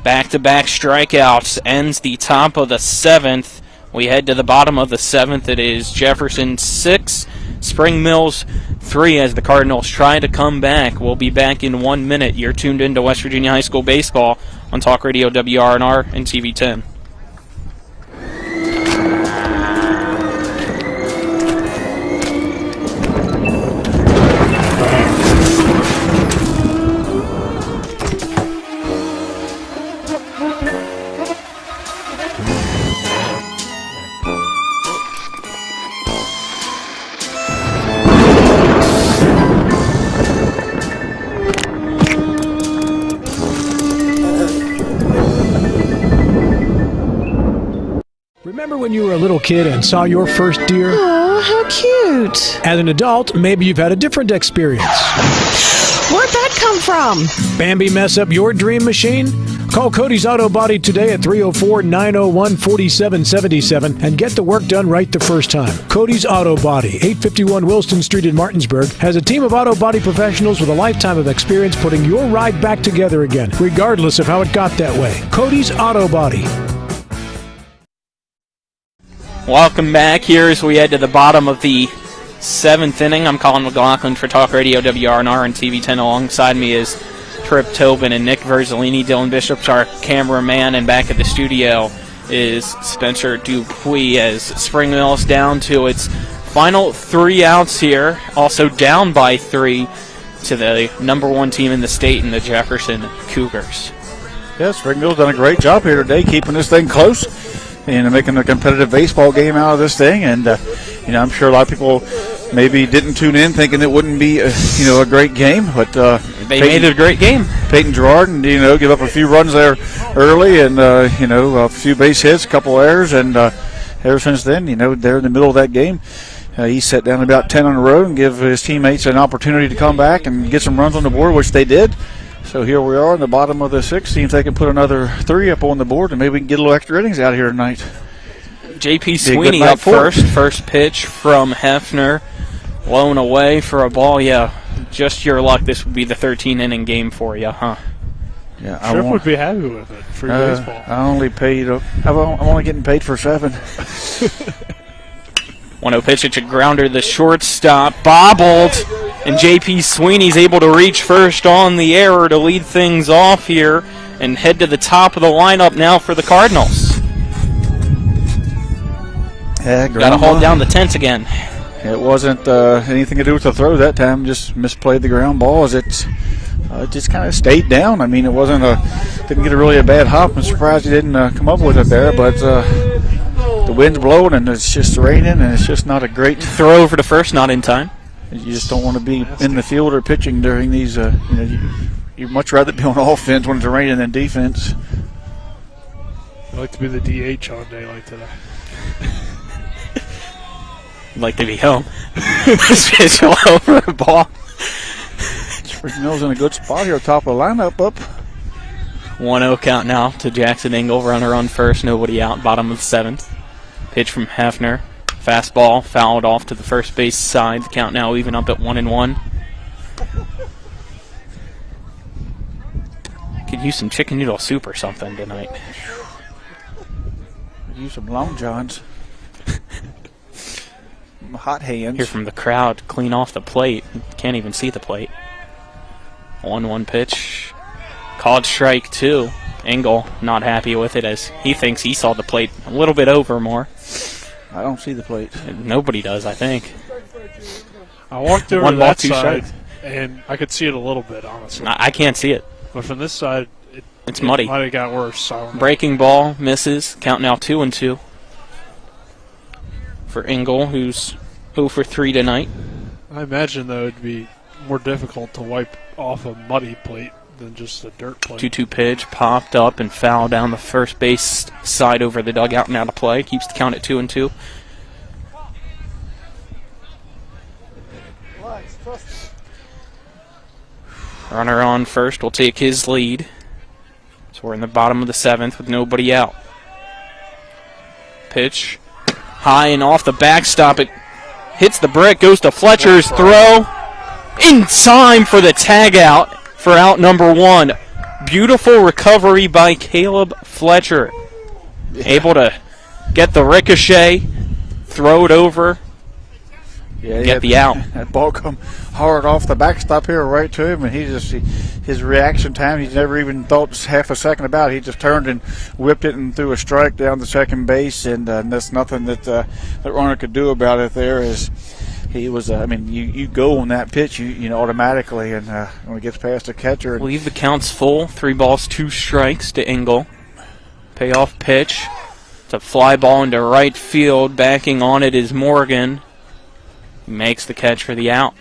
Back-to-back strikeouts ends the top of the 7th. We head to the bottom of the 7th. It is Jefferson 6, Spring Mills 3 as the Cardinals try to come back. We'll be back in 1 minute. You're tuned into West Virginia High School Baseball on Talk Radio WRNR and TV 10. Remember when you were a little kid and saw your first deer? Oh, how cute. As an adult, maybe you've had a different experience. Where'd that come from? Bambi mess up your dream machine? Call Cody's Auto Body today at 304-901-4777 and get the work done right the first time. Cody's Auto Body, 851 Wilston Street in Martinsburg, has a team of auto body professionals with a lifetime of experience putting your ride back together again, regardless of how it got that way. Cody's Auto Body. Welcome back here as we head to the bottom of the 7th inning. I'm Colin McLaughlin for Talk Radio WRNR and TV 10. Alongside me is Tripp Tobin and Nick Verzolini. Dylan Bishop's our cameraman, and back at the studio is Spencer Dupuis as Spring Mills down to its Final 3 outs here, also down by 3 to the number 1 team in the state in the Jefferson Cougars. Yeah, Springville's done a great job here today, keeping this thing close and making a competitive baseball game out of this thing. And I'm sure a lot of people maybe didn't tune in thinking it wouldn't be a great game, but they made it a great game. Peyton Gerard, give up a few runs there early, and a few base hits, a couple errors, and ever since then, they're in the middle of that game. He set down about 10 on the road and give his teammates an opportunity to come back and get some runs on the board, which they did. So here we are in the bottom of the 6th. See if they can put another 3 up on the board, and maybe we can get a little extra innings out here tonight. J.P. Sweeney up first. First pitch from Hefner. Blown away for a ball. Yeah, just your luck. This would be the 13-inning game for you, huh? Yeah, Tripp would be happy with it. Free baseball. I'm only getting paid for 7. 1-0 pitch. It's a grounder. The shortstop bobbled, and J.P. Sweeney's able to reach first on the error to lead things off here and head to the top of the lineup now for the Cardinals. Yeah, got to hold down the tent again. It wasn't anything to do with the throw that time. Just misplayed the ground ball as it just kind of stayed down. I mean, it wasn't didn't get a bad hop. I'm surprised he didn't come up with it there, but the wind's blowing and it's just raining and it's just not a great throw over to first. Not in time. You just don't want to be in the field or pitching during these. You'd much rather be on offense when it's raining than defense. I'd like to be the DH on a day like today. Like to be home. Pitch over a ball. Springville's in a good spot here, top of the lineup up. 1-0 count now to Jackson Engel. Runner on first, nobody out, bottom of the 7th. Pitch from Hefner. Fastball fouled off to the first base side. The count now even up at 1-1. Could use some chicken noodle soup or something tonight. Use some Long Johns. Hot hands. Hear from the crowd, clean off the plate. Can't even see the plate. 1-1 pitch. Called strike 2. Engel not happy with it as he thinks he saw the plate a little bit over more. I don't see the plate. Nobody does, I think. I walked over to that side, and I could see it a little bit, honestly. I can't see it. But from this side, it's muddy. It might have got worse. So breaking ball misses. Count now 2-2 for Engel, who's 0 for 3 tonight. I imagine, though, it'd be more difficult to wipe off a muddy plate than just a dirt plate. 2-2 pitch, popped up and fouled down the first base side over the dugout and out of play. Keeps the count at 2-2. Runner on first will take his lead. So we're in the bottom of the 7th with nobody out. Pitch high and off the backstop. It hits the brick, goes to Fletcher's throw. In time for the tag out for out number 1. Beautiful recovery by Caleb Fletcher. Able to get the ricochet, throw it over, get the out. That ball come hard off the backstop here right to him, and his reaction time, he's never even thought half a second about it. He just turned and whipped it and threw a strike down the second base, and that's nothing that that runner could do about it there. Is he was, you go on that pitch, you automatically, and when it gets past the catcher. Leave the counts full. 3 balls, 2 strikes to Engel. Payoff pitch. It's a fly ball into right field. Backing on it is Morgan. He makes the catch for the out.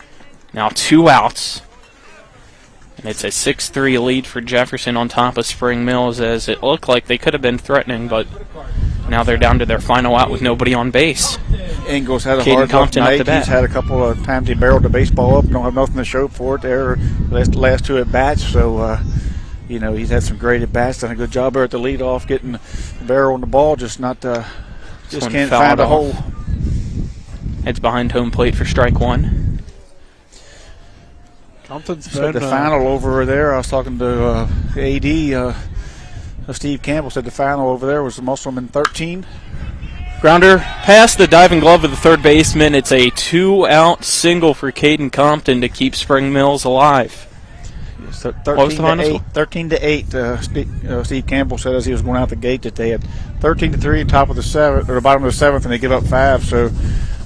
Now 2 outs. And it's a 6-3 lead for Jefferson on top of Spring Mills, as it looked like they could have been threatening, but now they're down to their final out with nobody on base. Engel's had a hard night. He's had a couple of times he barreled the baseball up. Don't have nothing to show for it there. Last 2 at bats, so he's had some great at bats. Done a good job there at the leadoff, getting the barrel on the ball. Just can't find a hole. Heads behind home plate for strike 1. Said the final over there. I was talking to AD. Steve Campbell said the final over there was the Musselman 13. Grounder past the diving glove of the third baseman. It's a 2-out single for Caden Compton to keep Spring Mills alive. 13-8. Steve Campbell said as he was going out the gate that they had 13-3 top of the 7th or the bottom of the 7th, and they give up 5. So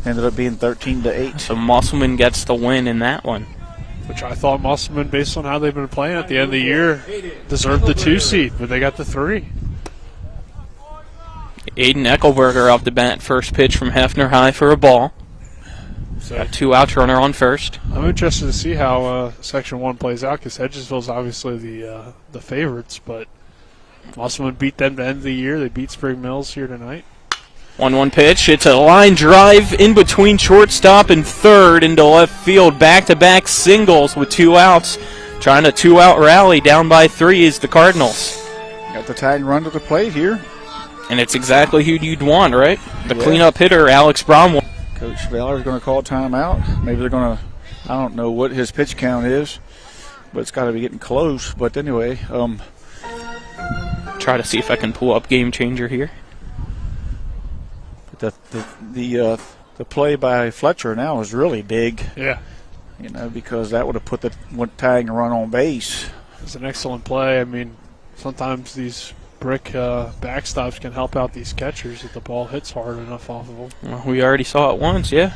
Ended up being 13-8. So Musselman gets the win in that one. Which I thought Musselman, based on how they've been playing at the end of the year, deserved the 2 seed, but they got the 3. Aiden Eckelberger off the bat, first pitch from Hefner, high for a ball. So got 2 outs, runner on first. I'm interested to see how Section 1 plays out, because Hedgesville's obviously the favorites, but Musselman beat them to end the year. They beat Spring Mills here tonight. 1-1 pitch. It's a line drive in between shortstop and third into left field. Back-to-back singles with 2 outs. Trying a 2-out rally. Down by 3 is the Cardinals. Got the tag run to the plate here. And it's exactly who you'd want, right? The cleanup hitter, Alex Bromwell. Coach Valler's going to call a timeout. Maybe they're going to, I don't know what his pitch count is, but it's got to be getting close. But anyway. Try to see if I can pull up Game Changer here. The play by Fletcher now is really big. Yeah. You know, because that would have put the tag and run on base. It's an excellent play. I mean, sometimes these brick backstops can help out these catchers if the ball hits hard enough off of them. Well, we already saw it once, yeah.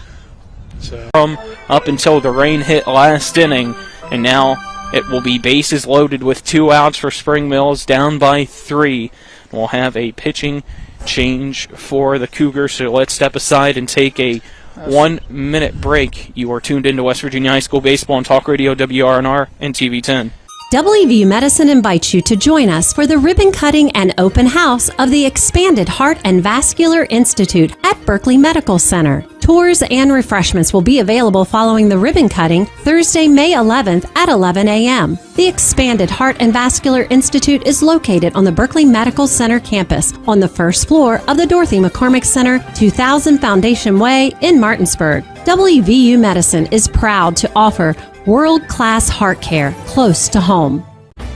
So up until the rain hit last inning, and now it will be bases loaded with 2 outs for Spring Mills, down by 3. We'll have a pitching change for the Cougars, so let's step aside and take a 1-minute break. You are tuned into West Virginia High School Baseball on Talk Radio WRNR and TV 10. WVU Medicine invites you to join us for the ribbon cutting and open house of the Expanded Heart and Vascular Institute at Berkeley Medical Center. Tours and refreshments will be available following the ribbon cutting Thursday, May 11th at 11 a.m. The Expanded Heart and Vascular Institute is located on the Berkeley Medical Center campus on the first floor of the Dorothy McCormick Center, 2000 Foundation Way in Martinsburg. WVU Medicine is proud to offer world-class heart care close to home.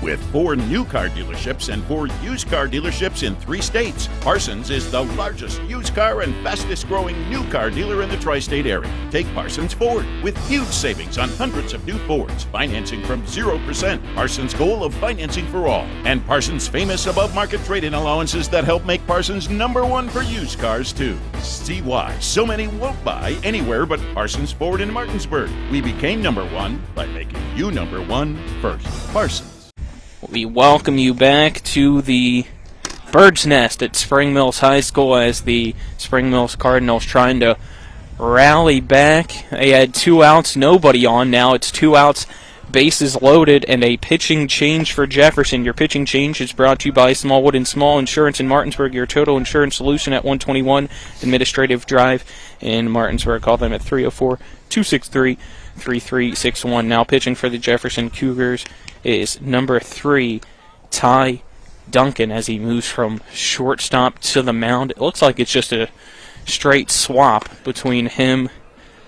With 4 new car dealerships and 4 used car dealerships in 3 states, Parsons is the largest used car and fastest growing new car dealer in the tri-state area. Take Parsons Ford with huge savings on hundreds of new Fords, financing from 0%. Parsons' goal of financing for all, and Parsons' famous above-market trade-in allowances that help make Parsons #1 for used cars too. See why so many won't buy anywhere but Parsons Ford in Martinsburg. We became #1 by making you #1 first. Parsons. We welcome you back to the Bird's Nest at Spring Mills High School as the Spring Mills Cardinals trying to rally back. They had 2 outs, nobody on. Now it's 2 outs, bases loaded, and a pitching change for Jefferson. Your pitching change is brought to you by Smallwood and Small Insurance in Martinsburg, your total insurance solution at 121 Administrative Drive in Martinsburg. Call them at 304-263-3361. Now pitching for the Jefferson Cougars is number 3, Ty Duncan, as he moves from shortstop to the mound. It looks like it's just a straight swap between him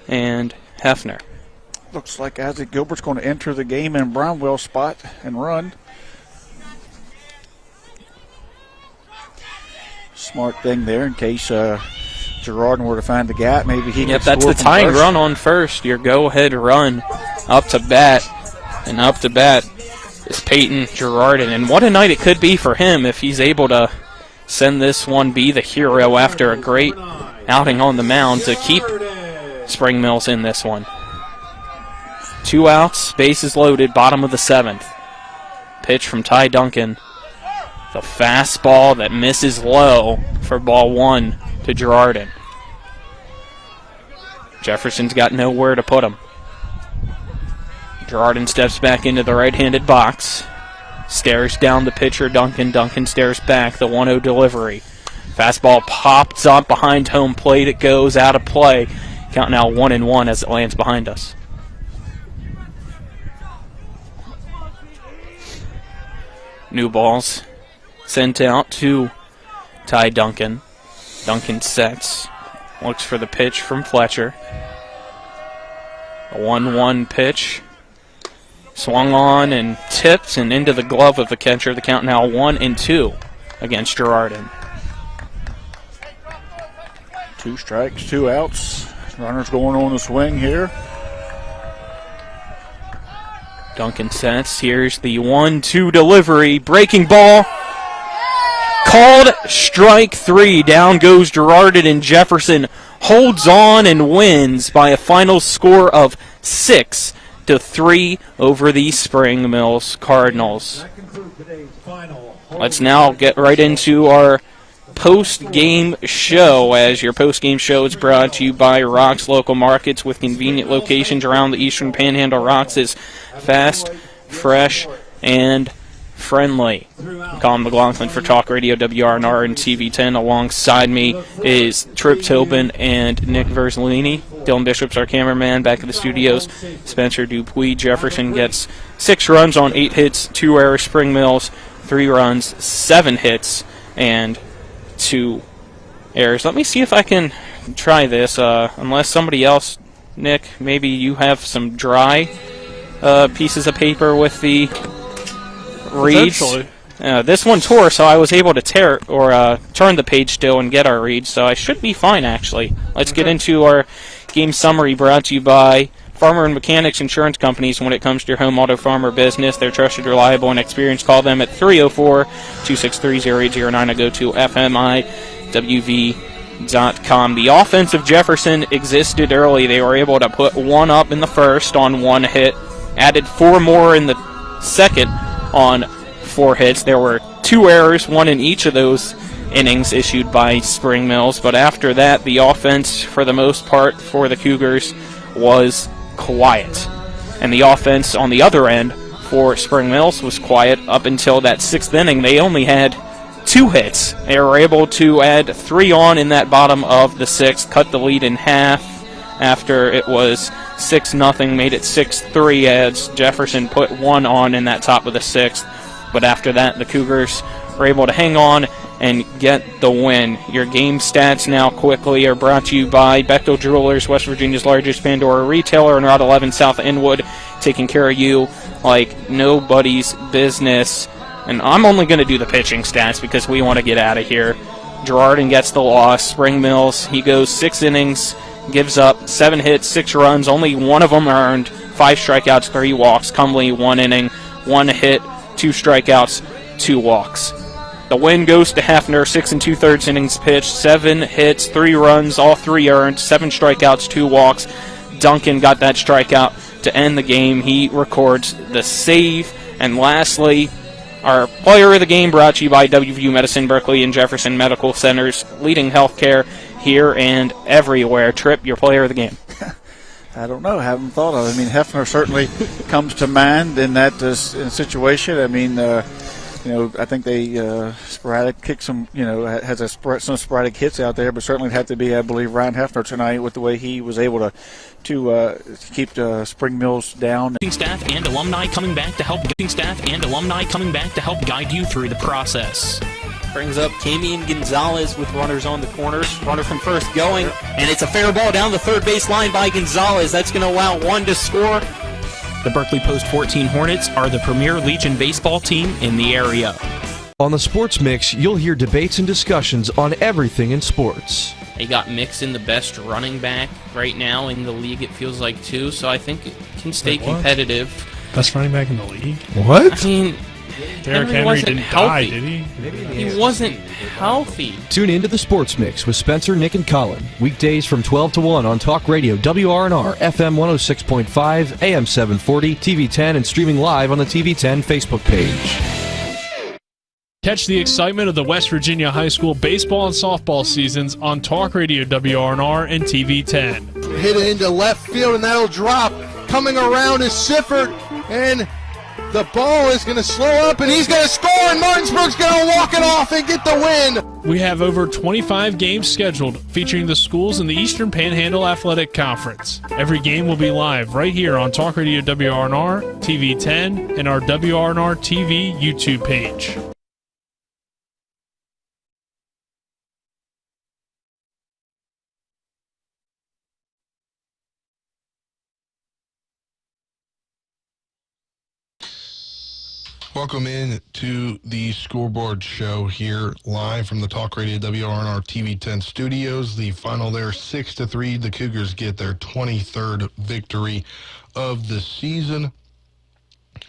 and Hefner. Looks like Isaac Gilbert's going to enter the game in Bromwell's spot and run. Smart thing there in case Girardin were to find the gap. Maybe he Yep, that's the tying run on first. Your go-ahead run up to bat. And up to bat is Peyton Girardin. And what a night it could be for him if he's able to send this one, be the hero after a great outing on the mound to keep Spring Mills in this one. 2 outs, bases loaded, bottom of the 7th. Pitch from Ty Duncan. The fastball that misses low for ball 1 to Girardin. Jefferson's got nowhere to put him. Girardin steps back into the right-handed box. Stares down the pitcher, Duncan. Duncan stares back, the 1-0 delivery. Fastball pops up behind home plate. It goes out of play. Count now 1-1 as it lands behind us. New balls sent out to Ty Duncan. Duncan sets. Looks for the pitch from Fletcher. A 1-1 pitch. Swung on and tipped and into the glove of the catcher. The count now 1-2 against Girardin. 2 strikes, 2 outs. Runners going on the swing here. Duncan sets. Here's the 1-2 delivery. Breaking ball. Called strike 3. Down goes Girardin, and Jefferson holds on and wins by a final score of 6-3 over the Spring Mills Cardinals. Let's now get right into our post-game show, as your post-game show is brought to you by Rocks Local Markets, with convenient locations around the Eastern Panhandle. Rocks is fast, fresh, and friendly. Colin McLaughlin for Talk Radio WRNR and TV10. Alongside me is Trip Tobin and Nick Verzolini. Dylan Bishop's our cameraman back at the studios. Spencer Dupuis. Jefferson gets 6 runs on 8 hits, 2 errors. Spring Mills 3 runs, 7 hits, and 2 errors. Let me see if I can try this. Unless somebody else, Nick, maybe you have some dry pieces of paper with the reads. This one tore, so I was able to tear or turn the page still and get our reads, so I should be fine, actually. Let's get into our game summary, brought to you by Farmer and Mechanics Insurance Companies. When it comes to your home, auto, farm, or business, they're trusted, reliable, and experienced. Call them at 304-263-0809 or go to FMIWV.com. The offense of Jefferson existed early. They were able to put 1 up in the first on 1 hit, added 4 more in the second on 4 hits. There were 2 errors, 1 in each of those innings issued by Spring Mills. But after that, the offense, for the most part, for the Cougars was quiet. And the offense on the other end for Spring Mills was quiet up until that 6th inning. They only had 2 hits. They were able to add 3 on in that bottom of the 6th, cut the lead in half after it was 6-0, made it 6-3 as Jefferson put 1 on in that top of the 6th. But after that, the Cougars were able to hang on and get the win. Your game stats now quickly are brought to you by Bechtel Jewelers, West Virginia's largest Pandora retailer, on Route 11 South Inwood, taking care of you like nobody's business. And I'm only going to do the pitching stats because we want to get out of here. Girardin gets the loss. Spring Mills, he goes 6 innings, gives up 7 hits, 6 runs, only 1 of them earned, 5 strikeouts, 3 walks. Cumley, 1 inning, 1 hit, 2 strikeouts, 2 walks. The win goes to Hafner, 6 2/3 innings pitched, 7 hits, 3 runs, all 3 earned, 7 strikeouts, 2 walks. Duncan got that strikeout to end the game. He records the save. And lastly, our player of the game, brought to you by WVU Medicine, Berkeley, and Jefferson Medical Centers, leading healthcare here and everywhere. Trip, your player of the game. I don't know. I haven't thought of it. I mean, Hefner certainly comes to mind in that situation. I mean, I think they sporadic kick some, has some sporadic hits out there, but certainly it had to be, I believe, Ryan Hefner tonight with the way he was able to keep Spring Mills down. Staff and alumni coming back to help. Guide you through the process. Brings up Camian Gonzalez with runners on the corners. Runner from first going, and it's a fair ball down the third base line by Gonzalez. That's going to allow 1 to score. The Berkeley Post 14 Hornets are the premier Legion baseball team in the area. On the Sports Mix, you'll hear debates and discussions on everything in sports. They got Mixon the best running back right now in the league, it feels like, too, so I think it can stay competitive. Best running back in the league? What? I mean, Derrick Henry didn't die, did he? He wasn't healthy. Tune into the Sports Mix with Spencer, Nick, and Colin. Weekdays from 12 to 1 on Talk Radio WRNR, FM 106.5, AM 740, TV10, and streaming live on the TV10 Facebook page. Catch the excitement of the West Virginia high school baseball and softball seasons on Talk Radio WRNR and TV10. Hit it into left field, and that'll drop. Coming around is Sifford, and the ball is going to slow up, and he's going to score, and Martinsburg's going to walk it off and get the win. We have over 25 games scheduled featuring the schools in the Eastern Panhandle Athletic Conference. Every game will be live right here on Talk Radio WRNR, TV10, and our WRNR TV YouTube page. Welcome in to the Scoreboard Show here live from the Talk Radio WRNR TV10 studios. The final there, 6-3. The Cougars get their 23rd victory of the season.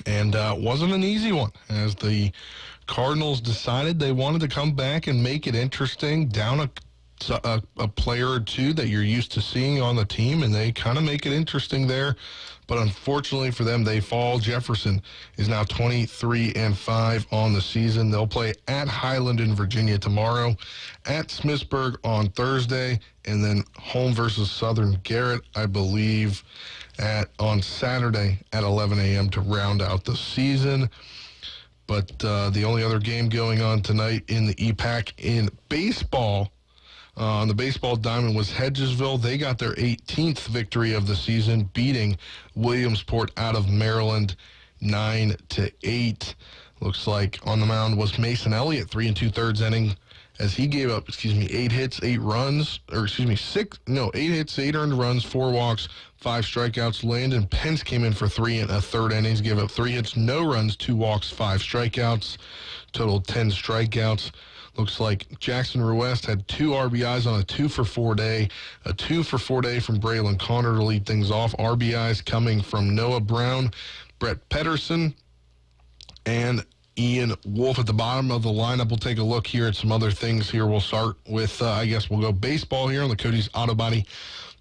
And wasn't an easy one, as the Cardinals decided they wanted to come back and make it interesting. Down a player or two that you're used to seeing on the team, and they kind of make it interesting there. But unfortunately for them, they fall. Jefferson is now 23-5 on the season. They'll play at Highland in Virginia tomorrow, at Smithsburg on Thursday, and then home versus Southern Garrett, I believe, on Saturday at 11 a.m. to round out the season. But the only other game going on tonight in the EPAC in baseball, on the baseball diamond, was Hedgesville. They got their 18th victory of the season, beating Williamsport out of Maryland 9-8. Looks like on the mound was Mason Elliott, 3 2/3 inning, as he gave up, 8 hits, 8 runs, 8 hits, 8 earned runs, 4 walks, 5 strikeouts. Landon Pence came in for 3 1/3 innings, gave up 3 hits, no runs, 2 walks, 5 strikeouts, total 10 strikeouts. Looks like Jackson Ruest had 2 RBIs on a 2-for-4 day, a 2-for-4 day from Braylon Connor to lead things off. RBIs coming from Noah Brown, Brett Pedersen, and Ian Wolf at the bottom of the lineup. We'll take a look here at some other things here. We'll start with, we'll go baseball here on the Cody's Auto Body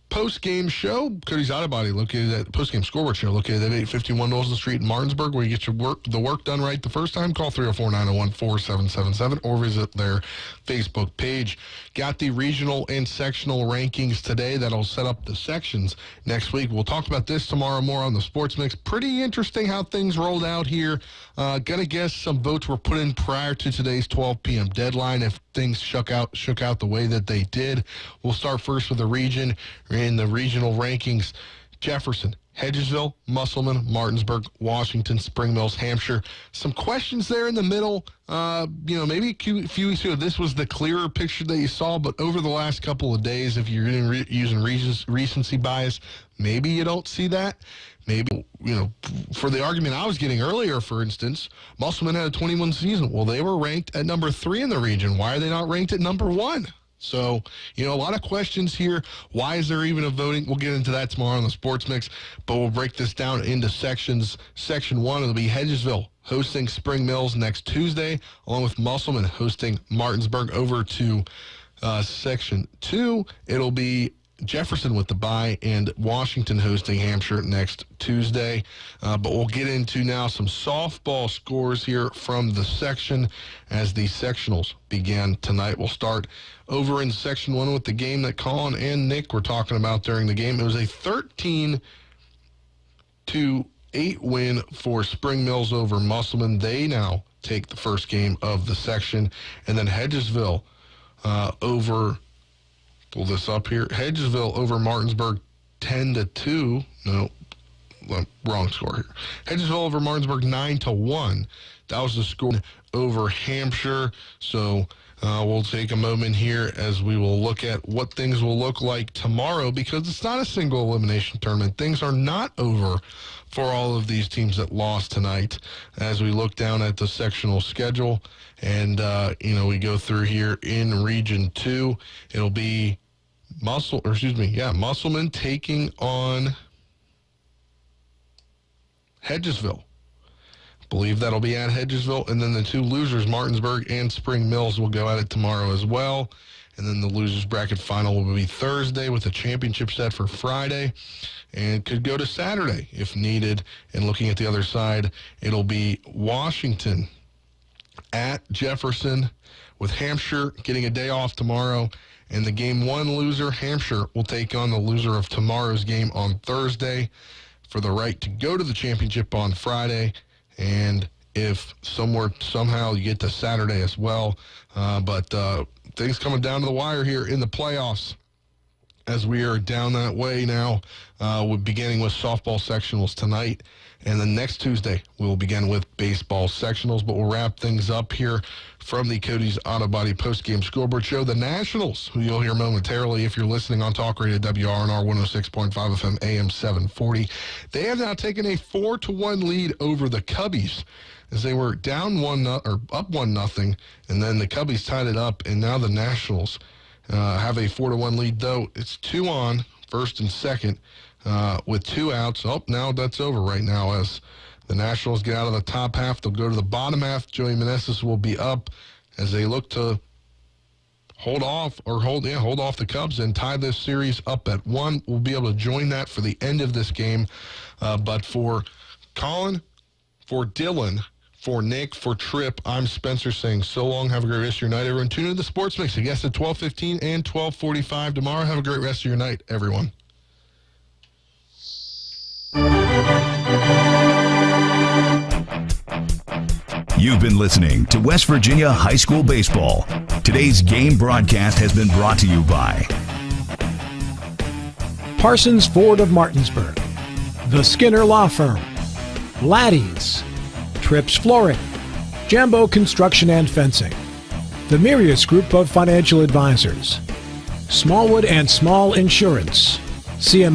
post-game show. Cody's Auto Body, located at post-game scoreboard show, located at 851 Wilson Street in Martinsburg, where you get the work done right the first time. Call 304-901-4777 or visit their Facebook page. Got the regional and sectional rankings today. That'll set up the sections next week. We'll talk about this tomorrow more on the Sports Mix. Pretty interesting how things rolled out here. Gonna guess some votes were put in prior to today's 12 p.m. deadline if things shook out the way that they did. We'll start first with the region. In the regional rankings, Jefferson, Hedgesville, Musselman, Martinsburg, Washington, Spring Mills, Hampshire. Some questions there in the middle. Maybe a few weeks ago, this was the clearer picture that you saw, but over the last couple of days, if you're using recency bias, maybe you don't see that. Maybe, for the argument I was getting earlier, for instance, Musselman had a 21 season. Well, they were ranked at number 3 in the region. Why are they not ranked at number 1? So, a lot of questions here. Why is there even a voting? We'll get into that tomorrow on the Sports Mix, but we'll break this down into sections. Section 1, it'll be Hedgesville hosting Spring Mills next Tuesday, along with Musselman hosting Martinsburg. Over to Section 2, it'll be Jefferson with the bye and Washington hosting Hampshire next Tuesday. But we'll get into now some softball scores here from the section as the sectionals began tonight. We'll start over in Section 1 with the game that Colin and Nick were talking about during the game. It was a 13-8 win for Spring Mills over Musselman. They now take the first game of the section. And then Hedgesville pull this up here. Hedgesville over Martinsburg 10-2. No, wrong score here. Hedgesville over Martinsburg 9-1. That was the score over Hampshire. So we'll take a moment here as we will look at what things will look like tomorrow, because it's not a single elimination tournament. Things are not over for all of these teams that lost tonight as we look down at the sectional schedule. And, we go through here in Region 2. It'll be Musselman taking on Hedgesville. Believe that'll be at Hedgesville. And then the two losers, Martinsburg and Spring Mills, will go at it tomorrow as well. And then the losers bracket final will be Thursday with a championship set for Friday. And could go to Saturday if needed. And looking at the other side, it'll be Washington at Jefferson, with Hampshire getting a day off tomorrow. And the game 1 loser, Hampshire, will take on the loser of tomorrow's game on Thursday for the right to go to the championship on Friday. And if somehow you get to Saturday as well. But things coming down to the wire here in the playoffs as we are down that way now. We're beginning with softball sectionals tonight. And then next Tuesday, we'll begin with baseball sectionals. But we'll wrap things up here from the Cody's Auto Body postgame scoreboard show. The Nationals, who you'll hear momentarily if you're listening on Talk Radio WRNR 106.5 FM AM 740. They have now taken a 4-1 lead over the Cubbies as they were down up 1-0, and then the Cubbies tied it up, and now the Nationals have a 4-1 lead, though it's 2 on, first and second, with 2 outs. Now that's over right now as the Nationals get out of the top half. They'll go to the bottom half. Joey Meneses will be up as they look to hold off the Cubs and tie this series up at 1. We'll be able to join that for the end of this game. But for Colin, for Dylan, for Nick, for Tripp, I'm Spencer saying so long. Have a great rest of your night, everyone. Tune into the Sports Mix, I guess, at 12:15 and 12:45 tomorrow. Have a great rest of your night, everyone. You've been listening to West Virginia High School Baseball. Today's game broadcast has been brought to you by Parsons Ford of Martinsburg, The Skinner Law Firm, Laddie's, Tripp's Flooring, Jambo Construction and Fencing, the Mirius Group of Financial Advisors, Smallwood and Small Insurance, CMA